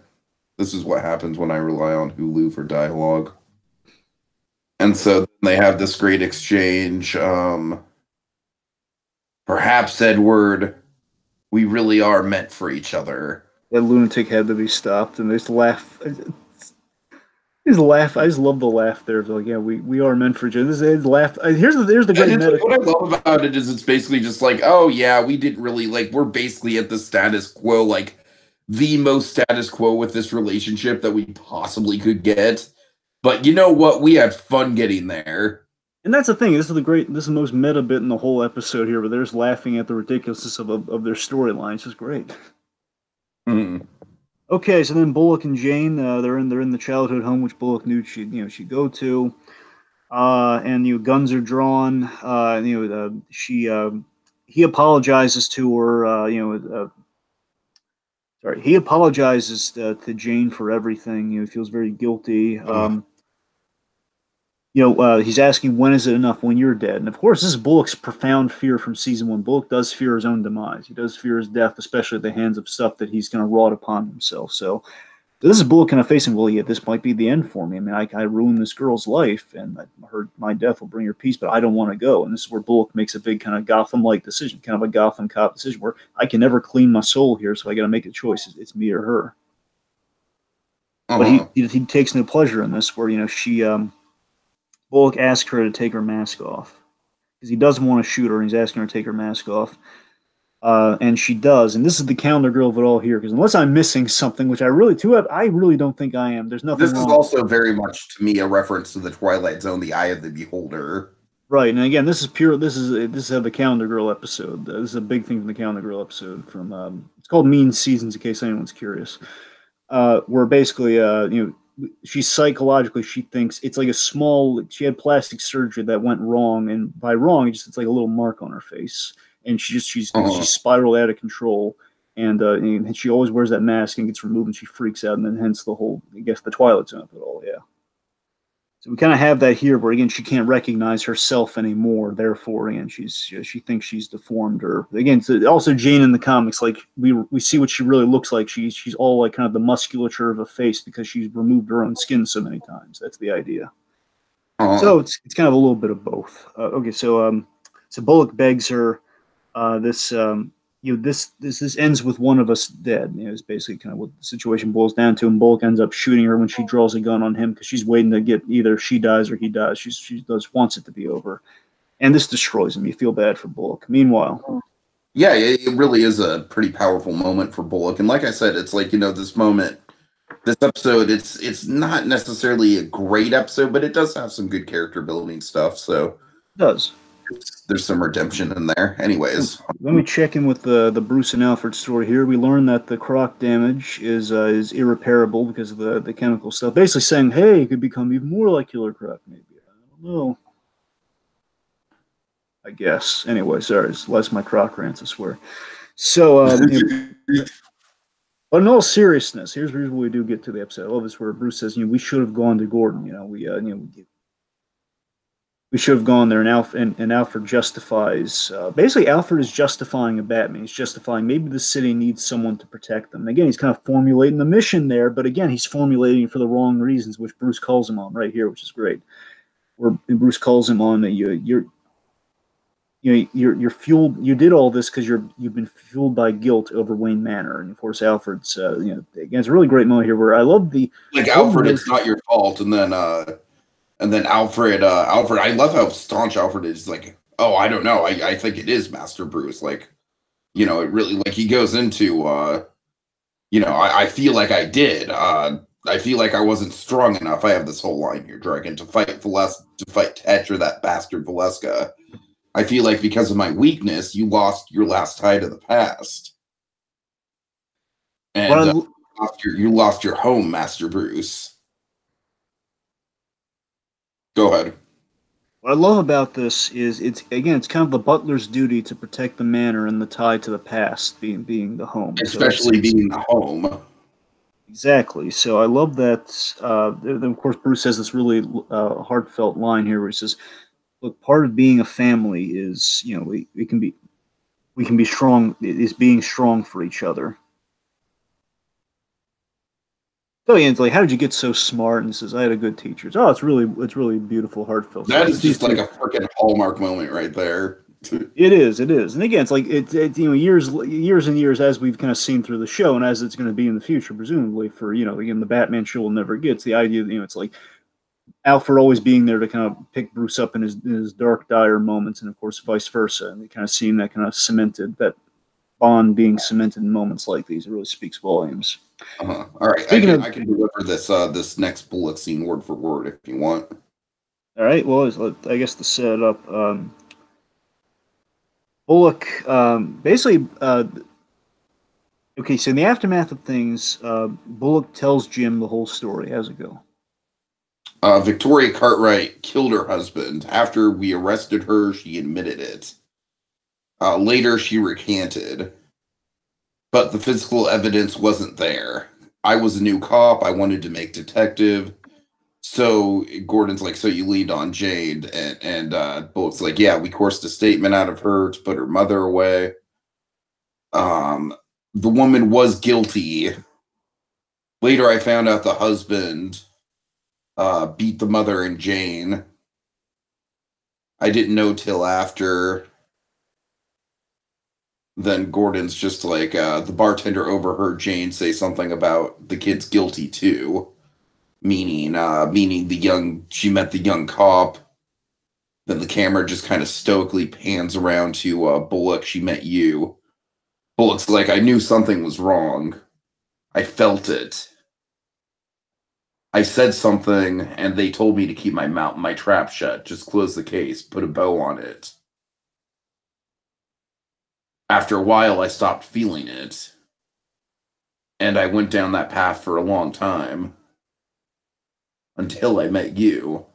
This is what happens when I rely on Hulu for dialogue. And so they have this great exchange. Perhaps, Edward, we really are meant for each other. That lunatic had to be stopped, and they just laugh. I just love the laugh there. Like, yeah, we are meant for each other. This is laugh. Here's the great medical. What I love about it is it's basically just like, oh yeah, we didn't really we're basically at the status quo, like the most status quo with this relationship that we possibly could get. But you know what? We had fun getting there. And that's the thing. This is the most meta bit in the whole episode here, where they're just laughing at the ridiculousness of their storyline. It's just great. Mm-hmm. Okay, so then Bullock and Jane, they're in the childhood home which Bullock knew she'd go to, and guns are drawn. he apologizes to her. He apologizes to Jane for everything. He feels very guilty. He's asking, when is it enough when you're dead? And of course, this is Bullock's profound fear from season one. Bullock does fear his own demise. He does fear his death, especially at the hands of stuff that he's going to wrought upon himself. So this is Bullock kind of facing, well, yeah, this might be the end for me. I mean, I ruined this girl's life, and I heard my death will bring her peace, but I don't want to go. And this is where Bullock makes a big kind of Gotham-like decision, kind of a Gotham cop decision, where I can never clean my soul here, so I got to make a choice. It's me or her. But he takes no pleasure in this, where Bullock asks her to take her mask off because he doesn't want to shoot her, and he's asking her to take her mask off. And she does, and this is the calendar girl of it all here. Because unless I'm missing something, which I really don't think I am. There's nothing. This is also very much to me a reference to the Twilight Zone, the Eye of the Beholder. Right, and again, this is pure. This is the calendar girl episode. This is a big thing from the calendar girl episode. From it's called Mean Seasons, in case anyone's curious. Where basically, she's psychologically, she thinks it's like she had plastic surgery that went wrong, and by wrong, it's like a little mark on her face. And she's spiraled out of control, and she always wears that mask and gets removed, and she freaks out, and then hence the whole, I guess, the Twilight Zone of it all, yeah. So we kind of have that here, where again she can't recognize herself anymore. Therefore, again, she thinks she's deformed, or again, also Jane in the comics, like we see what she really looks like. She's all like kind of the musculature of a face because she's removed her own skin so many times. That's the idea. So it's kind of a little bit of both. So Bullock begs her. This ends with one of us dead. It's basically kind of what the situation boils down to. And Bullock ends up shooting her when she draws a gun on him because she's waiting to get either she dies or he dies. She wants it to be over, and this destroys him. You feel bad for Bullock. Meanwhile, yeah, it really is a pretty powerful moment for Bullock. And like I said, it's like this moment, this episode. It's not necessarily a great episode, but it does have some good character building stuff. So it does. There's some redemption in there. Anyways, let me check in with the Bruce and Alfred story here. We learn that the croc damage is irreparable because of the chemical stuff. Basically saying, hey, it could become even more like Killer Croc, maybe. I don't know. I guess. Anyway, sorry, it's less my croc rants, I swear. So, but in all seriousness, here's where we do get to the episode. I love this where Bruce says, we should have gone to Gordon. We should have gone there, and Alfred justifies. Basically, Alfred is justifying a Batman. He's justifying maybe the city needs someone to protect them. And again, he's kind of formulating the mission there, but again, he's formulating it for the wrong reasons, which Bruce calls him on right here, which is great. Where Bruce calls him on that you're fueled. You did all this because you've been fueled by guilt over Wayne Manor, and of course, Alfred's. Again, it's a really great moment here where I love the Alfred. It's not your fault, and then Alfred, I love how staunch Alfred is. Like, oh, I don't know. I think it is Master Bruce. Like, it really, like, he goes into, I feel like I did. I feel like I wasn't strong enough. I have this whole line here, Dragon, to fight Tetch or that bastard Valeska. I feel like because of my weakness, you lost your last tie to the past. And you lost your home, Master Bruce. Go ahead. What I love about this is it's kind of the butler's duty to protect the manor and the tie to the past being the home, especially being the home. Exactly. So I love that. Then of course Bruce has this really heartfelt line here where he says, "Look, part of being a family is we can be strong. Is being strong for each other." So yeah, it's like, how did you get so smart? And he says, I had a good teacher. Oh, it's really beautiful, heartfelt. That is just like a freaking Hallmark moment right there. It is, and again, it's like years and years as we've kind of seen through the show, and as it's going to be in the future, presumably for again the Batman show will never get. It's the idea that it's like Alfred always being there to kind of pick Bruce up in his dark, dire moments, and of course vice versa, and we kind of seeing that kind of cemented, that bond being cemented in moments like these. It really speaks volumes. All right, I can deliver this next bullet scene word for word if you want. All right, well, I guess to set it up, Bullock basically. Okay, so in the aftermath of things, Bullock tells Jim the whole story. How's it go? Victoria Cartwright killed her husband. After we arrested her, she admitted it. Later, she recanted, but the physical evidence wasn't there. I was a new cop. I wanted to make detective. So Gordon's like, so you leaned on Jade, and Bullock's like, yeah, we coursed a statement out of her to put her mother away. The woman was guilty. Later, I found out the husband beat the mother and Jane. I didn't know till after. Then Gordon's just like, the bartender overheard Jane say something about the kid's guilty too. Meaning she met the young cop. Then the camera just kind of stoically pans around to Bullock. She met you. Bullock's like, I knew something was wrong. I felt it. I said something, and they told me to keep my trap shut. Just close the case. Put a bow on it. After a while, I stopped feeling it. And I went down that path for a long time. Until I met you.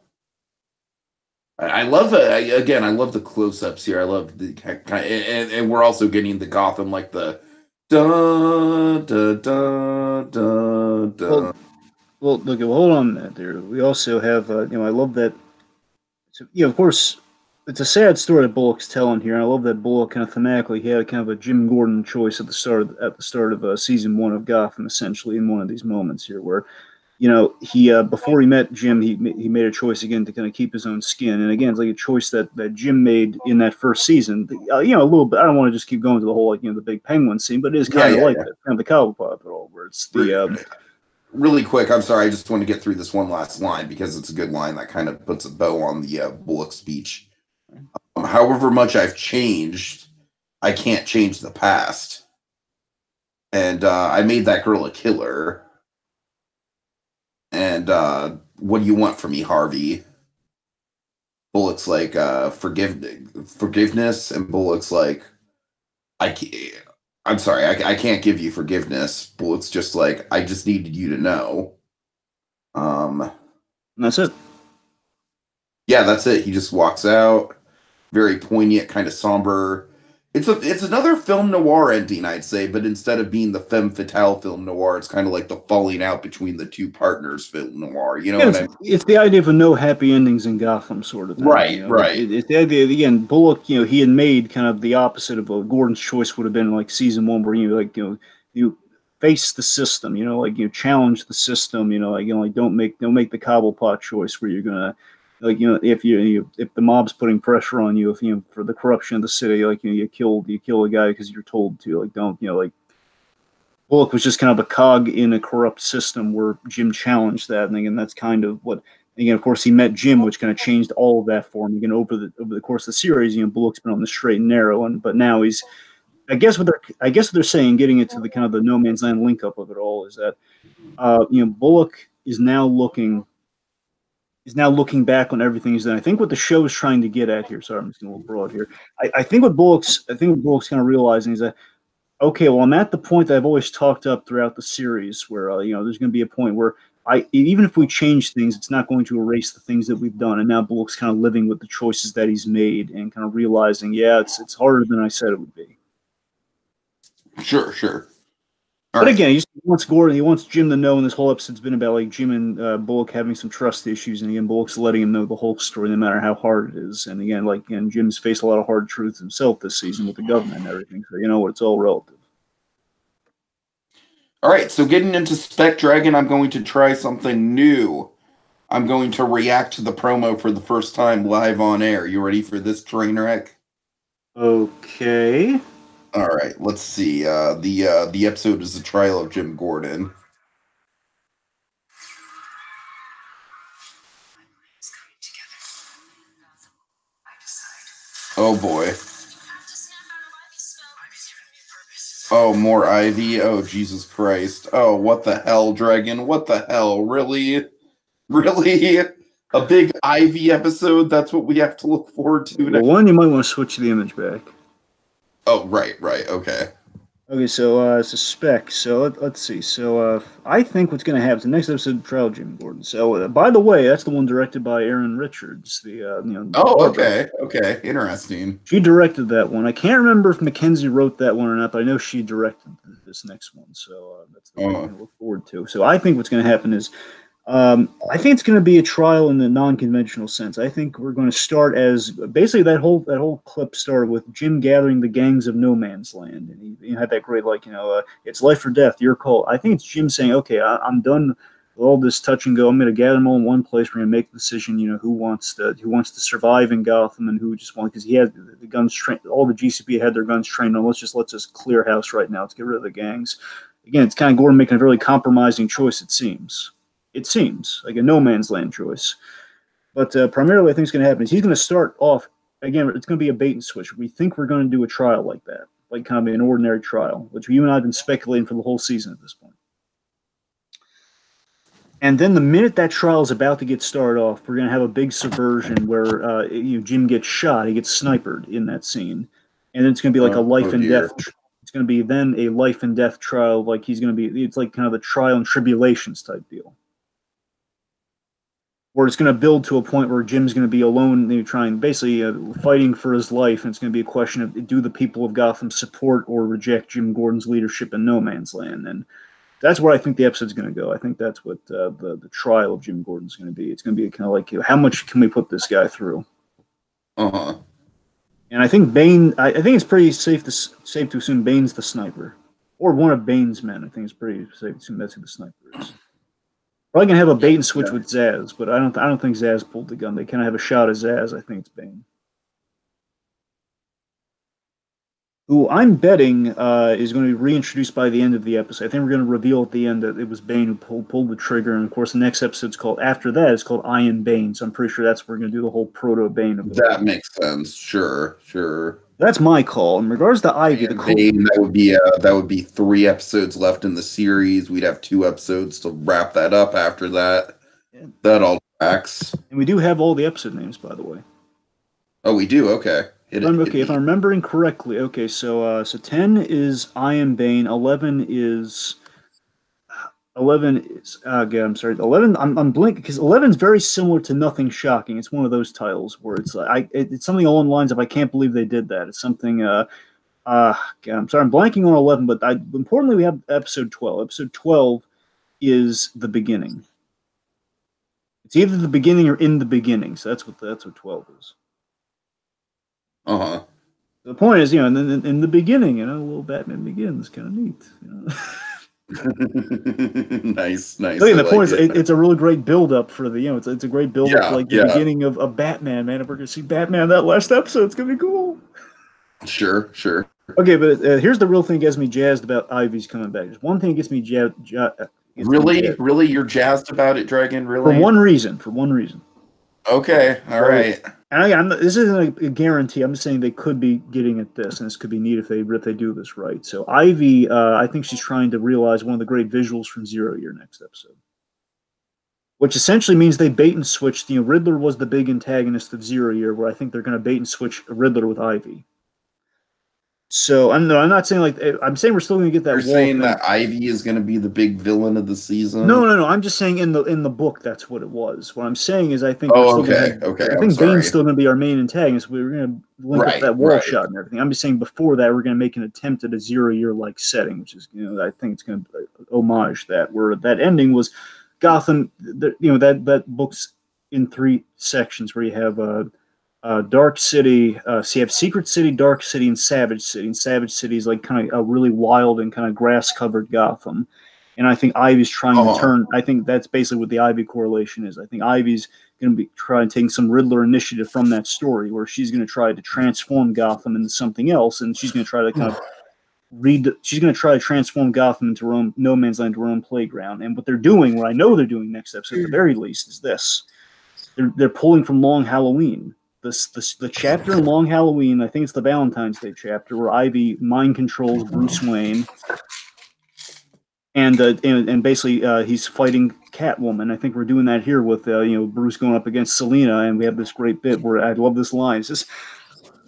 I love it. Again, I love the close-ups here. I love the and we're also getting the Gotham, like the da da da da da. Well, look, hold on a minute there. We also have, I love that. So, of course, it's a sad story that Bullock's telling here, and I love that Bullock kind of thematically he had kind of a Jim Gordon choice at the start of season 1 of Gotham, essentially in one of these moments here, where he before he met Jim, he made a choice again to kind of keep his own skin, and again, it's like a choice that Jim made in that first season. A little bit. I don't want to just keep going to the whole the big penguin scene, but it is kind of like that, kind of the cowboy of it all, where it's the. Really quick, I'm sorry, I just want to get through this one last line because it's a good line that kind of puts a bow on the Bullock speech. However much I've changed, I can't change the past. And I made that girl a killer. And what do you want from me, Harvey? Bullock's like, forgiveness. And Bullock's like, I'm sorry, I can't give you forgiveness. Bullock's just like, I just needed you to know. That's it. Yeah, that's it. He just walks out. Very poignant, kind of somber. It's another film noir ending, I'd say, but instead of being the femme fatale film noir, it's kind of like the falling out between the two partners film noir. You know what I mean? It's the idea of a no happy endings in Gotham sort of thing. Right, right. It's the idea, again, Bullock, he had made kind of the opposite of Gordon's choice would have been like season 1 where, you face the system, challenge the system, don't make the Cobblepot choice where you're going to, if the mob's putting pressure on you, for the corruption of the city, you kill a guy because you're told to, don't, Bullock was just kind of a cog in a corrupt system where Jim challenged that, and again, that's kind of what. Again, of course, he met Jim, which kind of changed all of that for him. Again, over the course of the series, Bullock's been on the straight and narrow, but now he's. I guess what they're saying, getting into the kind of the no man's land link up of it all, is that Bullock is now looking back on everything he's done. I think what the show is trying to get at here. Sorry, I'm just getting a little broad here. I think what Bullock's kind of realizing is that, okay, well, I'm at the point that I've always talked up throughout the series, where there's going to be a point where even if we change things, it's not going to erase the things that we've done. And now Bullock's kind of living with the choices that he's made and kind of realizing, yeah, it's harder than I said it would be. Sure. But again, he wants Gordon. He wants Jim to know, and this whole episode's been about Jim and Bullock having some trust issues, and again, Bullock's letting him know the whole story, no matter how hard it is. And again, Jim's faced a lot of hard truths himself this season with the government and everything. So it's all relative. All right, so getting into Spec Dragon, I'm going to try something new. I'm going to react to the promo for the first time live on air. You ready for this train wreck? Okay. All right, let's see. The episode is the trial of Jim Gordon. Oh boy. Oh, more Ivy. Oh, Jesus Christ. Oh, what the hell, Dragon? What the hell? Really? Really? A big Ivy episode? That's what we have to look forward to Well, one, you might want to switch the image back. Oh, right. Okay. Okay, so suspect. So let's see. So I think what's going to happen is the next episode of Trial of Jim Gordon. So by the way, that's the one directed by Aaron Richards, the Oh, Barbara. okay. Okay. Interesting. She directed that one. I can't remember if Mackenzie wrote that one or not, but I know she directed this next one. So that's the one we're Oh, going to look forward to. So I think what's going to happen is I think it's going to be a trial in the non-conventional sense. I think we're going to start as basically that whole clip started with Jim gathering the gangs of No Man's Land, and he had that great it's life or death, your call. I think it's Jim saying, okay, I'm done with all this touch and go. I'm going to gather them all in one place. We're going to make the decision. Who wants to survive in Gotham and who just wants, because he had the guns trained. All the GCP had their guns trained on. Let's just clear house right now. Let's get rid of the gangs. Again, it's kind of Gordon making a really compromising choice. It seems like a no man's land choice. But primarily, I think what's going to happen is he's going to start off again. It's going to be a bait and switch. We think we're going to do a trial like that, like kind of an ordinary trial, which you and I have been speculating for the whole season at this point. And then the minute that trial is about to get started off, we're going to have a big subversion where Jim gets shot. He gets sniped in that scene, and then it's going to be like a life and dear. death. It's going to be then a life and death trial. Like he's going to be. It's like kind of a trial and tribulations type deal, where it's going to build to a point where Jim's going to be alone, trying basically fighting for his life, and it's going to be a question of do the people of Gotham support or reject Jim Gordon's leadership in No Man's Land, and that's where I think the episode's going to go. I think that's what the trial of Jim Gordon's going to be. It's going to be kind of like how much can we put this guy through? Uh-huh. And I think Bane. I think it's pretty safe to assume Bane's the sniper, or one of Bane's men. I think it's pretty safe to assume that's who the sniper is. Probably gonna have a bait and switch with Zaz, but I don't think Zaz pulled the gun. They kind of have a shot at Zaz. I think it's Bane. Who I'm betting is going to be reintroduced by the end of the episode. I think we're going to reveal at the end that it was Bane who pulled the trigger, and of course the next episode's called after that is called I Am Bane. So I'm pretty sure that's where we're going to do the whole proto Bane of it. That makes sense. Sure. That's my call. In regards to Ivy, the Bane, that would be 3 episodes left in the series. We'd have 2 episodes to wrap that up after that. That all tracks. And we do have all the episode names, by the way. Oh, we do. Okay. If I'm remembering correctly, okay, so 10 is I Am Bane, 11 is okay, I'm sorry, 11. I'm blinking because 11 is very similar to Nothing Shocking. It's one of those titles where it's something along the lines of I can't believe they did that. It's something. I'm sorry, I'm blanking on 11, but importantly we have episode 12. Episode 12 is the beginning. It's either the beginning or in the beginning. So that's what 12 is. Uh-huh. The point is, in the beginning, little Batman Begins, kind of neat. Nice. The point is, it's a really great build-up for the, it's a great build-up for the beginning of Batman, man. If we're going to see Batman that last episode, it's going to be cool. Sure. Okay, but here's the real thing that gets me jazzed about Ivy's coming back. There's one thing that gets me jazzed. Really? You're jazzed about it, Dragon? Really? For one reason. Okay, all right. And this isn't a guarantee. I'm just saying they could be getting at this, and this could be neat if they do this right. So Ivy, I think she's trying to realize one of the great visuals from Zero Year next episode, which essentially means they bait and switched. Riddler was the big antagonist of Zero Year, where I think they're going to bait and switch Riddler with Ivy. So I'm not saying I'm saying we're still going to get that. You're saying that Ivy is going to be the big villain of the season? No. I'm just saying in the book that's what it was. What I'm saying is I think. Okay. I think Bane's still going to be our main antagonist. We're going to link up that wall shot and everything. I'm just saying before that we're going to make an attempt at a 0 year like setting, which is I think it's going to homage that. Where that ending was Gotham. That book's in 3 sections where you have. Dark City, so you have Secret City, Dark City, and Savage City. And Savage City is like kind of a really wild and kind of grass-covered Gotham. And I think Ivy's trying to turn. I think that's basically what the Ivy correlation is. I think Ivy's going to be trying to take some Riddler initiative from that story, where she's going to try to transform Gotham into something else, and she's going to try to kind of she's going to try to transform Gotham into her own No Man's Land, her own playground. And what they're doing, what I know they're doing next episode, at the very least, is this: they're pulling from Long Halloween. The chapter in Long Halloween, I think it's the Valentine's Day chapter, where Ivy mind controls Bruce Wayne, and basically he's fighting Catwoman. I think we're doing that here with Bruce going up against Selina, and we have this great bit where I love this line. It's just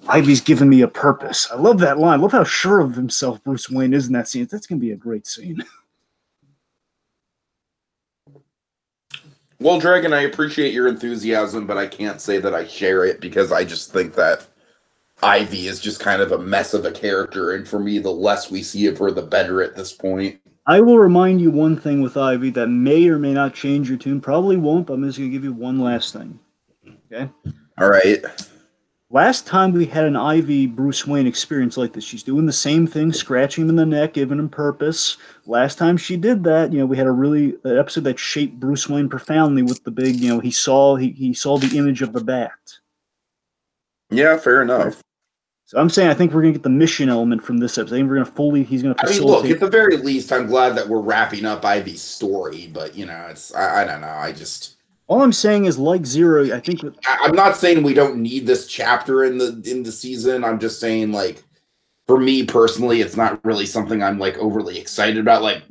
Ivy's given me a purpose. I love that line. I love how sure of himself Bruce Wayne is in that scene. That's going to be a great scene. Well, Dragon, I appreciate your enthusiasm, but I can't say that I share it because I just think that Ivy is just kind of a mess of a character, and for me, the less we see of her, the better at this point. I will remind you one thing with Ivy that may or may not change your tune. Probably won't, but I'm just going to give you one last thing. Okay? All right. Last time we had an Ivy Bruce Wayne experience like this, she's doing the same thing, scratching him in the neck, giving him purpose. Last time she did that, we had an episode that shaped Bruce Wayne profoundly with the big, he saw the image of the bat. Yeah, fair enough. So I'm saying I think we're gonna get the mission element from this episode. I think he's gonna facilitate. I mean, look, at the very least, I'm glad that we're wrapping up Ivy's story, but I don't know. All I'm saying is, like Zero, I think I'm not saying we don't need this chapter in the season. I'm just saying, like, for me personally, it's not really something I'm like overly excited about. Like,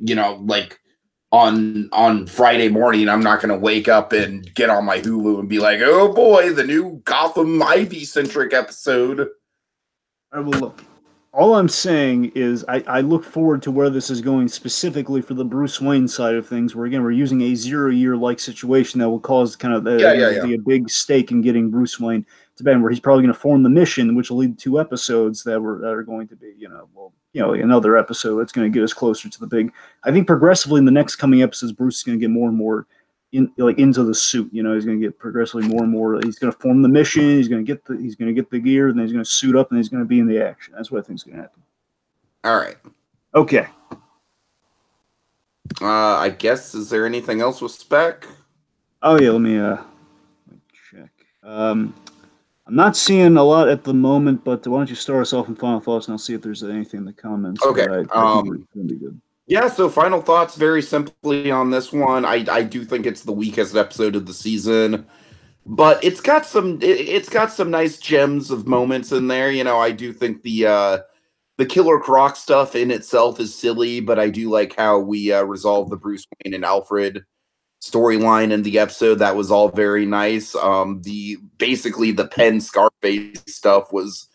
on Friday morning, I'm not gonna wake up and get on my Hulu and be like, oh boy, the new Gotham Ivy centric episode. I will look. All I'm saying is I look forward to where this is going specifically for the Bruce Wayne side of things, where again we're using a 0-year-like situation that will cause kind of be a big stake in getting Bruce Wayne to bed, where he's probably going to form the mission, which will lead to 2 episodes that are going to be another episode that's going to get us closer to the big. I think progressively in the next coming episodes, Bruce is going to get more and more into the suit. He's going to get progressively more and more. He's going to form the mission. He's going to get the gear, and then he's going to suit up, and he's going to be in the action. That's what I think is going to happen. All right. Okay. I guess, is there anything else with Spec? Oh yeah, let me check. I'm not seeing a lot at the moment, but why don't you start us off in final thoughts, and I'll see if there's anything in the comments. Okay. I think it's going to be good. Yeah, so final thoughts very simply on this one. I do think it's the weakest episode of the season, but it's got some nice gems of moments in there. I do think the Killer Croc stuff in itself is silly, but I do like how we resolved the Bruce Wayne and Alfred storyline in the episode. That was all very nice. The Penn Scarface stuff was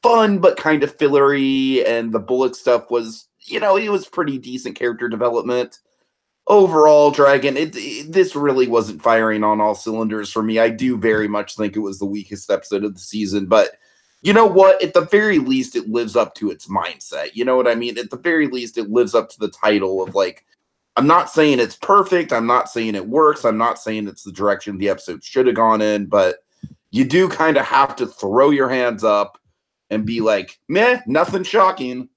fun but kind of fillery, and the Bullock stuff was it was pretty decent character development. Overall, Dragon, this really wasn't firing on all cylinders for me. I do very much think it was the weakest episode of the season, but you know what? At the very least, it lives up to its mindset. You know what I mean? At the very least, it lives up to the title of, like, I'm not saying it's perfect. I'm not saying it works. I'm not saying it's the direction the episode should have gone in, but you do kind of have to throw your hands up and be like, meh, nothing shocking.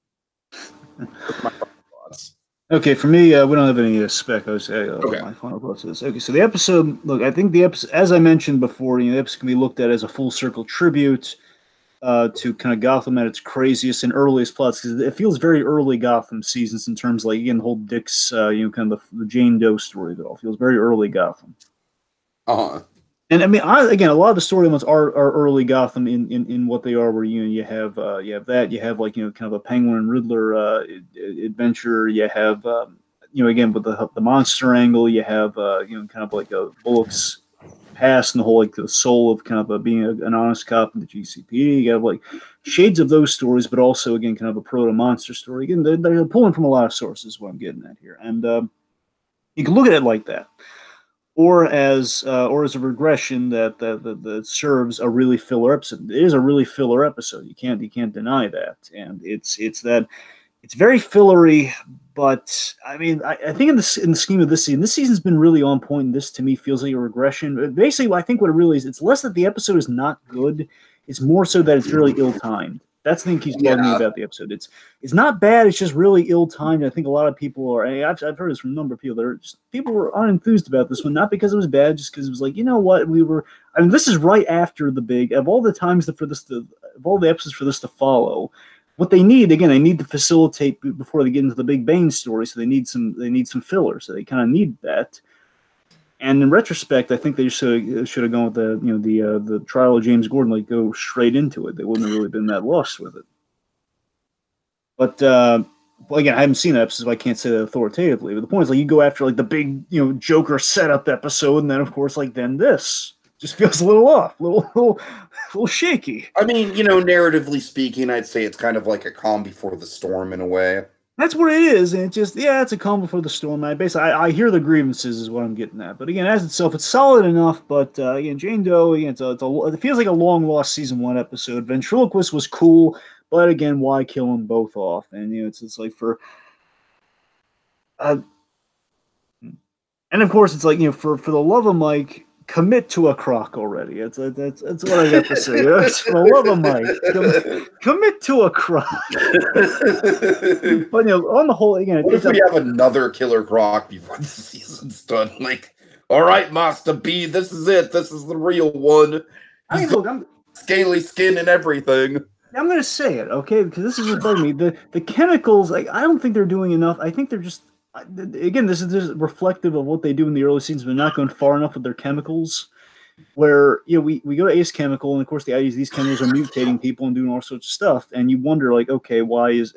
Okay, for me, we don't have any spec. I was okay. My final thoughts is okay. So the episode, look, I think the episode, as I mentioned before, the episode can be looked at as a full circle tribute to kind of Gotham at its craziest and earliest plots, because it feels very early Gotham seasons in terms of, like, again, the whole Dick's, kind of the Jane Doe story. That all feels very early Gotham. And I mean, again, a lot of the storylines are early Gotham in what they are. Where you have that, you have, like, kind of a Penguin and Riddler adventure. You have again with the monster angle. You have kind of like a Bullock's past and the whole, like, the soul of kind of being an honest cop in the GCPD. You have, like, shades of those stories, but also, again, kind of a proto monster story. Again, they're pulling from a lot of sources. What I'm getting at here, and you can look at it like that. Or as a regression that serves a really filler episode. It is a really filler episode. You can't deny that, and it's very fillery. But I mean, I think in the scheme of this season's been really on point. And this, to me, feels like a regression. Basically, I think what it really is, it's less that the episode is not good. It's more so that it's really ill-timed. That's the thing keeps bugging me about the episode. It's not bad. It's just really ill-timed. I think a lot of people are. I've heard this from a number of people. People were unenthused about this one, not because it was bad, just because it was like, you know what, I mean, this is right after the big of all the times of all the episodes for this to follow. What they need, again, they need to facilitate before they get into the Big Bang story. So they need some filler. So they kind of need that. And in retrospect, I think they should have gone with the trial of James Gordon, like, go straight into it. They wouldn't have really been that lost with it. But well, again, I haven't seen that episode, so I can't say that authoritatively. But the point is, like, you go after, like, the big Joker setup episode, and then, of course, like, then this. just feels a little off, little shaky. I mean, narratively speaking, I'd say it's kind of like a calm before the storm in a way. That's what it is, and it's a calm before the storm. I hear the grievances is what I'm getting at, but again, as itself, it's solid enough. But again, Jane Doe, again, it feels like a long lost season 1 episode. Ventriloquist was cool, but again, why kill them both off? And it's like for, and of course, it's like for the love of Mike, commit to a croc already. That's what I got to say. For the love of Mike, commit to a croc. But on the whole, again, what if we have another Killer Croc before the season's done? Like, all right, Master B, this is it. This is the real one. He's got scaly skin and everything. I'm gonna say it, okay? Because this is just bugging me. The chemicals, like, I don't think they're doing enough. I think they're just, again, this is just reflective of what they do in the early seasons, but not going far enough with their chemicals. Where we go to Ace Chemical, and of course these chemicals are mutating people and doing all sorts of stuff, and you wonder, like, okay, why is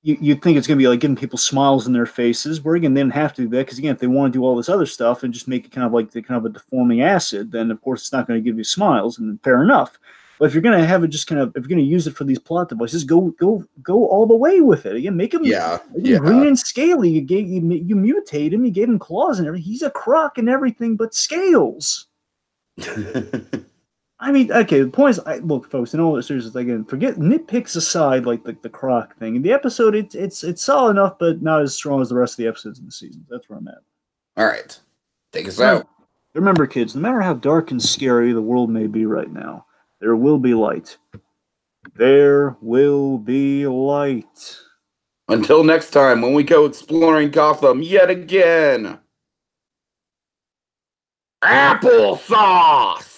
you think it's going to be like giving people smiles in their faces, where again they didn't have to do that, because again, if they want to do all this other stuff and just make it kind of like a deforming acid, then of course it's not going to give you smiles, and fair enough. But if you're going to have it just if you're going to use it for these plot devices, go all the way with it. Again, make him green and scaly. You mutate him. You gave him claws and everything. He's a croc and everything, but scales. I mean, okay. The point is, look, folks. In all seriousness, again, forget nitpicks aside, like the croc thing. In the episode, it's solid enough, but not as strong as the rest of the episodes in the season. That's where I'm at. All right, take us out. Remember, kids, no matter how dark and scary the world may be right now, there will be light. There will be light. Until next time, when we go exploring Gotham yet again. Applesauce!